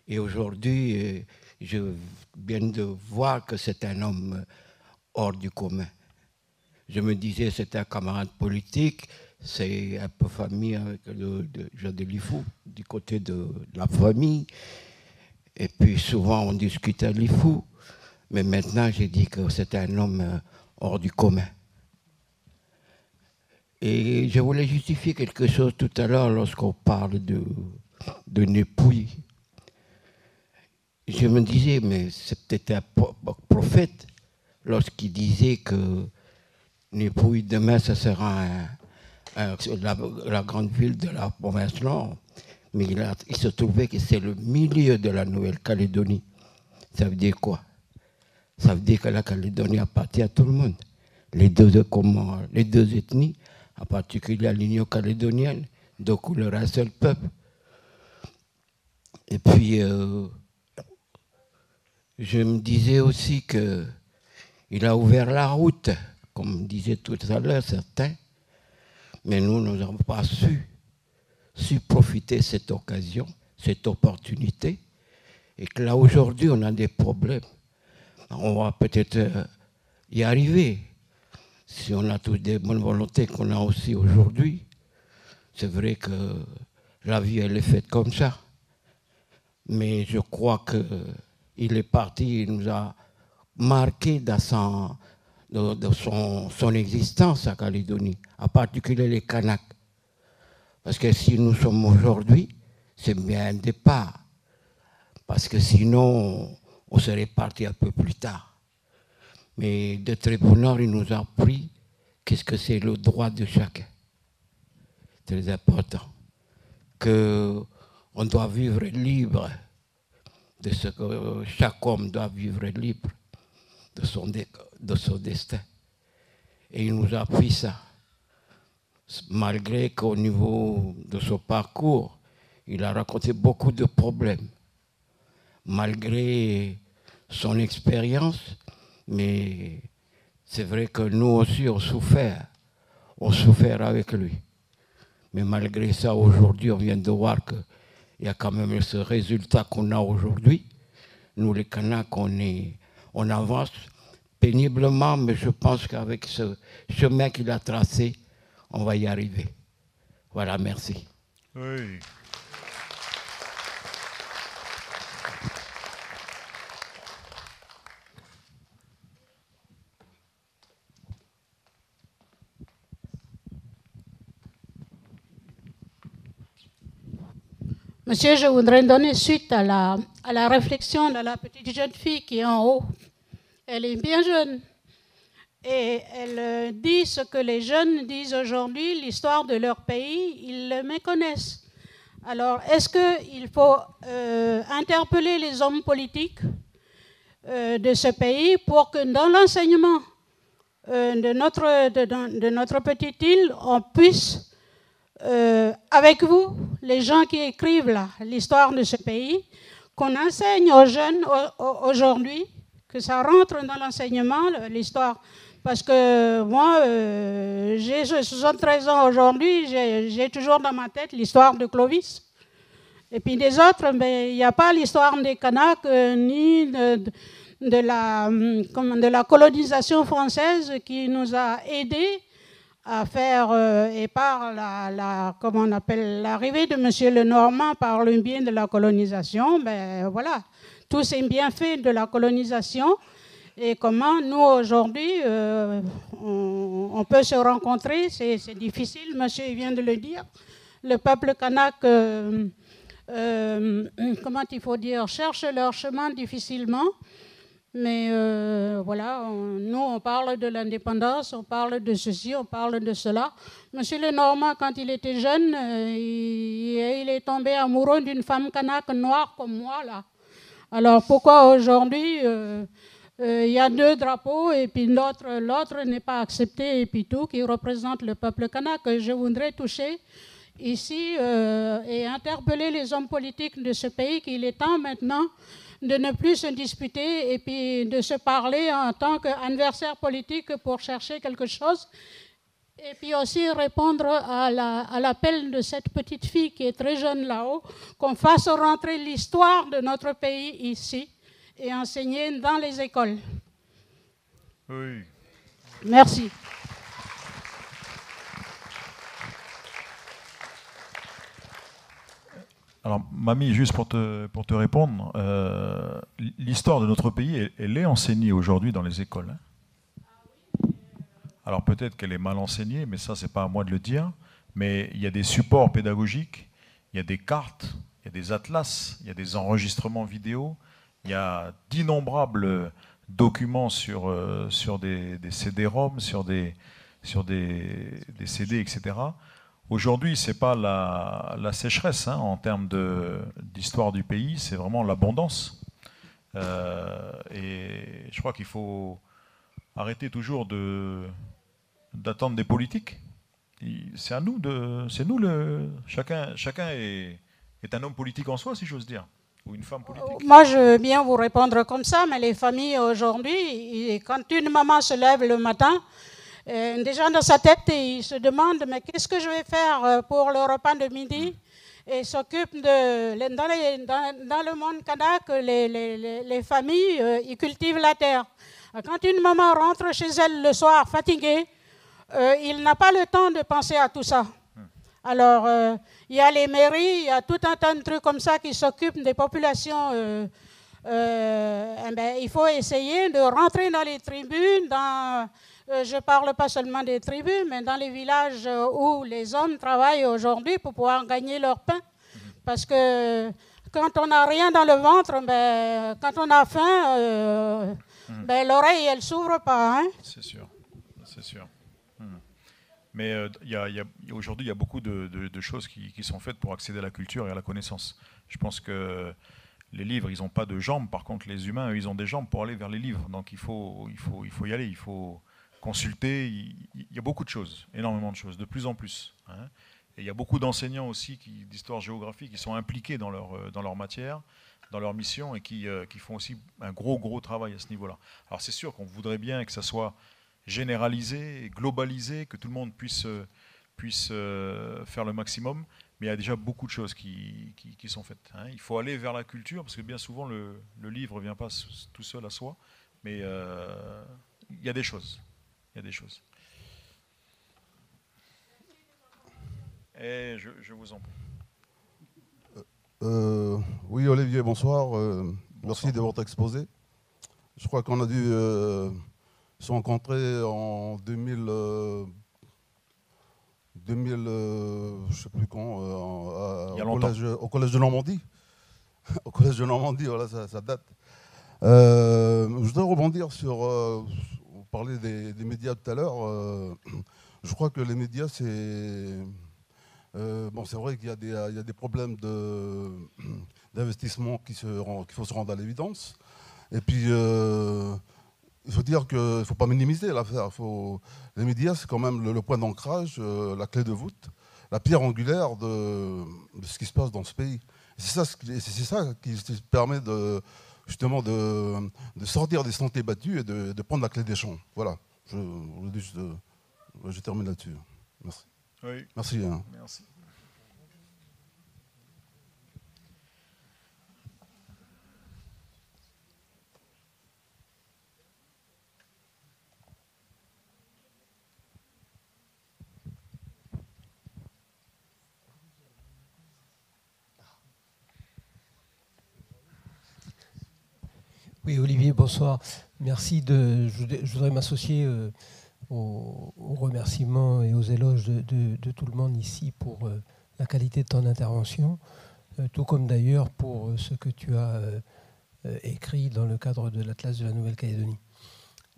Et aujourd'hui, je viens de voir que c'est un homme hors du commun. Je me disais, c'est un camarade politique, c'est un peu famille avec Jean de Lifou, du côté de la famille. Et puis souvent, on discute à Lifou. Mais maintenant, j'ai dit que c'est un homme hors du commun. Et je voulais justifier quelque chose tout à l'heure lorsqu'on parle de Népouille. Je me disais, mais c'est peut-être un prophète lorsqu'il disait que Népouille, demain, ce sera la grande ville de la province nord. Mais il se trouvait que c'est le milieu de la Nouvelle-Calédonie. Ça veut dire quoi? Ça veut dire que la Calédonie appartient à tout le monde. Les deux ethnies, en particulier à l'Union calédonienne, de couleur un seul peuple. Et puis, je me disais aussi qu'il a ouvert la route, comme disaient tout à l'heure certains, mais nous n'avons pas su profiter de cette occasion, cette opportunité, et que là, aujourd'hui, on a des problèmes. On va peut-être y arriver. Si on a toutes des bonnes volontés qu'on a aussi aujourd'hui, c'est vrai que la vie, elle est faite comme ça. Mais je crois qu'il est parti, il nous a marqué dans son existence à Calédonie, en particulier les Kanaks. Parce que si nous sommes aujourd'hui, c'est bien un départ. Parce que sinon, on serait parti un peu plus tard. Mais de très bon ordre, il nous a appris qu'est-ce que c'est le droit de chacun. Très important. Qu'on doit vivre libre de ce que chaque homme doit vivre libre de son destin. Et il nous a appris ça. Malgré qu'au niveau de son parcours, il a rencontré beaucoup de problèmes. Malgré son expérience, mais c'est vrai que nous aussi, on souffert avec lui. Mais malgré ça, aujourd'hui, on vient de voir qu'il y a quand même ce résultat qu'on a aujourd'hui. Nous, les Kanaks, on avance péniblement, mais je pense qu'avec ce chemin qu'il a tracé, on va y arriver. Voilà, merci. Oui. Monsieur, je voudrais donner suite à la réflexion de la petite jeune fille qui est en haut. Elle est bien jeune. Et elle dit ce que les jeunes disent aujourd'hui, l'histoire de leur pays, ils le méconnaissent. Alors, est-ce qu'il faut interpeller les hommes politiques de ce pays pour que dans l'enseignement de notre petite île, on puisse, avec vous, les gens qui écrivent là, l'histoire de ce pays, qu'on enseigne aux jeunes aujourd'hui, que ça rentre dans l'enseignement, l'histoire. Parce que moi, j'ai 73 ans aujourd'hui, j'ai toujours dans ma tête l'histoire de Clovis. Et puis des autres, il n'y a pas l'histoire des Kanaks, ni de la colonisation française qui nous a aidés à faire, et par l'arrivée de M. Lenormand par le biais de la colonisation, voilà, tous ces bienfaits de la colonisation. Et comment nous, aujourd'hui, on peut se rencontrer, c'est difficile, monsieur vient de le dire. Le peuple kanak, comment il faut dire, cherche leur chemin difficilement. Mais voilà, nous, on parle de l'indépendance, on parle de ceci, on parle de cela. Monsieur Lenormand, quand il était jeune, il est tombé amoureux d'une femme kanak noire comme moi, là. Alors pourquoi aujourd'hui il y a deux drapeaux et puis l'autre n'est pas accepté et puis tout, qui représente le peuple kanak. Je voudrais toucher ici et interpeller les hommes politiques de ce pays qu'il est temps maintenant de ne plus se disputer et puis de se parler en tant qu'adversaire politique pour chercher quelque chose. Et puis aussi répondre à l'appel de cette petite fille qui est très jeune là-haut, qu'on fasse rentrer l'histoire de notre pays ici et enseigner dans les écoles. Oui. Merci. Alors, Mamie, juste pour te répondre, l'histoire de notre pays, elle est enseignée aujourd'hui dans les écoles. Hein. Alors peut-être qu'elle est mal enseignée, mais ça, c'est pas à moi de le dire. Mais il y a des supports pédagogiques, il y a des cartes, il y a des atlas, il y a des enregistrements vidéo, il y a d'innombrables documents sur des CD-ROM, sur des CD, etc. Aujourd'hui, ce n'est pas la sécheresse hein, en termes d'histoire du pays, c'est vraiment l'abondance. Et je crois qu'il faut arrêter toujours d'attendre des politiques. C'est à nous chacun est un homme politique en soi, si j'ose dire, ou une femme politique. Moi, je veux bien vous répondre comme ça, mais les familles aujourd'hui, quand une maman se lève le matin, déjà dans sa tête, il se demande mais qu'est-ce que je vais faire pour le repas de midi et s'occupe dans le monde kanak, les familles ils cultivent la terre. Quand une maman rentre chez elle le soir fatiguée, il n'a pas le temps de penser à tout ça. Alors, il y a les mairies, il y a tout un tas de trucs comme ça qui s'occupent des populations. Il faut essayer de rentrer dans les tribunes, je ne parle pas seulement des tribus, mais dans les villages où les hommes travaillent aujourd'hui pour pouvoir gagner leur pain. Parce que quand on n'a rien dans le ventre, quand on a faim, l'oreille, elle ne s'ouvre pas. Hein? C'est sûr, c'est sûr. Mais aujourd'hui, il y a beaucoup de choses qui sont faites pour accéder à la culture et à la connaissance. Je pense que les livres, ils n'ont pas de jambes. Par contre, les humains, eux, ils ont des jambes pour aller vers les livres. Donc, il faut y aller, il faut consulter. Il y a beaucoup de choses, énormément de choses, de plus en plus. Hein. Et il y a beaucoup d'enseignants aussi d'histoire-géographie qui sont impliqués dans leur matière, dans leur mission, et qui font aussi un gros travail à ce niveau-là. Alors, c'est sûr qu'on voudrait bien que ça soit généralisé, globalisé, que tout le monde puisse faire le maximum, mais il y a déjà beaucoup de choses qui sont faites. Hein. Il faut aller vers la culture, parce que bien souvent le livre ne vient pas tout seul à soi, mais il y a des choses. Il y a des choses. Et je vous en prie. Oui, Olivier, bonsoir. Merci de votre exposé. Je crois qu'on a dû se rencontrer en 2000, je ne sais plus quand, au collège de Normandie. Au collège de Normandie, voilà, ça date. Je voudrais rebondir sur, vous parlez des médias tout à l'heure. Je crois que les médias, c'est vrai qu'il y a des problèmes d'investissement qu'il faut se rendre à l'évidence. Et puis, il faut dire qu'il ne faut pas minimiser l'affaire. Les médias, c'est quand même le point d'ancrage, la clé de voûte, la pierre angulaire de ce qui se passe dans ce pays. C'est ça qui permet justement de sortir des sentiers battus et de prendre la clé des champs. Voilà. Je termine là-dessus. Merci. Oui. Merci. Hein. Merci. Oui, Olivier, bonsoir. Merci. Je voudrais m'associer aux remerciements et aux éloges de tout le monde ici pour la qualité de ton intervention, tout comme d'ailleurs pour ce que tu as écrit dans le cadre de l'Atlas de la Nouvelle-Calédonie.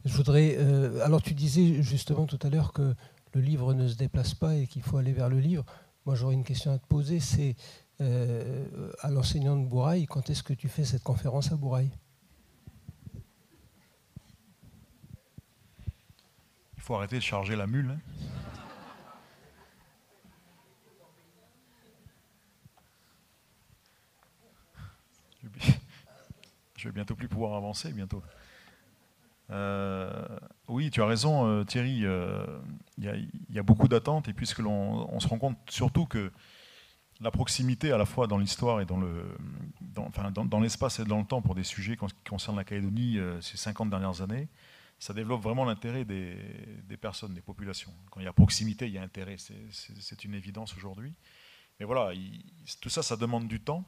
Je voudrais. Alors, tu disais justement tout à l'heure que le livre ne se déplace pas et qu'il faut aller vers le livre. Moi, j'aurais une question à te poser. C'est à l'enseignant de Bourail, quand est-ce que tu fais cette conférence à Bourail ? Il faut arrêter de charger la mule. Hein. Je vais bientôt plus pouvoir avancer, bientôt. Oui, tu as raison, Thierry. Il y a beaucoup d'attentes, et puisque on se rend compte surtout que la proximité, à la fois dans l'histoire et dans l'espace et dans le temps, pour des sujets qui concernent la Calédonie ces 50 dernières années, ça développe vraiment l'intérêt des personnes, des populations. Quand il y a proximité, il y a intérêt. C'est une évidence aujourd'hui. Mais voilà, tout ça, ça demande du temps.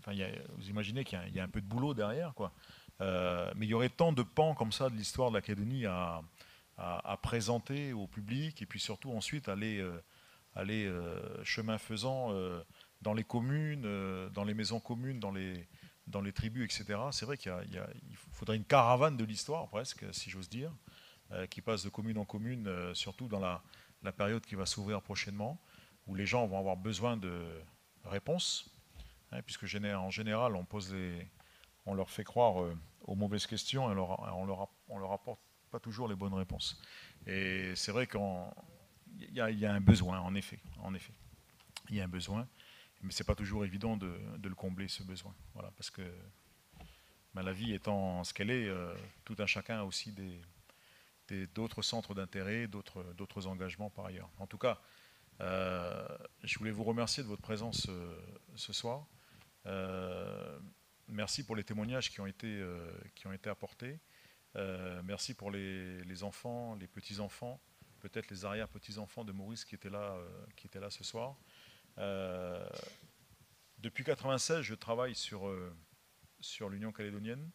Vous imaginez qu'il y a un peu de boulot derrière, quoi. Mais il y aurait tant de pans comme ça de l'histoire de la Calédonie à présenter au public, et puis surtout ensuite aller chemin faisant dans les communes, dans les maisons communes, dans les tribus, etc. C'est vrai qu'il faudrait une caravane de l'histoire, presque, si j'ose dire, qui passe de commune en commune, surtout dans la période qui va s'ouvrir prochainement, où les gens vont avoir besoin de réponses, puisque en général, on leur fait croire aux mauvaises questions, et on leur apporte pas toujours les bonnes réponses. Et c'est vrai qu'il y a un besoin, en effet. Il y a un besoin, mais c'est pas toujours évident de le combler, ce besoin. Voilà, parce que la vie étant ce qu'elle est, tout un chacun a aussi d'autres centres d'intérêt, d'autres engagements par ailleurs. En tout cas, je voulais vous remercier de votre présence ce soir. Merci pour les témoignages qui ont été apportés. Merci pour les enfants, les petits-enfants, peut-être les arrière-petits-enfants de Maurice qui étaient là ce soir. Depuis 1996, je travaille sur l'Union calédonienne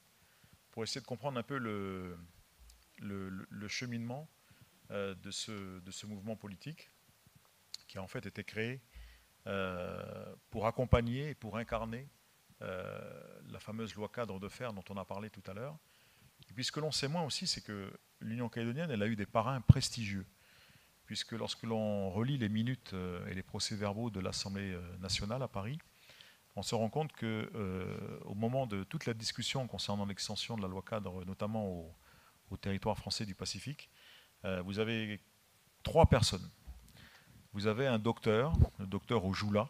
pour essayer de comprendre un peu le cheminement de ce mouvement politique qui a en fait été créé pour accompagner et pour incarner la fameuse loi cadre de fer dont on a parlé tout à l'heure. Et puis ce que l'on sait moins aussi, c'est que l'Union calédonienne, elle a eu des parrains prestigieux, puisque lorsque l'on relit les minutes et les procès-verbaux de l'Assemblée nationale à Paris, on se rend compte qu'au moment de toute la discussion concernant l'extension de la loi cadre, notamment au territoire français du Pacifique, vous avez 3 personnes. Vous avez un docteur, le docteur Ojoula,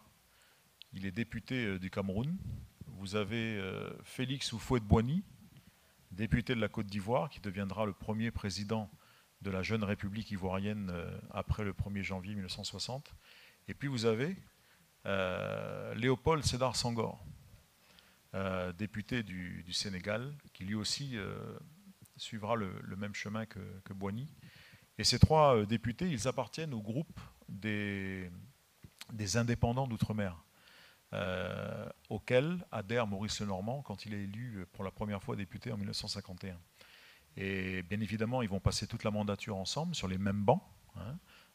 il est député du Cameroun. Vous avez Félix Houphouët-Boigny, député de la Côte d'Ivoire, qui deviendra le premier président de la jeune République ivoirienne après le 1er janvier 1960. Et puis vous avez Léopold Sédar Senghor, député du Sénégal, qui lui aussi suivra le même chemin que Boigny. Et ces 3 députés, ils appartiennent au groupe des indépendants d'outre-mer, auquel adhère Maurice Lenormand quand il est élu pour la première fois député en 1951. Et bien évidemment, ils vont passer toute la mandature ensemble sur les mêmes bancs,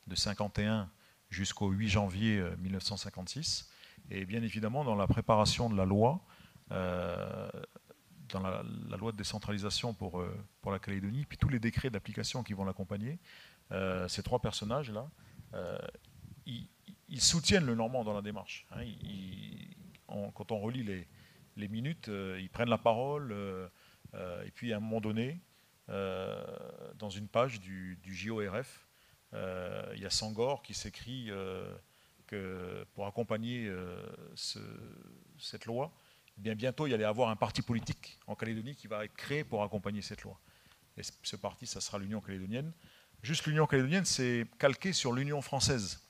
de 51 jusqu'au 8 janvier 1956. Et bien évidemment, dans la préparation de la loi, dans la loi de décentralisation pour la Calédonie, puis tous les décrets d'application qui vont l'accompagner, ces 3 personnages-là, ils soutiennent le Normand dans la démarche. Quand on relit les minutes, ils prennent la parole, et puis à un moment donné, dans une page du JORF, il y a Senghor qui s'écrit que pour accompagner cette loi, eh bien bientôt il y allait avoir un parti politique en Calédonie qui va être créé pour accompagner cette loi. Et ce parti, ça sera l'Union calédonienne. Juste l'Union calédonienne, c'est calqué sur l'Union française.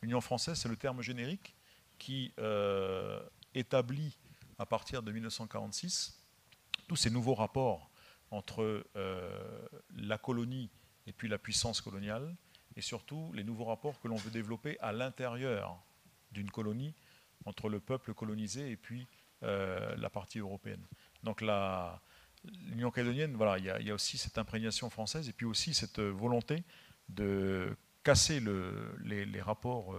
L'Union française, c'est le terme générique qui établit, à partir de 1946, tous ces nouveaux rapports entre la colonie et puis la puissance coloniale, et surtout les nouveaux rapports que l'on veut développer à l'intérieur d'une colonie, entre le peuple colonisé et puis la partie européenne. Donc l'Union calédonienne, voilà, il y a aussi cette imprégnation française, et puis aussi cette volonté de casser les rapports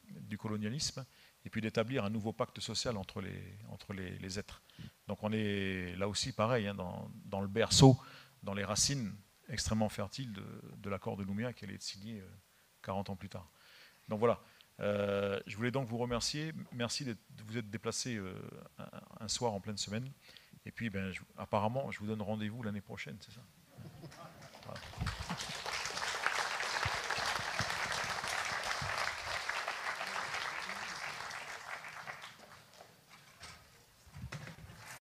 du colonialisme, et puis d'établir un nouveau pacte social entre les êtres. Donc on est là aussi pareil, dans le berceau, dans les racines extrêmement fertiles de l'accord de Nouméa qui allait être signé 40 ans plus tard. Donc voilà, je voulais donc vous remercier. Merci de vous être déplacé un soir en pleine semaine. Et puis apparemment, je vous donne rendez-vous l'année prochaine, c'est ça ? Voilà.